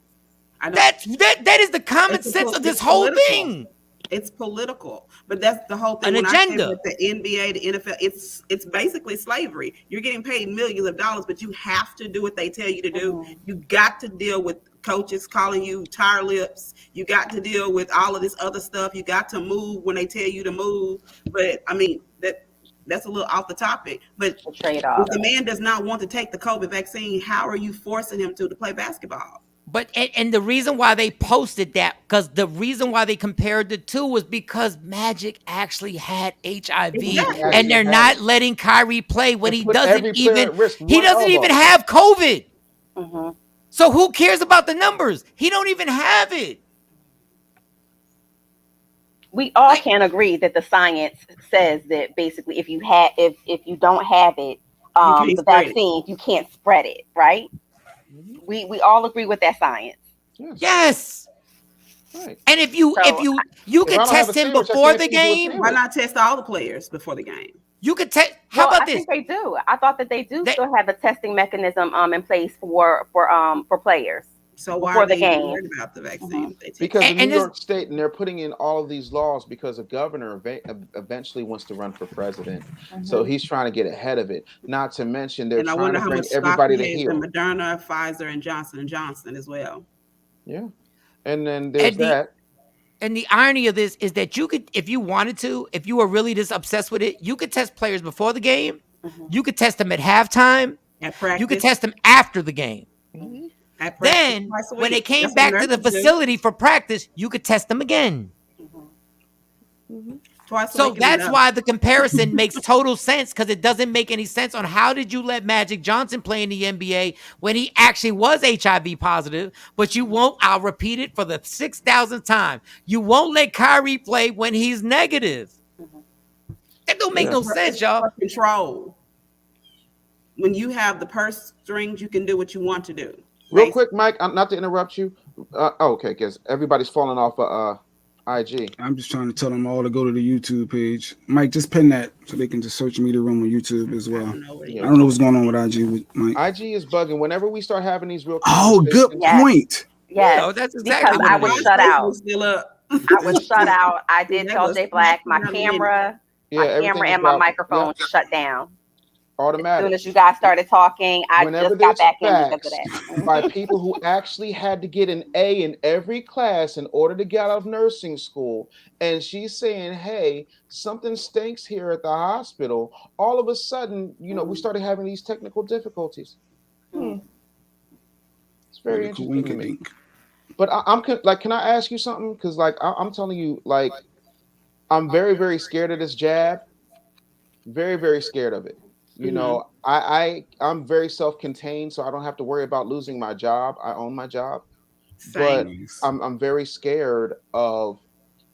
That is the common sense of this whole thing. It's political, but that's the whole thing. An agenda. With the NBA, the NFL, it's basically slavery. You're getting paid millions of dollars, but you have to do what they tell you to do. You got to deal with coaches calling you tire lips. You got to deal with all of this other stuff. You got to move when they tell you to move. But I mean, that's a little off the topic. But if the man does not want to take the COVID vaccine, how are you forcing him to play basketball? But and the reason why they posted that, because the reason why they compared the two was because Magic actually had HIV, and they're not letting Kyrie play when he doesn't even have COVID. Mm-hmm. So who cares about the numbers? He don't even have it. We all can agree that the science says that basically if you don't have it, the vaccine, you can't spread it, right? We all agree with that science. Yes. Right. And if you can test him before the game, why not test all the players before the game? You could test. How about this? I think they do. I thought that they still have a testing mechanism in place for players. So why are they worried about the vaccine? Mm-hmm. Because in New York State, and they're putting in all of these laws because a governor eventually wants to run for president. Mm-hmm. So he's trying to get ahead of it. Not to mention they're trying to bring everybody to heal. Moderna, Pfizer, and Johnson & Johnson as well. Yeah. And then there's that. And the irony of this is that you could, if you wanted to, if you were really this obsessed with it, you could test players before the game. Mm-hmm. You could test them at halftime. At practice. You could test them after the game. Mm-hmm. Then, when they came back to the facility for practice, you could test them again. Mm-hmm. Twice a So week is that's enough. why the comparison makes total sense, because it doesn't make any sense on how did you let Magic Johnson play in the NBA when he actually was HIV positive, but you won't, I'll repeat it for the 6,000th time, you won't let Kyrie play when he's negative. That don't make no sense, It's y'all. for control. When you have the purse strings, you can do what you want to do. Real quick, Mike, not to interrupt you. Okay, because everybody's falling off IG. I'm just trying to tell them all to go to the YouTube page. Mike, just pin that so they can just search Media Room on YouTube as well. I don't know what's going on with IG with Mike. IG is bugging. Whenever we start having these real good point. Yes, No, that's exactly because I what was it is. shut out. Still up. I was shut out. I did tell Jay Black my camera everything and is my out. microphone shut down. Automatic. As soon as you guys started talking, I Whenever just got there's back in facts because of that. by people who actually had to get an A in every class in order to get out of nursing school, and she's saying, hey, something stinks here at the hospital, all of a sudden, we started having these technical difficulties. It's very interesting to me. But I'm like, can I ask you something? Because like I'm telling you, like, I'm very, very scared of this jab. Very, very scared of it. I'm very self-contained, so I don't have to worry about losing my job. I own my job. But I'm very scared of,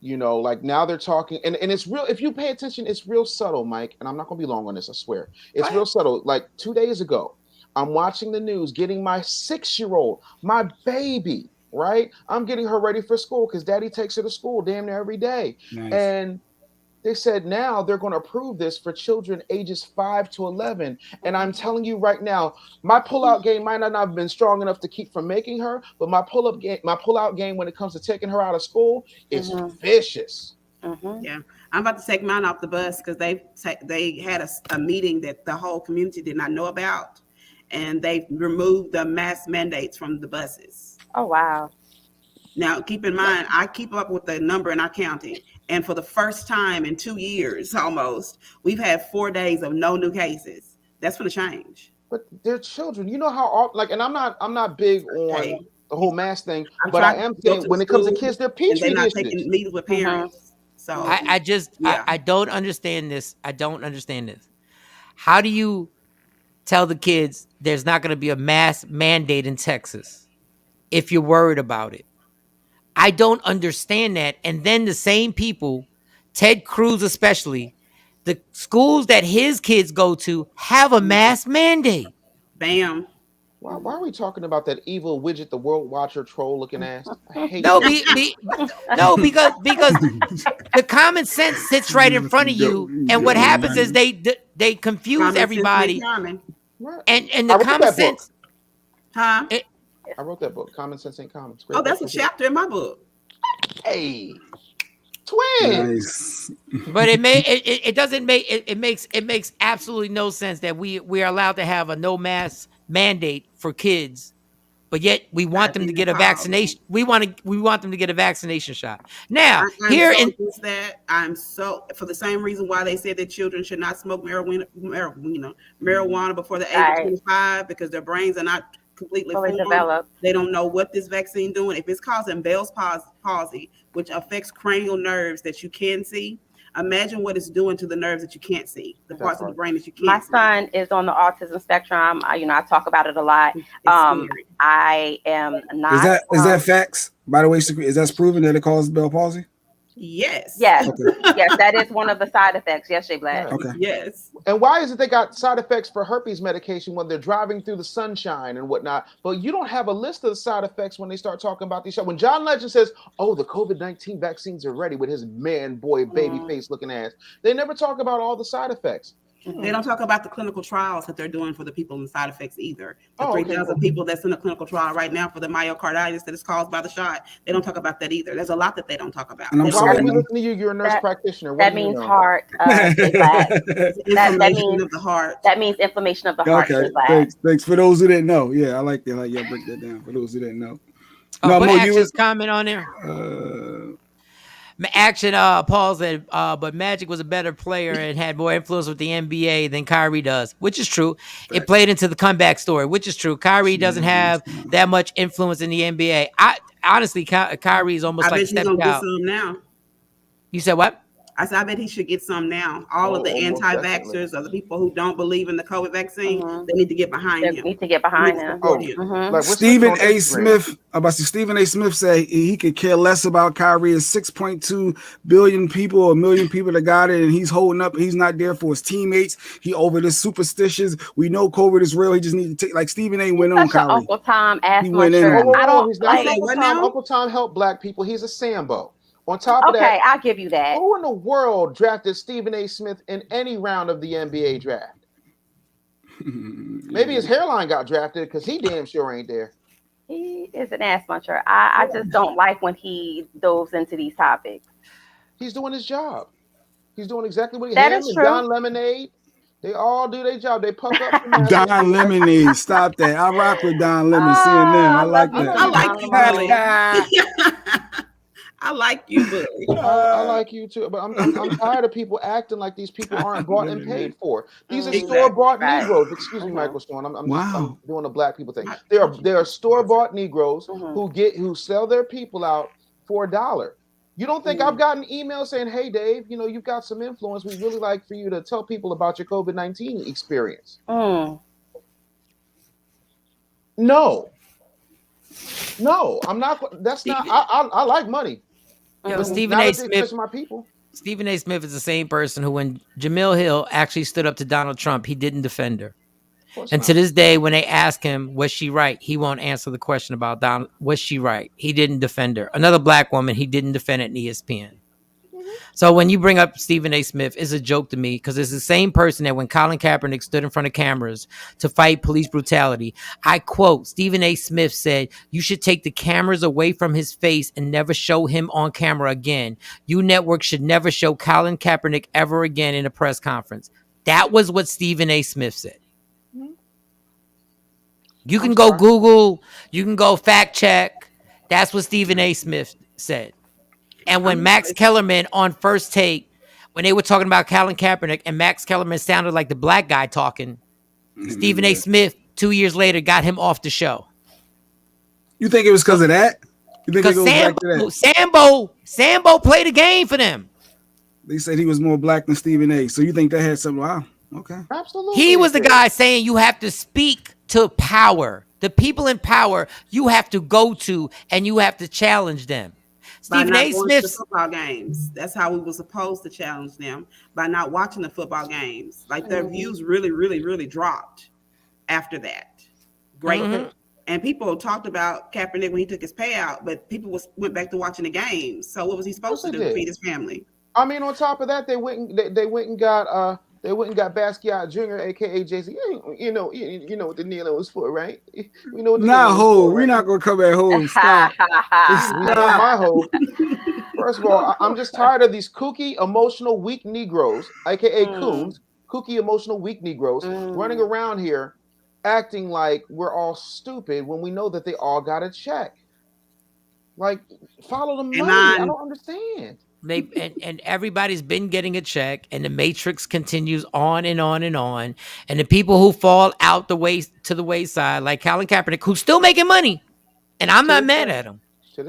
like now they're talking, and it's real. If you pay attention, it's real subtle, Mike. And I'm not gonna be long on this, I swear. It's real subtle. Like 2 days ago, I'm watching the news, getting my 6-year-old, my baby, right? I'm getting her ready for school because daddy takes her to school damn near every day. And they said now they're going to approve this for children ages 5 to 11. And I'm telling you right now, my pullout game might not have been strong enough to keep from making her, but my pullout game when it comes to taking her out of school is vicious. Yeah, I'm about to take mine off the bus because they had a meeting that the whole community did not know about, and they removed the mask mandates from the buses. Oh wow! Now keep in mind, I keep up with the number and our counting. And for the first time in 2 years, almost, we've had 4 days of no new cases. That's going to change. But they're children. You know how and I'm not big on the whole mask thing, but I am saying when it comes to kids, they're petri they're not dishes. taking meetings with parents. So I don't understand this. I don't understand this. How do you tell the kids there's not going to be a mask mandate in Texas if you're worried about it? I don't understand that. And then the same people, Ted Cruz especially, the schools that his kids go to have a mask mandate. Bam. Why are we talking about that evil widget, the world watcher troll looking ass? I hate no, that. because the common sense sits right in front of you, and what happens is they confuse everybody. And the common sense. Huh? I wrote that book, Common Sense Ain't Common. Oh, that's a chapter in my book. Hey, twins. Nice. But it makes absolutely no sense that we are allowed to have a no mask mandate for kids, but yet we want them to get a vaccination. We want them to get a vaccination shot. Now, I'm so for the same reason why they said that children should not smoke marijuana before the age of 25, because their brains are not completely developed. They don't know what this vaccine doing. If it's causing Bell's palsy, which affects cranial nerves that you can see, imagine what it's doing to the nerves that you can't see, the parts of the brain that you can't see. My son is on the autism spectrum. I talk about it a lot. I am not. Is that facts? By the way, is that proven that it causes Bell palsy? Yes. Yes. Okay. Yes, that is one of the side effects. Yes, Jay Black. Okay. Yes. And why is it they got side effects for herpes medication when they're driving through the sunshine and whatnot, but you don't have a list of the side effects when they start talking about these shows? When John Legend says, "Oh, the COVID-19 vaccines are ready," with his man, boy, baby face looking ass, they never talk about all the side effects. They don't talk about the clinical trials that they're doing for the people and side effects either. The 3,000 cool. people that's in a clinical trial right now for the myocarditis that is caused by the shot. They don't talk about that either. There's a lot that they don't talk about. And I'm Why sorry, would we listen to you? You're a nurse practitioner. That means heart. That means of the heart. That means inflammation of the heart. Okay, thanks. For those who didn't know, yeah, I like that. Yeah, break that down. For those who didn't know. Put Action's comment on there. Action, Paul said, but Magic was a better player and had more influence with the NBA than Kyrie does, which is true. Right. It played into the comeback story, which is true. Kyrie doesn't have that much influence in the NBA. Honestly, Kyrie is almost like stepped out. Now. You said what? I said, I bet he should get some now. All of the Most definitely. anti-vaxxers or the people who don't believe in the COVID vaccine, Mhm. they need to get behind They him. need to get They behind need to him. support Oh, him. Mhm. like we're switching Stephen on A. Instagram. Smith, I'm about to say Stephen A. Smith said he could care less about Kyrie. It's 6.2 billion people or a million people that got it, and he's holding up. He's not there for his teammates. He over this superstitious. We know COVID is real. He just need to take like Stephen A. went on Such an Kyrie. Uncle Tom ass He went in muncher. on him. I don't He's not like. an Uncle what Tom. now? Uncle Tom helped black people. He's a Sambo. On top of Okay, that, I'll give you that. who in the world drafted Stephen A. Smith in any round of the NBA draft? Maybe his hairline got drafted because he damn sure ain't there. He is an ass muncher. I just don't like when he dives into these topics. He's doing his job. He's doing exactly what That him is and true. Don Lemonade. They all do their job. They puck up the masses. Don Lemonade, stop that. I rock with Don Lemon. CNN, I like love you that. I some like Don you, Lemon. Billy. I like you, Billy. I like you too, but I'm tired of people acting like these people aren't bought and paid for. These are Exactly. store-bought Right. Negroes. Excuse me, Michael Shawn. I'm Wow. doing a black people thing. They are store-bought Negroes who sell their people out for $1. You don't think I've gotten emails saying, "Hey, Dave, you've got some influence. We'd really like for you to tell people about your COVID-19 experience." Mm. No, I'm not. That's not. I like money. Yeah, but Stephen Not A. at the expense Smith. of my people. Stephen A. Smith is the same person who, when Jamil Hill actually stood up to Donald Trump, he didn't defend her. And to this day, when they ask him, was she right? He won't answer the question about Donald. Was she right? He didn't defend her. Another black woman, he didn't defend it in ESPN. So when you bring up Stephen A. Smith, it's a joke to me because it's the same person that when Colin Kaepernick stood in front of cameras to fight police brutality, I quote, Stephen A. Smith said, "You should take the cameras away from his face and never show him on camera again. You network should never show Colin Kaepernick ever again in a press conference." That was what Stephen A. Smith said. You can go Google, you can go fact check. That's what Stephen A. Smith said. And when Max Kellerman on First Take, when they were talking about Colin Kaepernick and Max Kellerman sounded like the black guy talking, Stephen A. Smith 2 years later got him off the show. You think it was because of that? You think it goes back to that? Sambo played a game for them. They said he was more black than Stephen A. So you think that had something? Wow. Okay. Absolutely. He was the guy saying you have to speak to power. The people in power you have to go to and you have to challenge them. Stephen A. Smith. Football games. That's how we were supposed to challenge them, by not watching the football games. Like their views really, really, really dropped after that. Great. And people talked about Kaepernick when he took his payout, but people went back to watching the games. So what was he supposed to do to feed his family? I mean, on top of that, they went and got Basquiat Jr., aka Jay-Z. You know what the kneeling was for, right? We know what the Not Hov. Right? We're not gonna come at Hov. Stop. Not my Hov. First of all, I'm just tired of these kooky, emotional, weak Negroes, aka coons, kooky, emotional, weak Negroes, running around here acting like we're all stupid when we know that they all got a check. Like, follow the money. I don't understand. And everybody's been getting a check, and the matrix continues on and on and on. And the people who fall out the wayside, like Colin Kaepernick, who's still making money, and I'm not mad at him.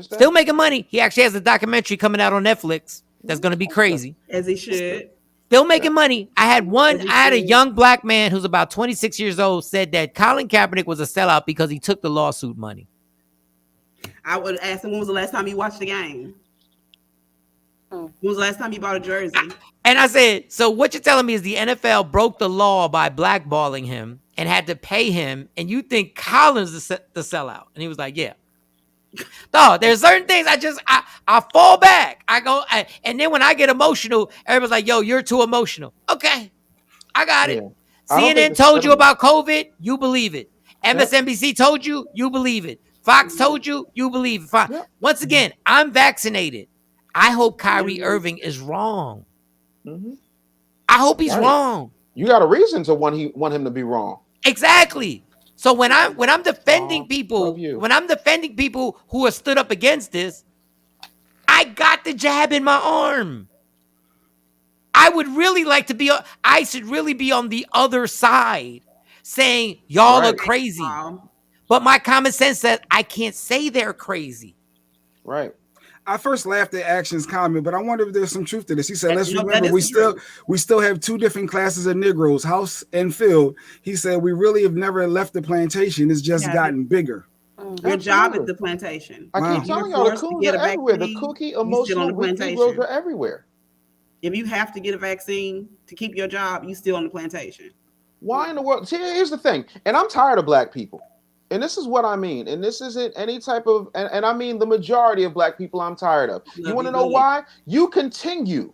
Still making money. He actually has a documentary coming out on Netflix that's going to be crazy. As he should. Still making money. I had a young black man who's about 26 years old said that Colin Kaepernick was a sellout because he took the lawsuit money. I would ask him, when was the last time you watched the game? When was the last time you bought a jersey? And I said, so what you're telling me is the NFL broke the law by blackballing him and had to pay him, and you think Colin's the sellout? And he was like, yeah. No, there's certain things I fall back. And then when I get emotional, everybody's like, yo, you're too emotional. Okay, I got it. CNN told you about COVID, you believe it. MSNBC told you, you believe it. Fox told you, you believe it. Once again, I'm vaccinated. I hope Kyrie Irving is wrong. I hope he's wrong. You got a reason to want him to be wrong. Exactly. So when I'm defending people, who have stood up against this, I got the jab in my arm. I would really like to I should really be on the other side saying y'all are crazy. But my common sense says I can't say they're crazy. Right. I first laughed at Action's comment, but I wonder if there's some truth to this. He said, "Let's No, remember we still have two different classes of Negroes, house and field." He said, "We really have never left the plantation. It's just gotten bigger." Your job is the plantation. I keep telling y'all, the coons are everywhere. The kooky, emotional, weak Negroes are everywhere. If you have to get a vaccine to keep your job, you still on the plantation. Why in the world? See, here's the thing, and I'm tired of black people. And this is what I mean. And this isn't any type of, and I mean the majority of black people I'm tired of. You want to know why? You continue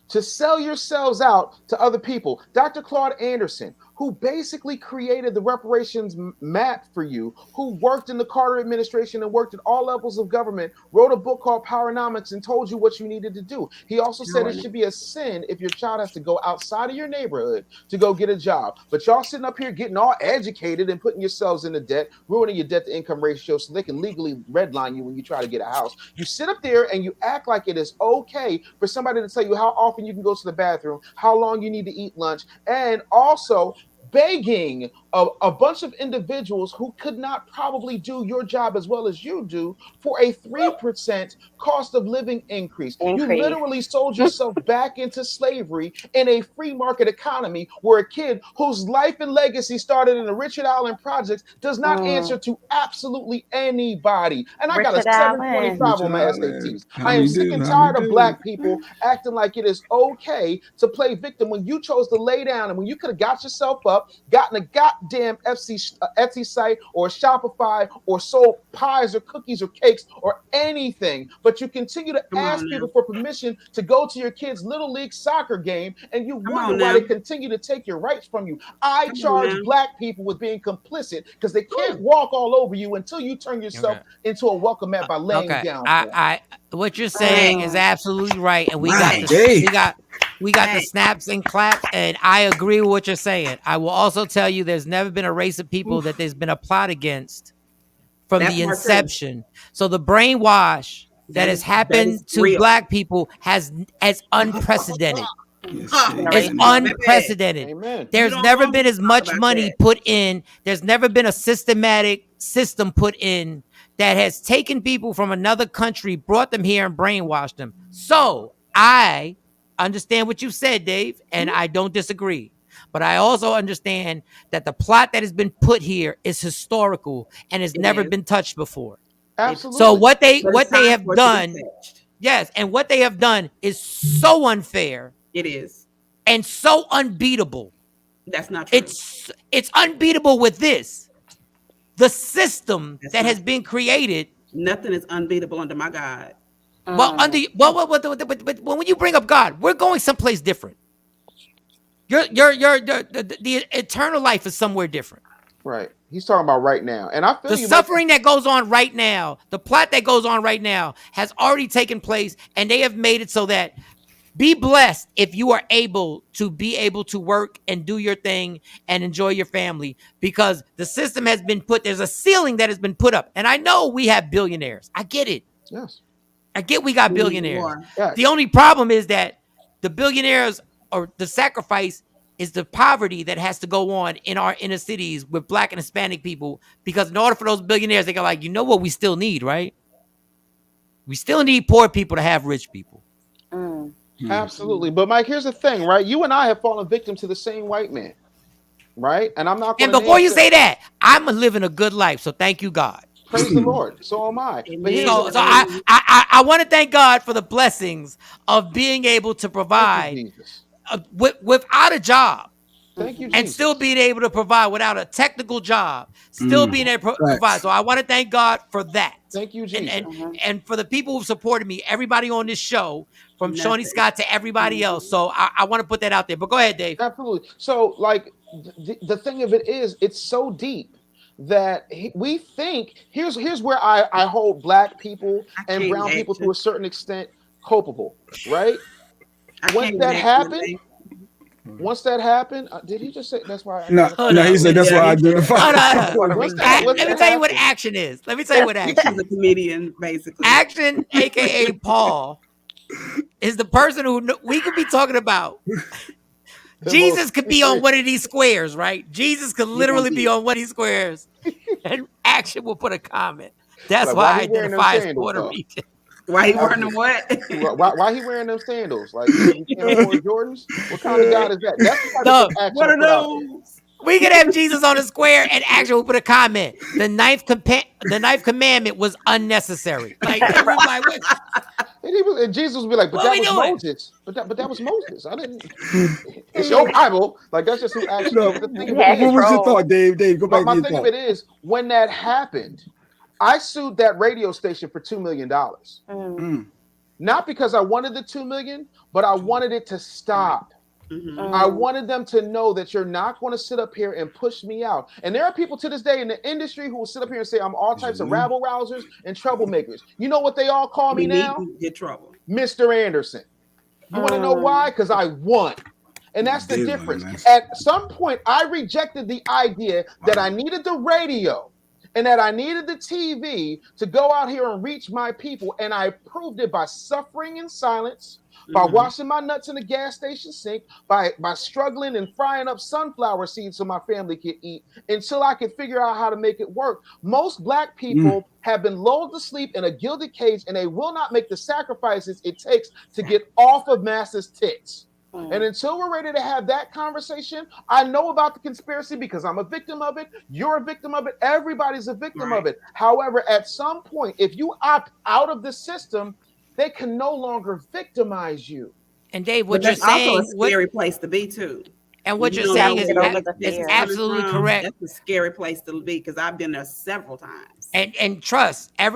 to sell yourselves out to other people. Dr. Claude Anderson, who basically created the reparations map for you, who worked in the Carter administration and worked at all levels of government, wrote a book called Powernomics and told you what you needed to do. He also said it should be a sin if your child has to go outside of your neighborhood to go get a job. But y'all sitting up here getting all educated and putting yourselves into debt, ruining your debt to income ratio so they can legally redline you when you try to get a house. You sit up there and you act like it is okay for somebody to tell you how often you can go to the bathroom, how long you need to eat lunch, and also begging a bunch of individuals who could not probably do your job as well as you do for a 3% cost of living increase. You literally sold yourself back into slavery in a free market economy where a kid whose life and legacy started in the Richard Allen projects does not answer to absolutely anybody. And I got a 725 on my SATs. I am sick and tired of black people acting like it is okay to play victim when you chose to lay down and when you could have got yourself up, gotten a goddamn Etsy site or Shopify or sold pies or cookies or cakes or anything, but you continue to ask people for permission to go to your kids' little league soccer game, and you wonder why they continue to take your rights from you. I charge black people with being complicit because they can't walk all over you until you turn yourself into a welcome mat by laying down. What you're saying is absolutely right, and we got the snaps and claps, and I agree with what you're saying. I will also tell you there's never been a race of people that there's been a plot against from the inception. So the brainwash that has happened to black people has unprecedented. It's unprecedented. Amen. There's never been as much money put in. There's never been a systematic system put in that has taken people from another country, brought them here, and brainwashed them. So I understand what you said, Dave, and I don't disagree. But I also understand that the plot that has been put here is historical and has never been touched before. Absolutely. So what they have done, yes, and what they have done is so unfair. It is. And so unbeatable. That's not true. It's unbeatable with this. The system that has been created. Nothing is unbeatable under my God. But when you bring up God, we're going someplace different. The eternal life is somewhere different. Right. He's talking about right now. And I feel the suffering that goes on right now, the plot that goes on right now has already taken place, and they have made it so that be blessed if you are able to work and do your thing and enjoy your family, because the system has been put, there's a ceiling that has been put up. And I know we have billionaires. I get it. Yes. I get we got billionaires. Yes. The only problem is that the billionaires, or the sacrifice is the poverty that has to go on in our inner cities with black and Hispanic people, because in order for those billionaires, they go like, you know what we still need, right? We still need poor people to have rich people. Absolutely. But Mike, here's the thing, right? You and I have fallen victim to the same white man, right? And I'm not going to. And before you say that, I'm living a good life, so thank you, God. Praise the Lord. So am I. But so I want to thank God for the blessings of being able to provide without a job. Thank you, and still being able to provide without a technical job, still being able to provide. So I want to thank God for that. Thank you, Jesus. And for the people who supported me, everybody on this show, from Shawnee Scott to everybody else. So I want to put that out there. But go ahead, Dave. Absolutely. So, like, the thing of it is, it's so deep that we think, here's where I hold black people and brown people to a certain extent culpable, right? Once that happened, did he just say that's why? No, he said that's why I identify. Let me tell you what action is. Let me tell you what action is. A comedian, basically. Action, aka Paul, is the person who we could be talking about. Jesus could be on one of these squares, right? Jesus could literally be on one of these squares, and Action will put a comment. That's why I identify as Puerto Rican. Why he wearing them what? Why he wearing them sandals? Like, because he can't afford Jordans? What kind of God is that? That's the type of action What are put out there. those? We could have Jesus on the square and actually put a comment. The ninth commandment was unnecessary. Like, it was like, what? And Jesus would be like, but What that we was doing? Moses. But that was Moses. I didn't. It's your Bible. Like, that's just who actually. No, The thing of what it is, was your thought, Dave? Dave, go back to my your thing of thought. it is, when that happened, I sued that radio station for $2 million. Not because I wanted the $2 million, but I wanted it to stop. I wanted them to know that you're not going to sit up here and push me out. And there are people to this day in the industry who will sit up here and say I'm all types of rabble rousers and troublemakers. You know what they all call me now? Get trouble. Mr. Anderson. You want to know why? Because I won. And that's the difference. At some point, I rejected the idea that I needed the radio and that I needed the TV to go out here and reach my people. And I proved it by suffering in silence, by washing my nuts in the gas station sink, by struggling and frying up sunflower seeds so my family could eat until I could figure out how to make it work. Most Black people have been lulled to sleep in a gilded cage, and they will not make the sacrifices it takes to get off of masses' tits. And until we're ready to have that conversation, I know about the conspiracy because I'm a victim of it. You're a victim of it. Everybody's a victim of it. However, at some point, if you opt out of the system, they can no longer victimize you. And Dave, But what you're that's also saying, a scary place to be too. And what You you're don't saying know is where absolutely correct. That's a scary place to be because I've been there several times. And trust I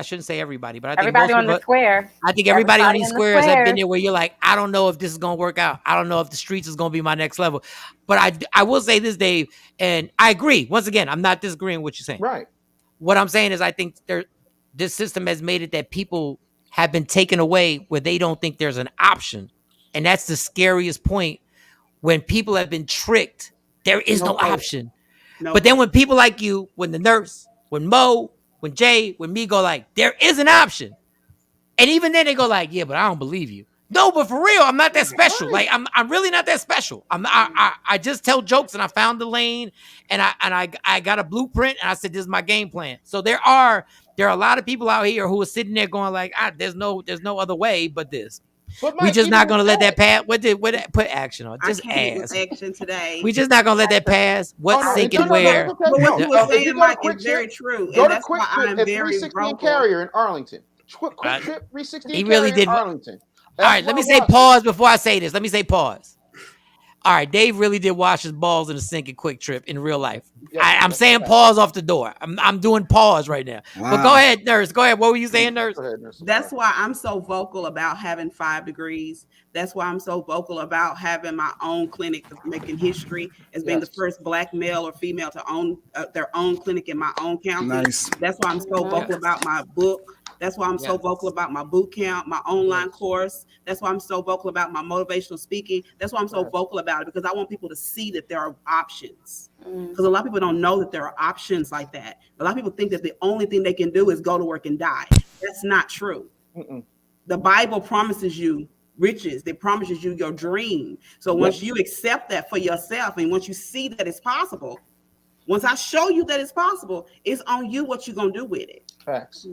shouldn't say everybody, but I think Everybody on the square. I think everybody on Everybody these in the squares have been square. there where you're like, I don't know if this is gonna work out. I don't know if the streets is gonna be my next level. But I will say this, Dave, and I agree. Once again, I'm not disagreeing with what you're saying. Right. What I'm saying is I think this system has made it that people have been taken away where they don't think there's an option. And that's the scariest point. When people have been tricked, there is no option. But then when people like you, when the nurse, when Mo, when Jay, when me go like, there is an option. And even then they go like, yeah, but I don't believe you. No, but for real, I'm not that special. Like I'm really not that special. I just tell jokes and I found the lane and I got a blueprint and I said this is my game plan. So there are a lot of people out here who are sitting there going like, there's no other way but this. We just not gonna let that pass. What put action on? Just ask. Action today. We just not gonna let that pass. What sink and where? But what you were saying, Mike, is very true, Go and to that's why Quick I'm Trip at very 316 Carrier in Arlington. Quick Trip 316 He really Carrier did. in Arlington. All right, let me say pause before I say this. Let me say pause. All right, Dave really did wash his balls in a sink at Quick Trip in real life. I'm saying pause off the door. I'm doing pause right now. Wow. But go ahead, nurse. Go ahead. What were you saying, nurse? Go ahead, nurse. That's why I'm so vocal about having 5 degrees. That's why I'm so vocal about having my own clinic, making history as being the first Black male or female to own their own clinic in my own county. Nice. That's why I'm so vocal about my book. That's why I'm so vocal about my boot camp, my online course. That's why I'm so vocal about my motivational speaking. That's why I'm so vocal about it, because I want people to see that there are options. Because a lot of people don't know that there are options like that. A lot of people think that the only thing they can do is go to work and die. That's not true. The Bible promises you riches. It promises you your dream. So once you accept that for yourself, and once you see that it's possible, once I show you that it's possible, it's on you what you're going to do with it. Facts.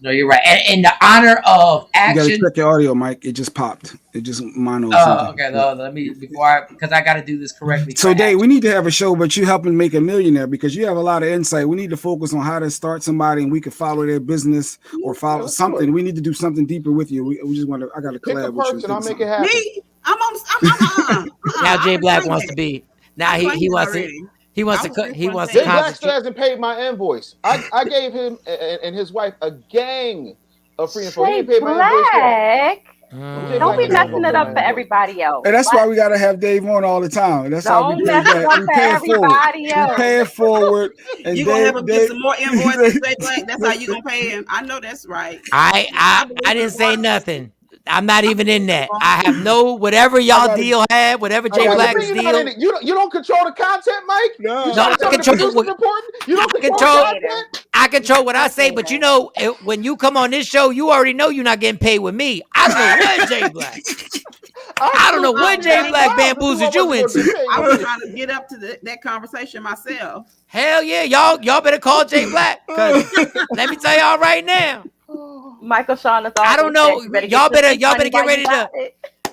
No, you're right. And in the honor of action. You got to check your audio, Mike. It just popped. It just mono. Okay. Let me because I got to do this correctly. So, Dave, we need to have a show, but you helping make a millionaire because you have a lot of insight. We need to focus on how to start somebody, and we can follow their business or follow something. We need to do something deeper with you. We just want to. I got to collab with you. And I'll make it happen. Me? I'm now Jay Black wants to be. Now he wants to. He wants to cut. He wants to. Jay Black still hasn't paid my invoice. I gave him and his wife a gang of free info. He ain't paid my invoice yet. Don't be messing it up for everybody else. And that's why we gotta have Dave on all the time. That's how we do that. We pay it forward. We pay it forward. And you gonna have him get some more invoices. That's how you gonna pay him. I know that's right. I didn't say nothing. I'm not even in that. I have no whatever y'all deal had, whatever Jay Black's deal. You don't control the content, Mike. No, I control what you don't control content. I control what I say, but you know, when you come on this show, you already know you're not getting paid with me. I don't know what Jay Black. I don't know what Jay Black bamboozled you into. I was trying to get up to that conversation myself. Hell yeah, y'all better call Jay Black. Cause let me tell y'all right now. Michael Shawn is all. I don't know. Y'all better get ready to.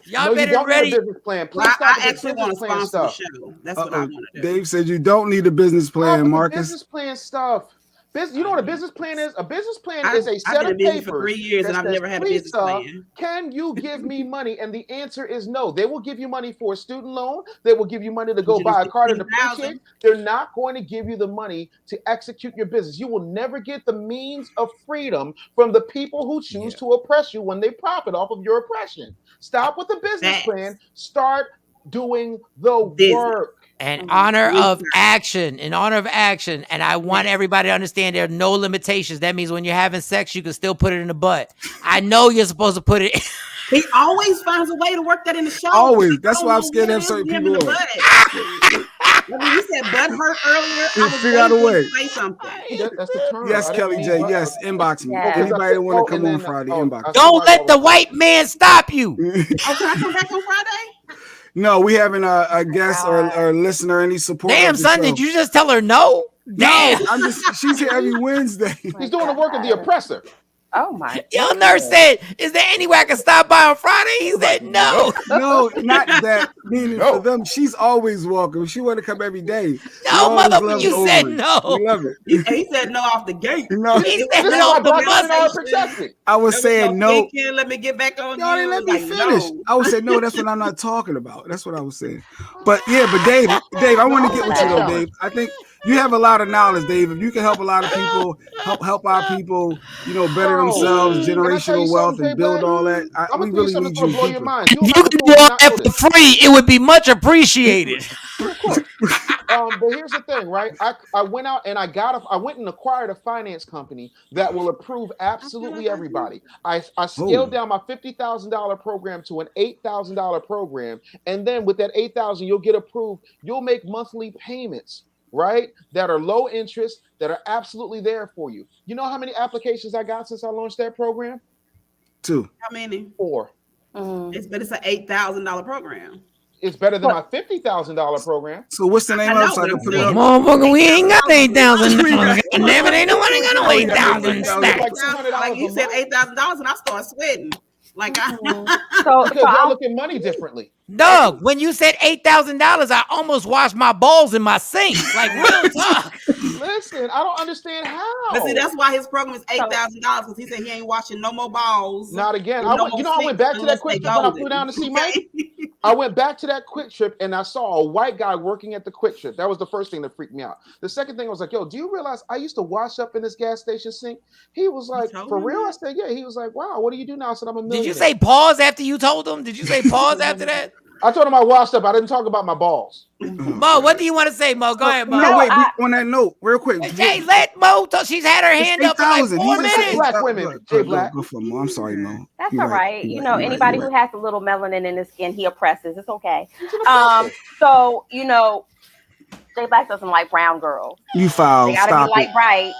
Y'all No, you better don't need a ready. business plan. Please Well, stop I with the actually want to business plan sponsor the stuff. show. That's what I want to do. Dave said you don't need a business plan, Stop with the Marcus. business plan stuff. You know what a business plan is? A business plan is a I've set been in of business for papers 3 years that and I've says, never had a "Please, business sir, plan. can you give me money?" And the answer is no. They will give you money for a student loan. They will give you money to go buy a car to depreciate. They're not going to give you the money to execute your business. You will never get the means of freedom from the people who choose to oppress you when they profit off of your oppression. Stop with the business plan. Start doing the work. In honor of action, and I want everybody to understand there are no limitations. That means when you're having sex, you can still put it in the butt. I know you're supposed to put it. He always finds a way to work that in the show. Always. That's why I'm scared to have certain people on. When you said butt hurt earlier, I was Figure out a waiting for way. you to say something. That's the term. Yes, Kelly J. Yes, inbox me. Anybody that want to come on Friday, inbox me. Don't let the white man stop you. Oh, can I come back on Friday? No, we having a guest or a listener, any support. Damn, son, did you just tell her no? Damn. No, I'm just. She's here every Wednesday. He's doing the work of the oppressor. Oh my! Your nurse said, "Is there anywhere I can stop by on Friday?" He said, "No, no, not that." Meaning for them, she's always welcome. She want to come every day. No, motherfucker, you said no. We love it. He said no off the gate. No, he said no off the bus. I was saying no. Can't let me get back on. Y'all didn't let me finish. I was saying no. That's what I'm not talking about. That's what I was saying. But yeah, but Dave, I want to get with you though, Dave. I think you have a lot of knowledge, Dave. If you can help a lot of people, help our people, better themselves, generational wealth, and build all that. We really need you. Blow your mind. You can do all that for free. It would be much appreciated. But here's the thing, right? I went out and I went and acquired a finance company that will approve absolutely everybody. I scaled down my $50,000 program to an $8,000 program, and then with that $8,000, you'll get approved. You'll make monthly payments, right? That are low interest, that are absolutely there for you. You know how many applications I got since I launched that program? 2. How many? 4. It's an $8,000 program. It's better than my $50,000 program. So what's the name of it? So I can put it up. Motherfucker, we ain't got $8,000. Damn it, ain't nobody got no $8,000 stacks. Like you said $8,000 and I start sweating. Like because y'all look at money differently. Doug, when you said $8,000, I almost washed my balls in my sink. Like real talk. Listen, I don't understand how. But see, that's why his program is $8,000 because he said he ain't washing no more balls. Not again. I went back to that quick trip when I flew down to see Mike. I went back to that quick trip and I saw a white guy working at the quick trip. That was the first thing that freaked me out. The second thing was like, yo, do you realize I used to wash up in this gas station sink? He was like, for real? I said, yeah. He was like, wow, what do you do now? I said, I'm a millionaire. Did you say pause after you told him? Did you say pause after that? I told him I washed up. I didn't talk about my balls. Mo, what do you want to say, Mo? Go ahead, Mo. No, wait, on that note, real quick. Jay, let Mo talk. She's had her hand up for like 4 minutes. Black women. Jay Black. Go for Mo. I'm sorry, Mo. That's all right. Anybody who has a little melanin in his skin, he oppresses. It's okay. So, Jay Black doesn't like brown girls. You foul. They gotta be like bright.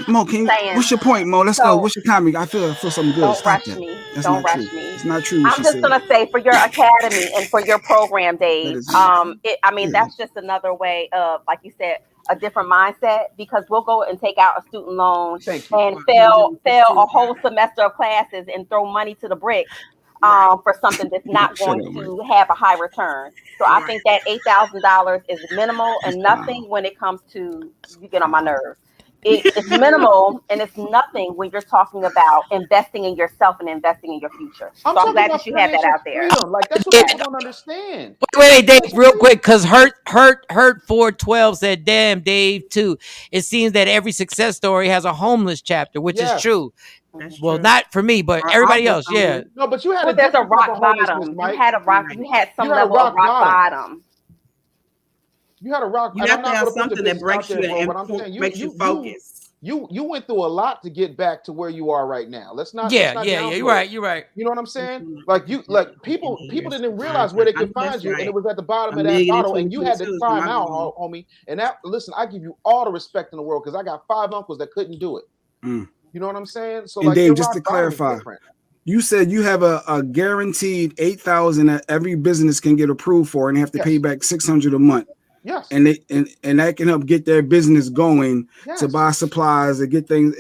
Mo, what's your point, Mo? Let's go. What's your comment? I feel something good. Don't Stop rush that. me. That's don't not rush true. me. It's not true. I'm just gonna say for your academy and for your program, Dave. That's just another way of, like you said, a different mindset, because we'll go and take out a student loan and fail a whole semester of classes and throw money to the bricks for something that's not going to have a high return. So I think that $8,000 is minimal and nothing when it comes to, you get on my nerves. It's minimal and it's nothing when you're talking about investing in yourself and investing in your future. So I'm glad that you have that out there. Like, that's what people don't understand. Wait, Dave, real quick, because Hurt 412 said, "Damn, Dave, too. It seems that every success story has a homeless chapter," which is true. Well, not for me, but everybody else, yeah. No, but you had there's a rock bottom. You had some level of rock bottom. You had a rock. You have to have something that breaks you and makes you focus. You went through a lot to get back to where you are right now. Let's not. Yeah. You're right. You're right. You know what I'm saying? Like people didn't realize where they could find you, and it was at the bottom of that bottle, and you had to climb out, homie. And listen, I give you all the respect in the world because I got 5 uncles that couldn't do it. You know what I'm saying? So, and Dave, just to clarify, you said you have a guaranteed $8,000 that every business can get approved for, and they have to pay back $600 a month. Yes. And that can help get their business going to buy supplies and get things.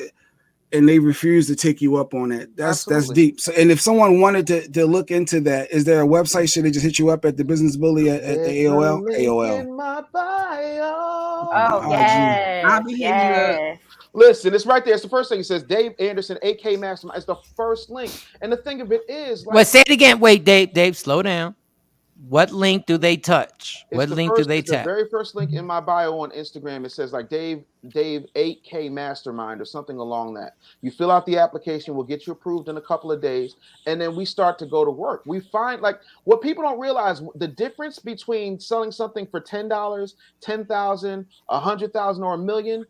and they refuse to take you up on that. That's Absolutely. deep. So, and if someone wanted to look into that, is there a website? Should they just hit you up at the Business Bully at the There's a AOL? link AOL. in my bio. Oh, IG. yes. I'll be hitting you up. Yes. Listen, it's right there. It's the first thing. It says Dave Anderson, AK Mastermind. It's the first link. And the thing of it is, like, Wait, say it again. Wait, Dave, slow down. What link do they touch? What link do they it's the tap? very first link in my bio on Instagram. It says like Dave 8K Mastermind or something along that. You fill out the application, we'll get you approved in a couple of days, and then we start to go to work. We find like what people don't realize, the difference between selling something for $10, $10,000, $100,000, or $1 million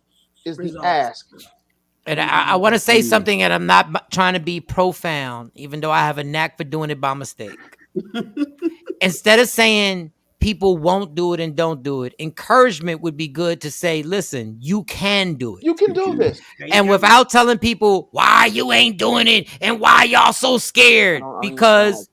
is the ask. And I want to say something, and I'm not trying to be profound, even though I have a knack for doing it by mistake. Instead of saying people won't do it and don't do it, encouragement would be good to say, listen, you can do it. You can do this. And without telling people why you ain't doing it and why y'all so scared. Because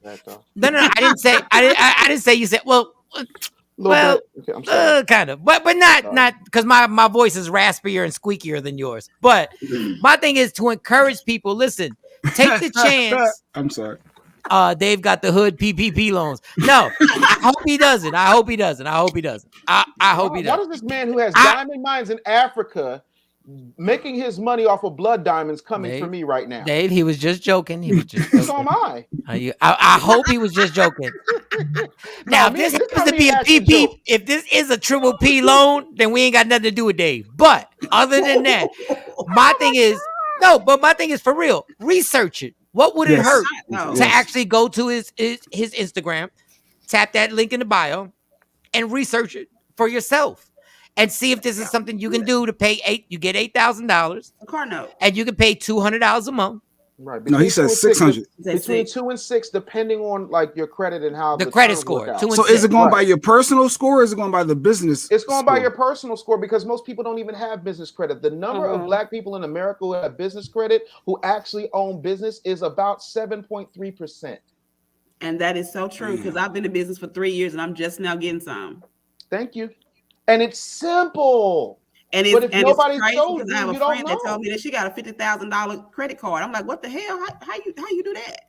no, I didn't say I didn't say you said, well, okay, I'm sorry. Kind of, but not because my voice is raspier and squeakier than yours. But my thing is to encourage people. Listen, take the chance. I'm sorry. They've got the hood PPP loans. No, I hope he doesn't. I hope he doesn't. I hope he doesn't. I hope he doesn't. What is this man who has diamond mines in Africa making his money off of blood diamonds coming for me right now? Dave, he was just joking. He was just joking. So am I. I hope he was just joking. Now, if this happens to be a PP, if this is a triple P loan, then we ain't got nothing to do with Dave. But other than that, my thing is for real. Research it. What would it hurt to actually go to his Instagram, tap that link in the bio, and research it for yourself, and see if this is something you can do to pay You get $8,000 a car note, and you can pay $200 a month. Right. No, he says 600. Between 2 and 6, depending on like your credit and how the credit score. So is it going by your personal score, or is it going by the business? It's going by your personal score because most people don't even have business credit. The number of Black people in America who have business credit who actually own business is about 7.3%. And that is so true because I've been in business for 3 years and I'm just now getting some. Thank you. And it's simple. And but if nobody's crazy told because you, I have a you don't friend know. that told me that she got a $50,000 credit card. I'm like, what the hell? How you do that?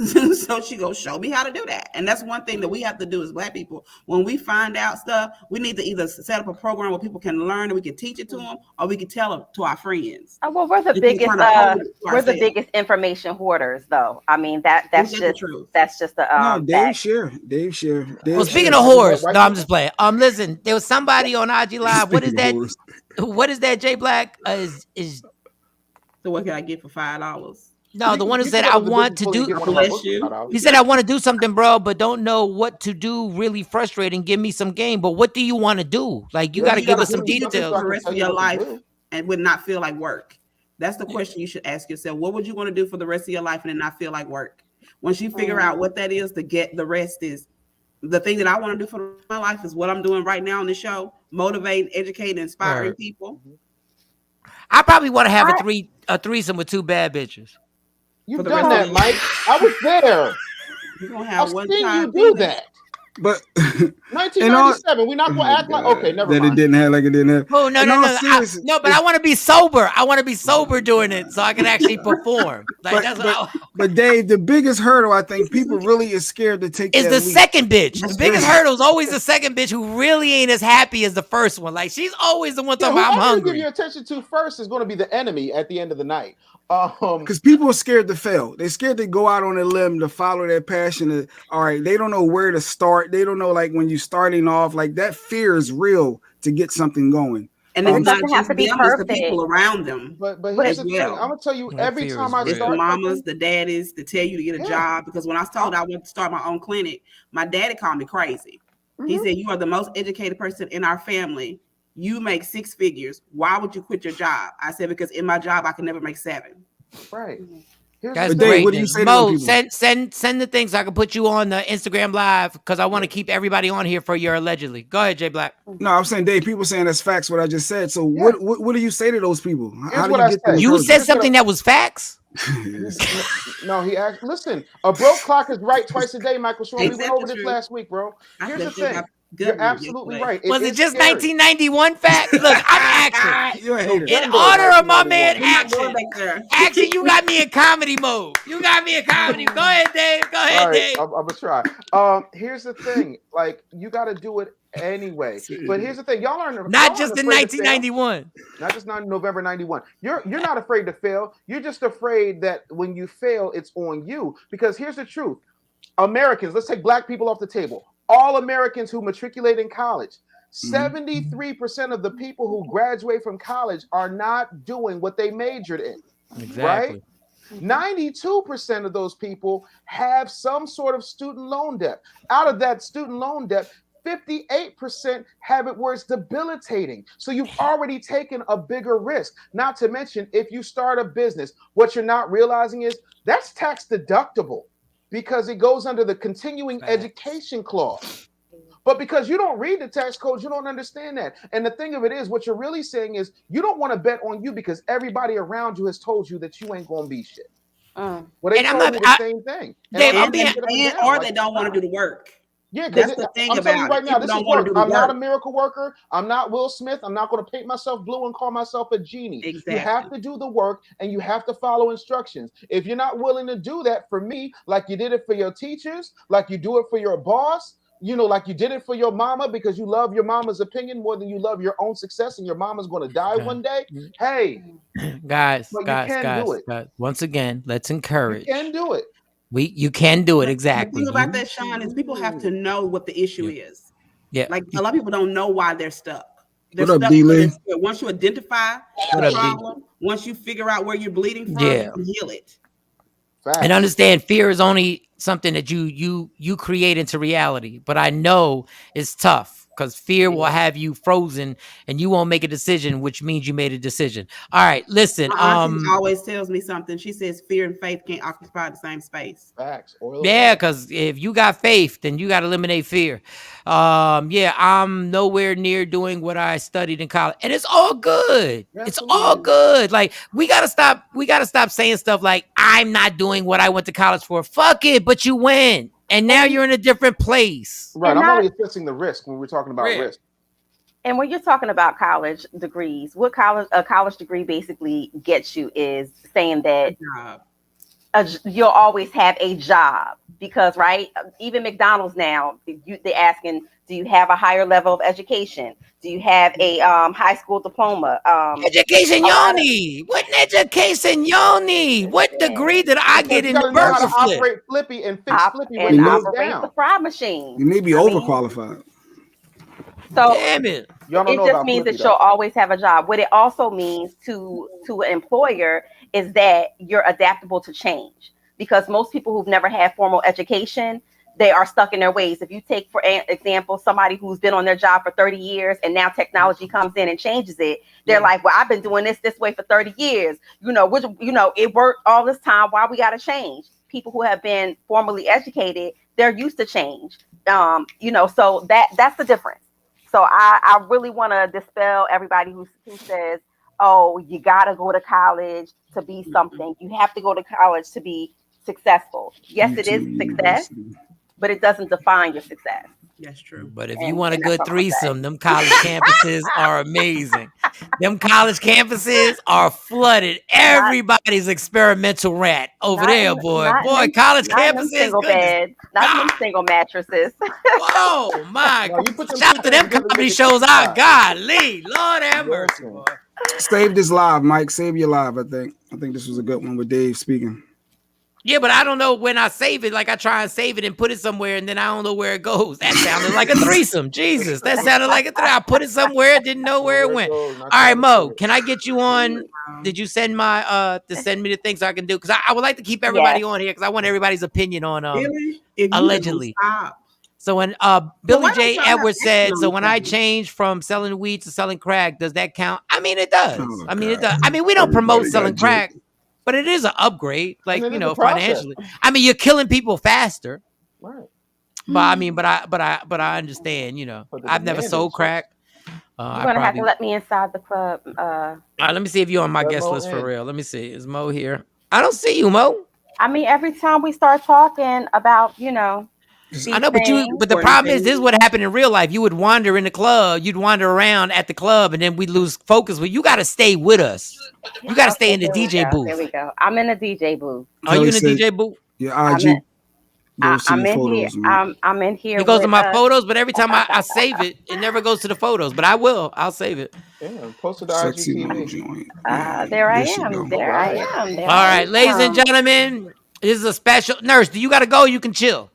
So she goes, show me how to do that. And that's one thing that we have to do as Black people. When we find out stuff, we need to either set up a program where people can learn and we can teach it to them, or we can tell them to our friends. Well, we're the biggest information hoarders, though. I mean that's just the no, Dave share. Well, speaking of whores, no, I'm just playing. Listen, there was somebody on IG Live. What is that? What is that? Jay Black is. So what can I get for $5? No, the one who said I want to do. He said I want to do something, bro, but don't know what to do. Really frustrating. Give me some game. But what do you want to do? Like you got to give us some details. For the rest of your life, and would not feel like work. That's the question you should ask yourself. What would you want to do for the rest of your life and then not feel like work? Once you figure out what that is, to get the rest is the thing that I want to do for my life is what I'm doing right now on the show: motivate, educate, inspiring people. I probably want to have a threesome with 2 bad bitches. You've done that, Mike. I was there. You're gonna have I've one seen time you do that. But 1997, we're not gonna act like never mind. It didn't have like it didn't have. Oh no, but I want to be sober. I want to be sober doing it so I can actually perform. Like, but Dave, the biggest hurdle I think people really is scared to take is the second bitch. The biggest hurdle is always the second bitch who really ain't as happy as the first one. Like she's always the one talking about I'm hungry. Give your attention to first is going to be the enemy at the end of the night. Because people are scared to fail. They're scared to go out on a limb to follow their passion. All right, they don't know where to start. They don't know, like, when you're starting off, like that fear is real to get something going. And it doesn't have to be perfect. The people around them. But here's the thing. I'm gonna tell you, every time I start, the mamas, the daddies, to tell you to get a job. Because when I told I wanted to start my own clinic, my daddy called me crazy. He said, "You are the most educated person in our family. You make 6 figures. Why would you quit your job?" I said, "Because in my job, I can never make 7. Right. That's great. What do you say Mo, send the things so I can put you on the Instagram Live because I want to keep everybody on here for your allegedly. Go ahead, Jay Black. No, I'm saying, Dave, people saying that's facts what I just said. So what do you say to those people? How do you get them? You said something that was facts? No, he asked. Listen, a broke clock is right twice a day, Michael Shawn. We went over this last week, bro. Here's the thing. Good You're absolutely right. Was it is just scary. 1991 fact? Look, I'm Action. You're a hater. In November honor of my man 1991. We're not going Action. back there. Action, you got me in comedy mode. You got me in comedy. Go ahead, Dave. Go ahead, All right, Dave. I'm gonna try. Here's the thing: like, you got to do it anyway. But here's the thing: y'all aren't Not just in afraid to fail. 1991. Not just not November 91. You're not afraid to fail. You're just afraid that when you fail, it's on you. Because here's the truth: Americans, let's take black people off the table. All Americans who matriculate in college, 73% of the people who graduate from college are not doing what they majored in. Exactly. Right? 92% of those people have some sort of student loan debt. Out of that student loan debt, 58% have it where it's debilitating. So you've already taken a bigger risk. Not to mention, if you start a business, what you're not realizing is that's tax deductible because it goes under the continuing education clause. But because you don't read the tax codes, you don't understand that. And the thing of it is, what you're really saying is you don't want to bet on you because everybody around you has told you that you ain't going to be shit. Well, they told you the same thing. Dave, or they don't want to do the work. Yeah, that's the thing I'm telling you about right it. now, People this don't is want work. to do the I'm not a work. miracle worker. I'm not Will Smith. I'm not going to paint myself blue and call myself a genie. Exactly. You have to do the work and you have to follow instructions. If you're not willing to do that for me, like you did it for your teachers, like you do it for your boss, you know, like you did it for your mama because you love your mama's opinion more than you love your own success and your mama's going to die one day. Hey, guys, but you can do it. guys. Once again, let's encourage. You can do it. You can do it, exactly. The thing about that, Shawn, is people have to know what the issue is. Yeah. Like a lot of people don't know why they're stuck. They're What up, stuck D-Lee? because once you identify What the up, D? problem, once you figure out where you're bleeding from, Yeah. you can heal it. And understand, fear is only something that you create into reality. But I know it's tough because fear will have you frozen and you won't make a decision, which means you made a decision. All right, listen. My auntie always tells me something. She says fear and faith can't occupy the same space. Facts. Yeah, because if you got faith, then you got to eliminate fear. Yeah, I'm nowhere near doing what I studied in college, and it's all good. It's all good. Like we gotta stop saying stuff like I'm not doing what I went to college for. Fuck it, but you went, and now you're in a different place. Right. I'm only assessing the risk when we're talking about risk. And when you're talking about college degrees, what a college degree basically gets you is saying that you'll always have a job because, right? Even McDonald's now, they're asking, do you have a higher level of education? Do you have a high school diploma? Education you need. What education you need? What degree did I get in You know how to Burger Flip? operate Flippy and fix Flippy when And it goes operate down. the fry machine. You may be overqualified. So damn it. Y'all don't it know just about means Flippy, that you'll always have a job. What it also means to an employer is that you're adaptable to change. Because most people who've never had formal education, they are stuck in their ways. If you take, for example, somebody who's been on their job for 30 years and now technology comes in and changes it, they're like, well, I've been doing this way for 30 years. It worked all this time. Why we got to change? People who have been formally educated, they're used to change. So that's the difference. So I really want to dispel everybody who says, oh, you got to go to college to be something. You have to go to college to be successful. Yes, it is success, but it doesn't define your success. That's true. But if you want a good threesome, them college campuses are amazing. Them college campuses are flooded. Everybody's experimental rat over there, boy. College campuses. Single beds, not them single mattresses. Oh my! Shout out to them comedy shows. Golly, Lord have mercy, boy. Save this live, Mike. Save your live. I think this was a good one with Dave speaking. Yeah, but I don't know when I save it. Like I try and save it and put it somewhere, and then I don't know where it goes. That sounded like a threesome. Jesus, that sounded like a threesome. I put it somewhere, didn't know where it went. All right, Mo, can I get you on? Did you send send me the things I can do? Because I would like to keep everybody on here because I want everybody's opinion on allegedly. So when Billy J. Edwards said, so when I changed from selling weed to selling crack, does that count? I mean, it does. It does. I mean, we don't promote selling crack. But it is an upgrade, like financially. I mean, you're killing people faster, right? But I understand. I've never sold crack. You're gonna have to let me inside the club. All right, let me see if you're on my guest list for real. Let me see. Is Mo here? I don't see you, Mo. I mean, every time we start talking about, I know, but the problem is, this is what happened in real life. You would wander in the club, you'd wander around at the club, and then we'd lose focus. But you got to stay with us. You got to stay in the DJ booth. There we go. I'm in the DJ booth. Are you in the DJ booth? Yeah, IG. I'm in here. I'm in here. It goes to my photos, but every time I save it, it never goes to the photos. But I'll save it. Yeah, post it to IGTV. There I am. There I am. All right, ladies and gentlemen, this is a special. Nurse, do you got to go? You can chill.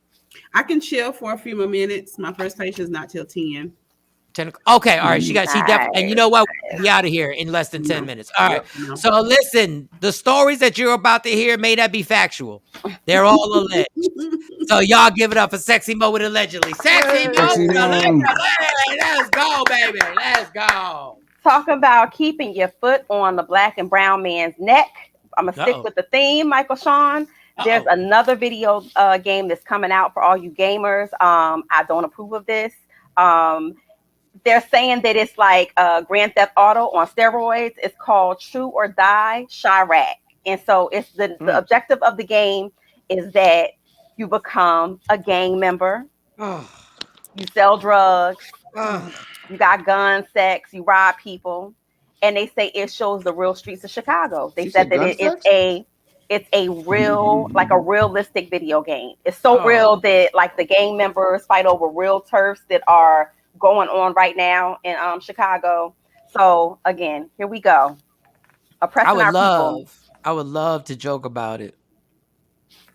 I can chill for a few more minutes. My first patient is not till 10. 10. Okay, all right. She definitely, and you know what? We'll be out of here in less than 10 minutes. All right. So listen, the stories that you're about to hear may not be factual. They're all alleged. So y'all give it up for Sexy Mo with allegedly. Sexy Mo with allegedly. Let's go, baby. Let's go. Talk about keeping your foot on the black and brown man's neck. I'm gonna stick with the theme, Michael Shawn. There's another video game that's coming out for all you gamers. I don't approve of this. They're saying that it's like Grand Theft Auto on steroids. It's called True or Die Chirac. And so it's the objective of the game is that you become a gang member. You sell drugs. You got guns, sex. You rob people. And they say it shows the real streets of Chicago. They said that it's a real, like a realistic video game. It's so real that like the gang members fight over real turfs that are going on right now in Chicago. So again, here we go. Oppressing I would love to joke about it,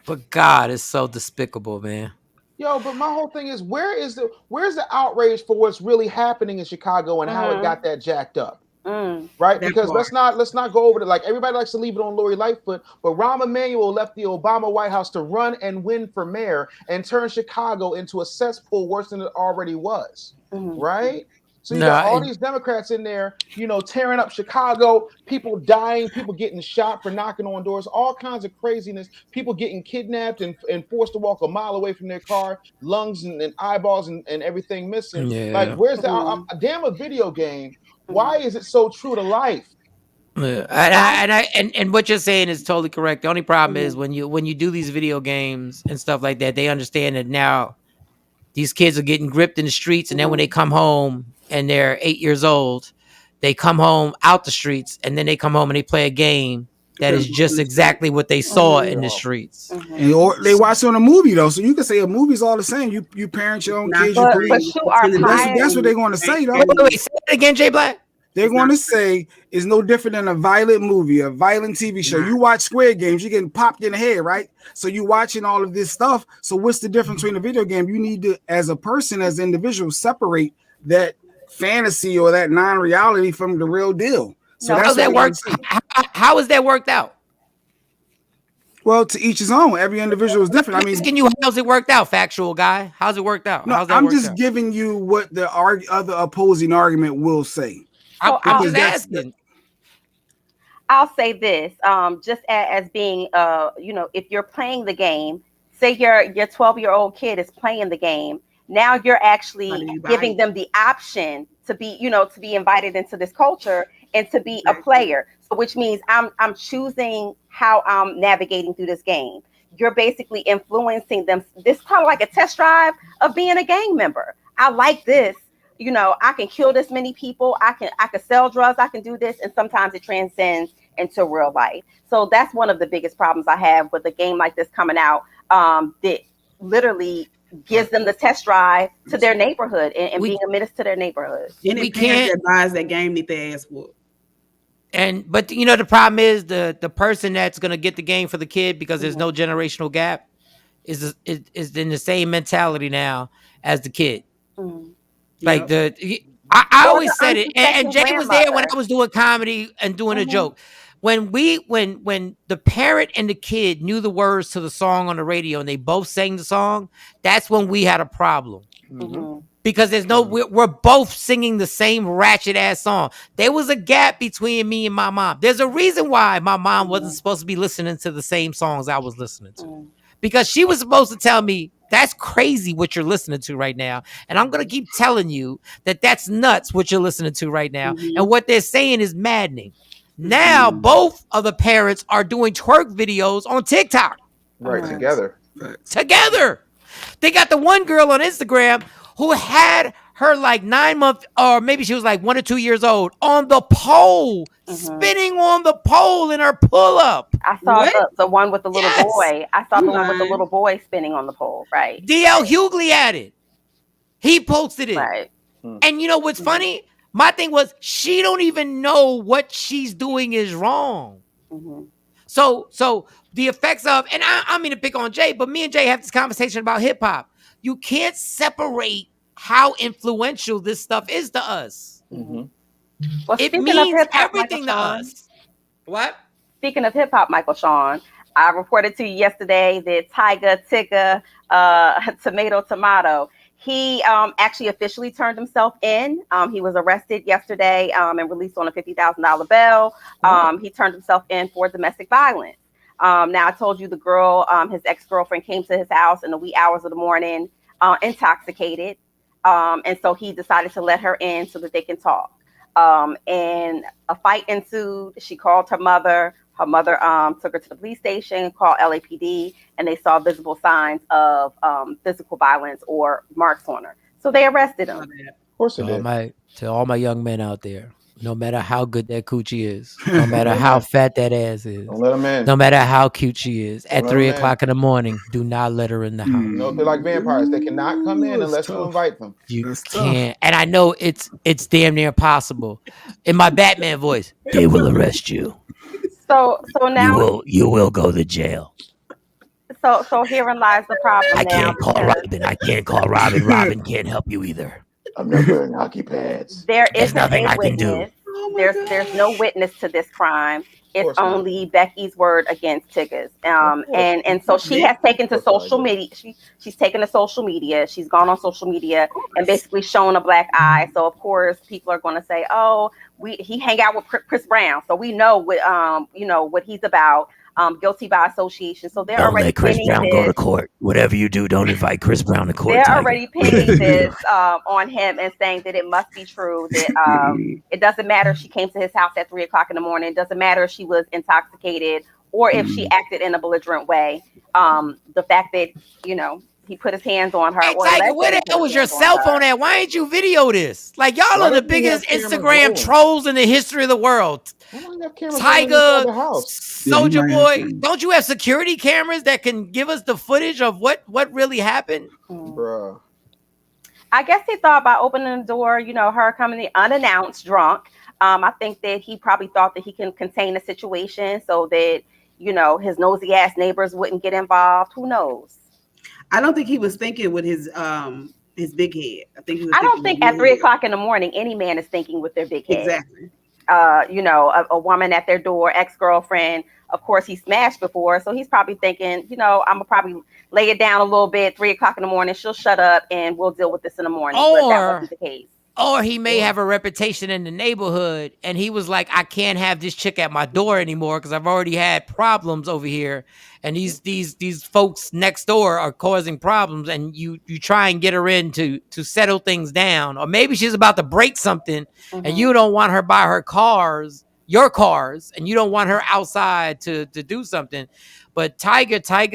but God, it's so despicable, man. Yo, but my whole thing is, where's the outrage for what's really happening in Chicago and how it got that jacked up? Right? Because let's not go over it. Like everybody likes to leave it on Lori Lightfoot, but Rahm Emanuel left the Obama White House to run and win for mayor and turn Chicago into a cesspool worse than it already was. Right? So you got all these Democrats in there, tearing up Chicago, people dying, people getting shot for knocking on doors, all kinds of craziness, people getting kidnapped and forced to walk a mile away from their car, lungs and eyeballs and everything missing. Yeah. Like, where's the damn a video game? Why is it so true to life? Yeah. And what you're saying is totally correct. The only problem is when you do these video games and stuff like that, they understand that now these kids are getting gripped in the streets, and then when they come home and they're 8 years old, they come home out the streets, and then they come home and they play a game that is just exactly what they saw in the streets. And or they watch on a movie though, so you can say a movie's all the same. You parent your own kids. That's what they're going to say though. Wait, say it again, Jay Black. They're going to say it's no different than a violent movie, a violent TV show. You watch Squid Games, you're getting popped in the head, right? So you watching all of this stuff. So what's the difference between a video game? You need to, as a person, as an individual, separate that fantasy or that non-reality from the real deal. So how is that worked out? Well, to each his own. Every individual is different. I mean, asking you, how's it worked out, factual guy? How's it worked out? No, I'm just giving you what the other opposing argument will say. I'm just asking. I'll say this, just as being, if you're playing the game, say your 12-year-old kid is playing the game. Now you're actually giving them the option to be, to be invited into this culture and to be a player. So which means I'm choosing how I'm navigating through this game. You're basically influencing them. This is kind of like a test drive of being a gang member. I like this. I can kill this many people. I can sell drugs. I can do this. And sometimes it transcends into real life. So that's one of the biggest problems I have with a game like this coming out that literally gives them the test drive to their neighborhood and being a menace to their neighborhood. Any parent that buys that game need to ask for. But the problem is the person that's gonna get the game for the kid, because there's no generational gap, is in the same mentality now as the kid. Like I always said it, and Jay was there when I was doing comedy and doing a joke. When the parent and the kid knew the words to the song on the radio and they both sang the song, that's when we had a problem. Because we're both singing the same ratchet ass song. There was a gap between me and my mom. There's a reason why my mom wasn't supposed to be listening to the same songs I was listening to, because she was supposed to tell me, that's crazy what you're listening to right now. And I'm going to keep telling you that that's nuts what you're listening to right now. And what they're saying is maddening. Now, both of the parents are doing twerk videos on TikTok. Right, together. Together. They got the one girl on Instagram who had her like 9-month, or maybe she was like 1 or 2 years old, on the pole, spinning on the pole in her pull-up. I saw the one with the little Yes. boy. I saw the one with the little boy spinning on the pole, right? DL Hughley had it. He posted it. Right. And you know what's funny? My thing was, she don't even know what she's doing is wrong. So the effects of, and I mean to pick on Jay, but me and Jay have this conversation about hip hop. You can't separate how influential this stuff is to us. Well, It speaking means of hip-hop, everything to us. What? Speaking of hip hop, Michael Shawn, I reported to you yesterday that Tyga Tomato, he actually officially turned himself in. He was arrested yesterday and released on a $50,000 bail. He turned himself in for domestic violence. Now, I told you the girl, his ex-girlfriend, came to his house in the wee hours of the morning, intoxicated. And so he decided to let her in so that they can talk. And a fight ensued. She called her mother. Her mother took her to the police station, called LAPD, and they saw visible signs of physical violence or marks on her. So they arrested him. Of course they did. To all my young men out there, no matter how good that coochie is, no matter how fat that ass is, Don't let them in. no matter how cute she is, at let 3 them in. o'clock in the morning, do not let her in the house. No, they're like vampires. They cannot come in unless you invite them. You can't. And I know it's damn near impossible. In my Batman voice, they will arrest you. So now You will go to jail. So herein lies the problem. I can't call Robin. I can't call Robin. Robin can't help you either. I'm not wearing hockey pads. There There's isn't nothing a I can witness. do. There's no witness to this crime. It's only Becky's word against Tigger's. And so she has taken to social media. She's taken to social media. She's gone on social media and basically shown a black eye. So of course people are going to say, "Oh, he hang out with Chris Brown, so we know what he's about." Guilty by association. So they're Don't already let Chris pinning Brown this. go to court. Whatever you do, don't invite Chris Brown to court. They're Tiger. already pinning this on him and saying that it must be true, that it doesn't matter if she came to his house at 3 o'clock in the morning. It doesn't matter if she was intoxicated or if she acted in a belligerent way. The fact that, he put his hands on her. Hey, Tiger, where the hell was your cell phone at? Why ain't you video this? Like, y'all are the biggest Instagram trolls in the history of the world. Tiger, Soldier Boy, don't you have security cameras that can give us the footage of what really happened? Bruh. I guess he thought by opening the door, her coming in unannounced drunk. I think that he probably thought that he can contain the situation so that, his nosy ass neighbors wouldn't get involved. Who knows? I don't think he was thinking with his big head. I don't think at 3 o'clock in the morning any man is thinking with their big head. Exactly. A woman at their door, ex-girlfriend. Of course, he smashed before, so he's probably thinking, I'm gonna probably lay it down a little bit. 3 o'clock in the morning, she'll shut up, and we'll deal with this in the morning. But that wasn't the case. Or he may have a reputation in the neighborhood, and he was like, I can't have this chick at my door anymore because I've already had problems over here, and these folks next door are causing problems, and you try and get her in to settle things down. Or maybe she's about to break something, and you don't want her by your cars, and you don't want her outside to do something. But Tiger, I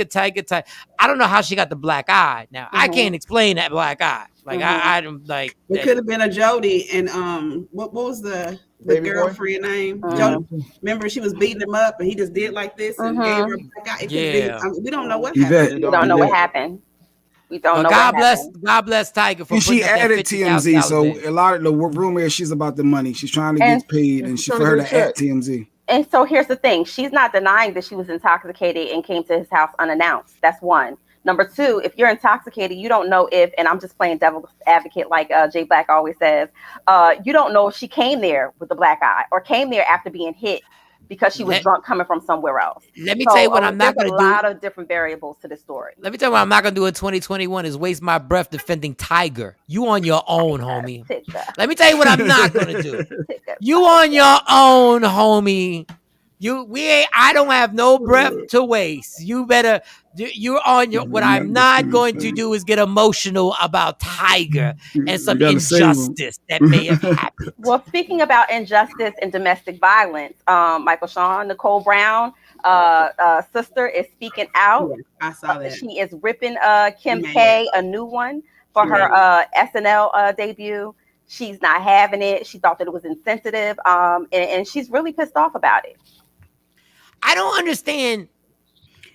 don't know how she got the black eye. Now, I can't explain that black eye. Like, I don't like. It could have been a Jody, and what was the girlfriend name? Jody. Remember, she was beating him up, and he just did like this and gave her a black eye. We don't know what happened. We don't know what happened. We don't know. God bless Tiger for. And she added TMZ, so a lot of the rumor is she's about the money. She's trying to get paid, and for her to add TMZ. And so here's the thing. She's not denying that she was intoxicated and came to his house unannounced. That's one. Number two, if you're intoxicated, you don't know if, and I'm just playing devil's advocate like Jay Black always says, you don't know if she came there with the black eye or came there after being hit because she was drunk coming from somewhere else. Let me tell you what I'm not going to do. There's a lot of different variables to this story. Let me tell you what I'm not going to do in 2021 is waste my breath defending Tiger. You on your own, homie. Let me tell you what I'm not going to do. You on your own, homie. I don't have no breath to waste. You're on your. What I'm not going to do is get emotional about Tiger and some injustice that may have happened. Well, speaking about injustice and domestic violence, Michael Shawn, Nicole Brown, sister is speaking out. Yeah, I saw that. She is ripping Kim Mad. K a new one for She her mad. SNL debut. She's not having it. She thought that it was insensitive, and she's really pissed off about it. I don't understand.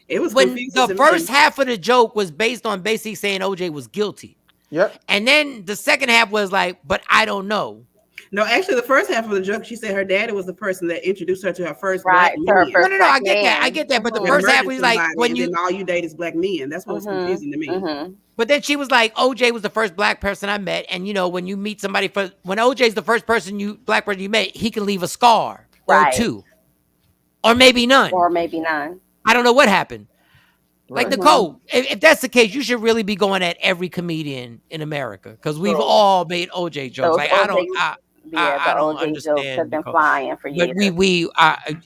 It was When confusing the to first me. half of the joke was based on basically saying OJ was guilty. Yep. And then the second half was like, but I don't know. No, actually, the first half of the joke, she said her daddy was the person that introduced her to her first Right, black to her man. first No, black I get that. I man. get that. But the That first half murdered was like somebody, when and you. then all you date is black men. That's what was confusing to me. But then she was like, OJ was the first black person I met, and you know when you meet somebody when OJ's the first black person you met, he can leave a scar or Right. two, or maybe none. Or maybe none. I don't know what happened. Like Right. Nicole, if that's the case, you should really be going at every comedian in America because we've all made OJ jokes. Those Like OJ, I the don't OJ jokes have understand been Nicole. flying for But years.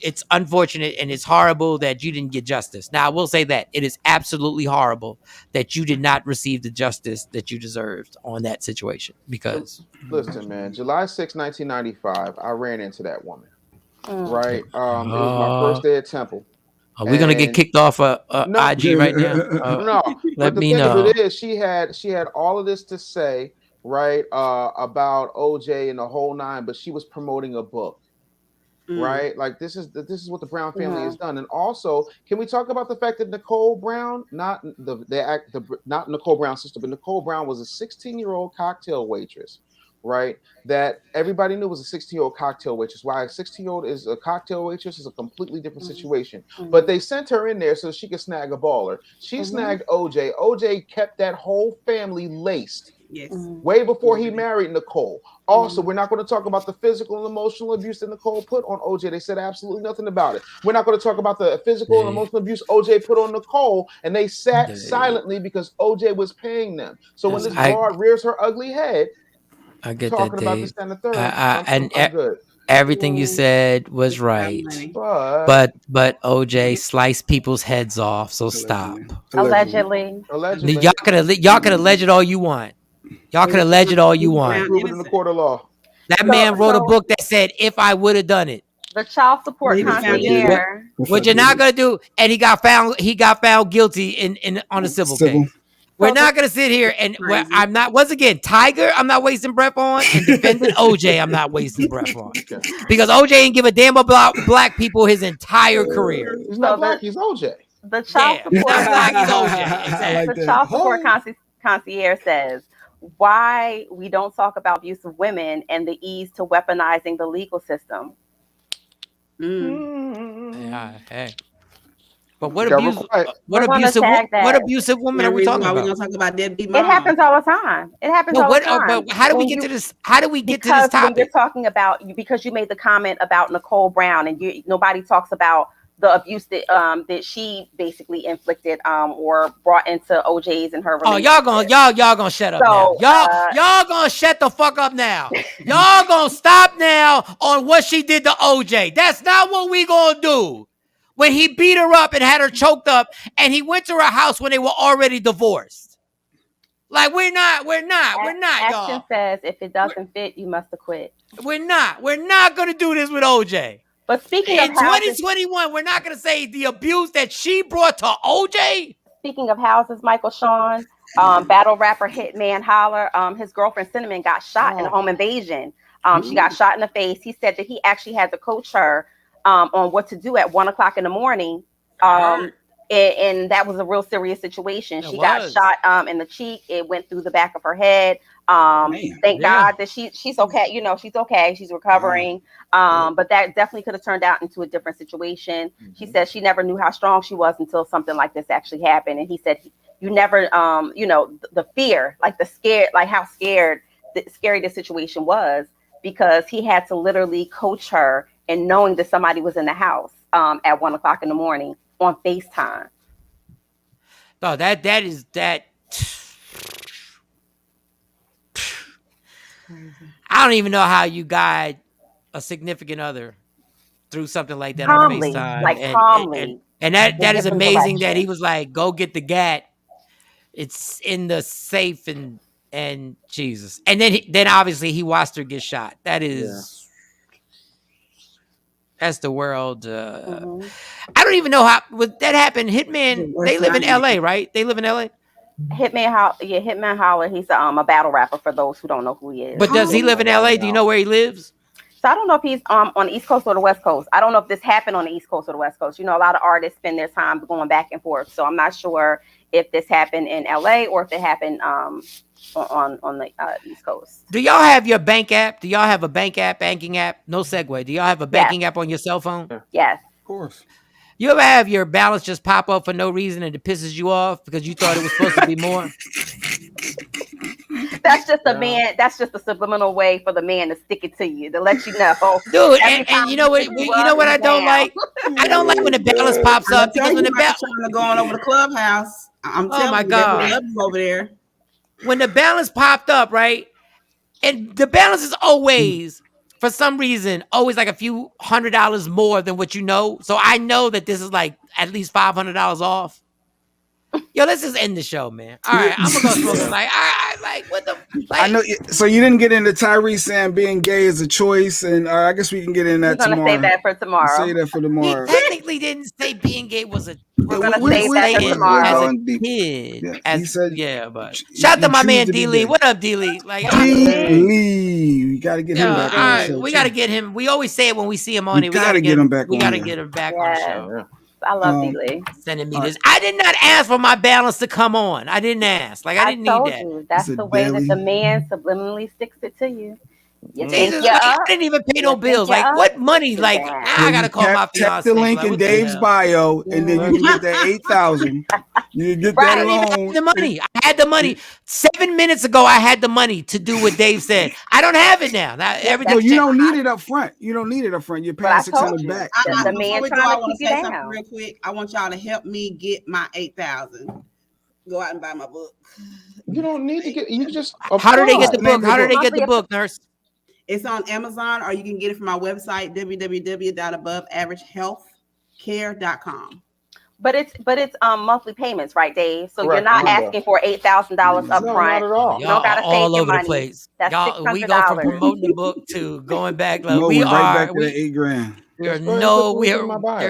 it's unfortunate and it's horrible that you didn't get justice. Now I will say that it is absolutely horrible that you did not receive the justice that you deserved on that situation because Listen, man, July 6, 1995, I ran into that woman. Mm. Right. It was my first day at Temple. Are we gonna get And kicked off no, IG right now? no. Let But the me thing of know. it is, she had all of this to say, right, about OJ and the whole nine, but she was promoting a book. Right, like this is what the Brown family has done. And also, can we talk about the fact that Nicole Brown, not not Nicole Brown's sister, but Nicole Brown was a 16-year-old cocktail waitress, right? That everybody knew was a 16-year-old cocktail waitress. Why a 16-year-old is a cocktail waitress is a completely different situation. But they sent her in there so she could snag a baller. She snagged OJ. OJ kept that whole family laced. Yes. Way before he married Nicole. Also, we're not going to talk about the physical and emotional abuse that Nicole put on OJ. They said absolutely nothing about it. We're not going to talk about the physical and emotional abuse OJ put on Nicole, and they sat silently because OJ was paying them. So when this broad rears her ugly head, I get talking that, about Dave. this and the third, I'm good. Everything you said was right, but OJ sliced people's heads off. So stop. Allegedly. Y'all can allege it all you want. Y'all can allege it all you want. Prove it in the court of law. That man wrote a book that said, "If I would have done it." The child support concierge. What you're not gonna do, and he got found guilty in on a civil case. We're not gonna sit here and I'm not once again Tiger. I'm not wasting breath on and defending OJ. I'm not wasting breath on because OJ ain't give a damn about black people his entire career. He's not black. He's OJ. The child support. Not black. He's OJ. Exactly. The child support concierge says why we don't talk about abuse of women and the ease to weaponizing the legal system. Yeah, hey. But what abusive women are we talking about? We're gonna talk about deadbeat moms. It happens all the time. It happens all the time. But how do we get to this? How do we get to this topic? When you're talking about because you made the comment about Nicole Brown and nobody talks about the abuse that that she basically inflicted or brought into OJ's and her relationship. Oh, y'all gonna shut up now. Y'all gonna shut the fuck up now. Y'all gonna stop now on what she did to OJ. That's not what we gonna do. When he beat her up and had her choked up, and he went to her house when they were already divorced. Like we're not, Action y'all. Says if it doesn't fit, you must acquit. We're not gonna do this with OJ. But speaking in of houses, 2021, we're not gonna say the abuse that she brought to OJ. Speaking of houses, Michael Shawn, battle rapper Hitman Holler, his girlfriend Cinnamon got shot in a home invasion. She got shot in the face. He said that he actually had to coach her on what to do at 1 o'clock in the morning. And that was a real serious situation. She got shot in the cheek. It went through the back of her head. Thank God that she's okay. You know, she's okay. She's recovering. But that definitely could have turned out into a different situation. She said she never knew how strong she was until something like this actually happened. And he said, you never, you know, the fear, like the scared, like how scary the situation was, because he had to literally coach her and knowing that somebody was in the house at 1 o'clock in the morning on FaceTime. Oh, that is that. I don't even know how you guide a significant other through something like that calmly, on FaceTime. Like calmly. And that is amazing that he was like, go get the gat. It's in the safe and Jesus. And then obviously he watched her get shot. That is That's the world. I don't even know how would that happen. Hitman, they live in LA, right? They live in LA. Hitman Holler. He's a battle rapper for those who don't know who he is. But does he live in LA? Do you know where he lives? So I don't know if he's on the East Coast or the West Coast. I don't know if this happened on the East Coast or the West Coast. You know, a lot of artists spend their time going back and forth. So I'm not sure if this happened in LA or if it happened on the East Coast. Do y'all have your bank app? Do y'all have a banking app? No segue. Do y'all have a banking app on your cell phone? Yes. Of course. You ever have your balance just pop up for no reason and it pisses you off because you thought it was supposed to be more? That's just That's just a subliminal way for the man to stick it to you, to let you know. Dude, and you know what? You know what I don't like? I don't like when the balance pops up because when the balance going over the clubhouse, I'm telling my you, God, they love you over there. When the balance popped up, right, and the balance is always, for some reason, always like a few $100 more than what you know. So I know that this is like at least $500 off. Yo, let's just end the show, man. All right, I'm gonna go smoke some. Like what the? Like, I know. So you didn't get into Tyrese saying being gay is a choice, and I guess we can get in that tomorrow. We're gonna save that for tomorrow. Say that for tomorrow. He technically didn't say being gay was a. We're gonna save that for tomorrow. As a kid, yeah, he said, but shout out to my man D Lee. What up, D Lee? Like D Lee, we gotta get him back on the show. We gotta get him. We always say it when we see him on it. We gotta get him back. We gotta get him back on the show. I love D-Lee. Sending me this. I did not ask for my balance to come on. I didn't ask. Like I didn't need that. You, that's the way that the man subliminally sticks it to you. I didn't even pay no bills. Like what money? Like I gotta call my fiance. Check the link in Dave's bio, and then you can get that 8,000. You get that loan. The money. I had the money 7 minutes ago. I had the money to do what Dave said. I don't have it now. Everything. You don't need it up front. You don't need it up front. You're paying $600 back. The man trying to keep you down. Something real quick. I want y'all to help me get my 8,000. Go out and buy my book. You don't need to get. You just. How do they get the book? How do they get the book, nurse? It's on Amazon, or you can get it from my website, www.aboveaveragehealthcare.com. But it's monthly payments, right, Dave? So you're not asking for $8,000 up front. Not at all. You don't gotta save all your over money. the place. That's Y'all, we go from $600. promoting the book to going back. Like No, we we're are. right back to the $8,000. There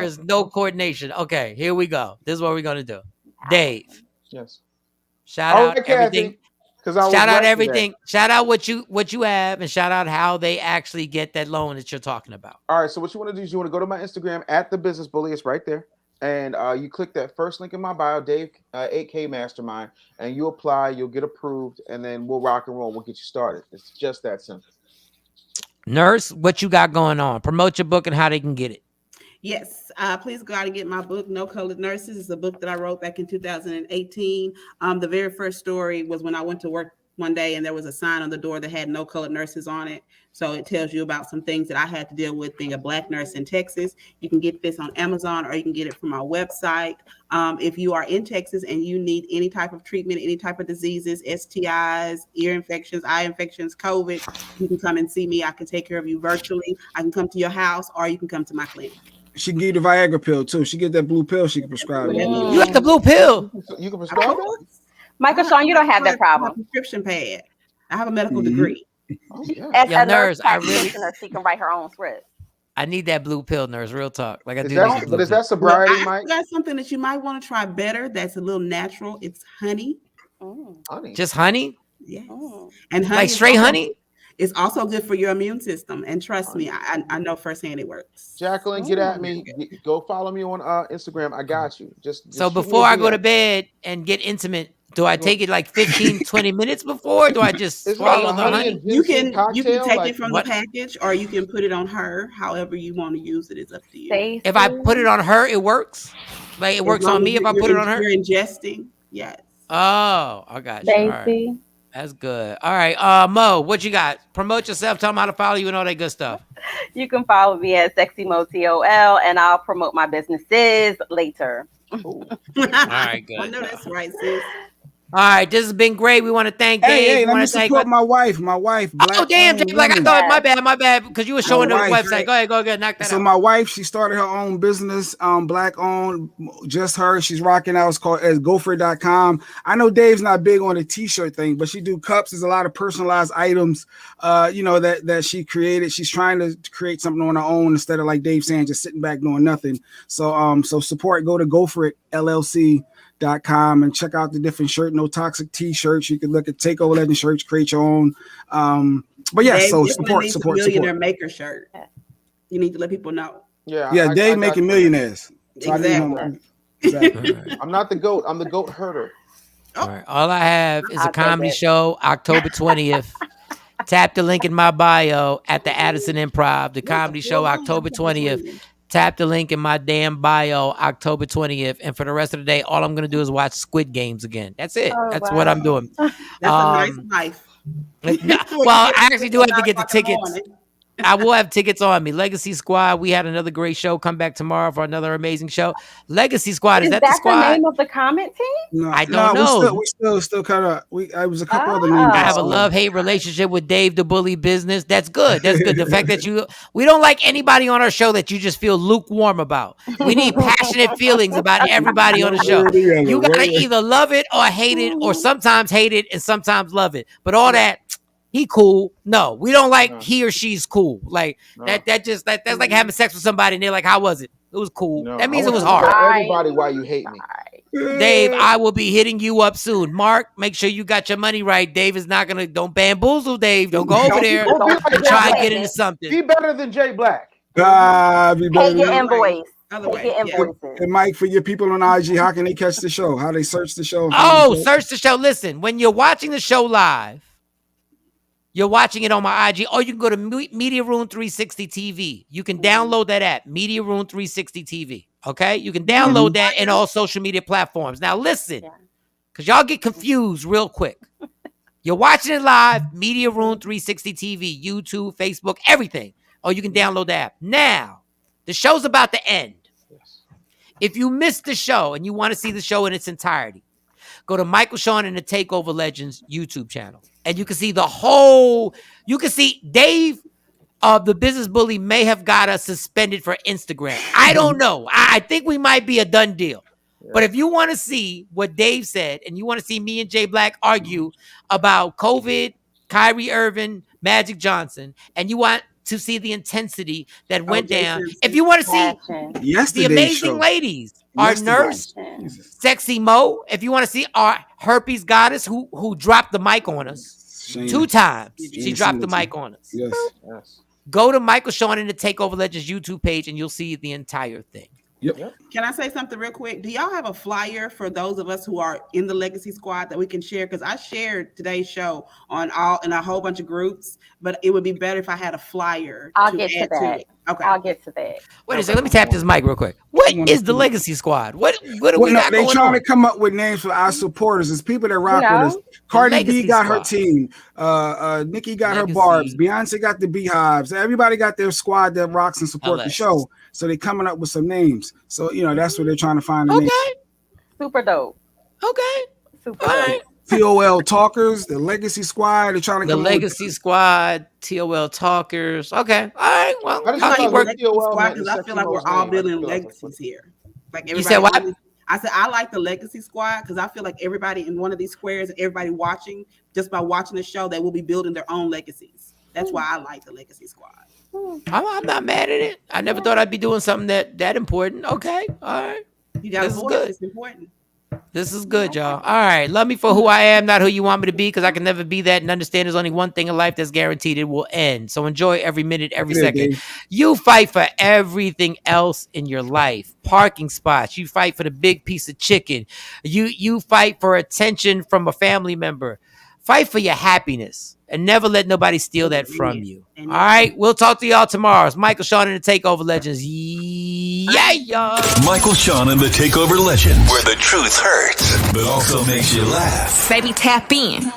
is no coordination. Okay, here we go. This is what we're gonna do. Dave. Yes. Shout out everything. Shout out everything. Shout out what you have, and shout out how they actually get that loan that you're talking about. All right. So what you want to do is you want to go to my Instagram at the Business Bully. It's right there, and you click that first link in my bio, Dave 8K Mastermind, and you apply. You'll get approved, and then we'll rock and roll. We'll get you started. It's just that simple. Nurse, what you got going on? Promote your book and how they can get it. Yes, please go out and get my book, No Colored Nurses. It's a book that I wrote back in 2018. The very first story was when I went to work one day and there was a sign on the door that had No Colored Nurses on it. So it tells you about some things that I had to deal with being a Black nurse in Texas. You can get this on Amazon, or you can get it from our website. If you are in Texas and you need any type of treatment, any type of diseases, STIs, ear infections, eye infections, COVID, you can come and see me. I can take care of you virtually. I can come to your house, or you can come to my clinic. She can give you the Viagra pill too. She get that blue pill. She can prescribe it. You got the blue pill. You can prescribe it. Michael Shawn, you don't have that problem. Prescription pad. I have a medical degree. Oh, yeah. As Yeah, a nurse, I practitioner, she can write her own script. I need that blue pill, nurse. Real talk. Like I do. But is that sobriety, I Mike? got something that you might want to try better. That's a little natural. It's honey. Honey. Just honey? Yes. And honey, like straight honey? It's also good for your immune system. And trust me, I know firsthand it works. Jacqueline, get at me. Go follow me on Instagram. I got you. Just so before I go to bed and get intimate, do I take it like 15, 20 minutes before? Or do I just swallow the honey? You can take it from the package, or you can put it on her. However you want to use it is up to you. If I put it on her, it works? Like it works on me if I put it on her? You're ingesting, yes. Oh, I got you. All right. That's good. All right. Mo, what you got? Promote yourself. Tell them how to follow you and all that good stuff. You can follow me at SexyMoTOL, and I'll promote my businesses later. All right, good. I know that's right, sis. All right, this has been great. We want to thank Dave. Hey, We let want me to thank support my wife. My wife, black. Oh damn, Jay Black. I thought my bad, because you were showing the wife, website. Go ahead, knock that So out. my wife, she started her own business, black owned, just her. She's rocking out. It's called gopher.com. I know Dave's not big on the t-shirt thing, but she do cups. There's a lot of personalized items, that she created. She's trying to create something on her own instead of like Dave saying just sitting back doing nothing. So support. Go to gopherillc.com and check out the different shirt, no toxic t-shirts. You can look at Takeover Legend shirts, create your own. But yeah, Dave so support millionaire support. maker shirt. You need to let people know. Yeah, Dave making millionaires. So Exactly. Exactly. I'm not the goat. I'm the goat herder. All right. All I have is I'll a comedy take it. show, October 20th. Tap the link in my bio at the Addison Improv. The comedy show, October 20th. Tap the link in my damn bio, October 20th. And for the rest of the day, all I'm going to do is watch Squid Games again. That's it. Oh, That's wow. what I'm doing. That's a nice life. Well, I actually do have to get the tickets. I will have tickets on me. Legacy Squad, we had another great show. Come back tomorrow for another amazing show. Legacy Squad, is that the squad? the name of the comment team? No, I don't know. We still kind of. I was a couple other names. I have a love-hate relationship with Dave the Bully Business. That's good. That's good. The fact that we don't like anybody on our show that you just feel lukewarm about. We need passionate feelings about everybody on the show. You gotta either love it or hate it, or sometimes hate it and sometimes love it. But all that, he cool. No, we don't like he or she's cool. Like that's like having sex with somebody and they're like, how was it? It was cool. That means it was hard. Tell everybody why you hate me. Dave, I will be hitting you up soon. Mark, make sure you got your money right. Dave is not gonna. Don't bamboozle, Dave. Don't go over there and try and get into something. Be better than Jay Black. Be Pay your invoice. And Mike, for your people on IG, how can they catch the show? How they search the show? Search the show. Listen, when you're watching the show live, you're watching it on my IG, or you can go to Media Room 360 TV. You can download that app, Media Room 360 TV. Okay? You can download that in all social media platforms. Now listen, because y'all get confused real quick. You're watching it live, Media Room 360 TV, YouTube, Facebook, everything. Or you can download the app. Now, the show's about to end. If you missed the show and you want to see the show in its entirety, go to Michael Shawn and the Takeover Legends YouTube channel. And you can see you can see Dave, the Business Bully, may have got us suspended for Instagram. I don't know. I think we might be a done deal. Yeah. But if you want to see what Dave said, and you want to see me and Jay Black argue about COVID, Kyrie Irving, Magic Johnson, and you want to see the intensity that went down, if you want to see the amazing ladies, our nurse, Sexy Mo, if you want to see our herpes goddess who dropped the mic on us 2 times, she dropped the mic on us. Yes. Go to Michael Shawn and the Takeover Legends YouTube page and you'll see the entire thing. Yep. Can I say something real quick? Do y'all have a flyer for those of us who are in the Legacy Squad that we can share? Because I shared today's show in a whole bunch of groups, but it would be better if I had a flyer. I'll get to that. Okay. I'll get to that. Wait a second. Let me tap this mic real quick. What is the Legacy Squad? What do we got going on? They trying to come up with names for our supporters. It's people that rock with us. Cardi B got her team. Nikki got her Barbs. Beyonce got the Beehives. Everybody got their squad that rocks and support the show. So they're coming up with some names. So, that's what they're trying to find. Okay. Super dope. Okay. Super dope. TOL Talkers, the Legacy Squad. They're trying to the Legacy Squad, TOL Talkers. Okay. All right. Well, I keep working because I feel like we're all building legacies here. Like everybody. You said what? I said I like the Legacy Squad because I feel like everybody in one of these squares and everybody watching, just by watching the show, they will be building their own legacies. That's why I like the Legacy Squad. I'm not mad at it. I never thought I'd be doing something that important. Okay. All right. You got to good. It's important. This is good, y'all. All right. Love me for who I am, not who you want me to be, because I can never be that, and understand there's only one thing in life that's guaranteed. It will end. So enjoy every minute, every second. Dave. You fight for everything else in your life. Parking spots. You fight for the big piece of chicken. You fight for attention from a family member. Fight for your happiness and never let nobody steal that from you. All right. We'll talk to y'all tomorrow. It's Michael Shawn and the Takeover Legends. Yeah, y'all. Michael Shawn and the Takeover Legends, where the truth hurts, but also makes you laugh. Baby, tap in.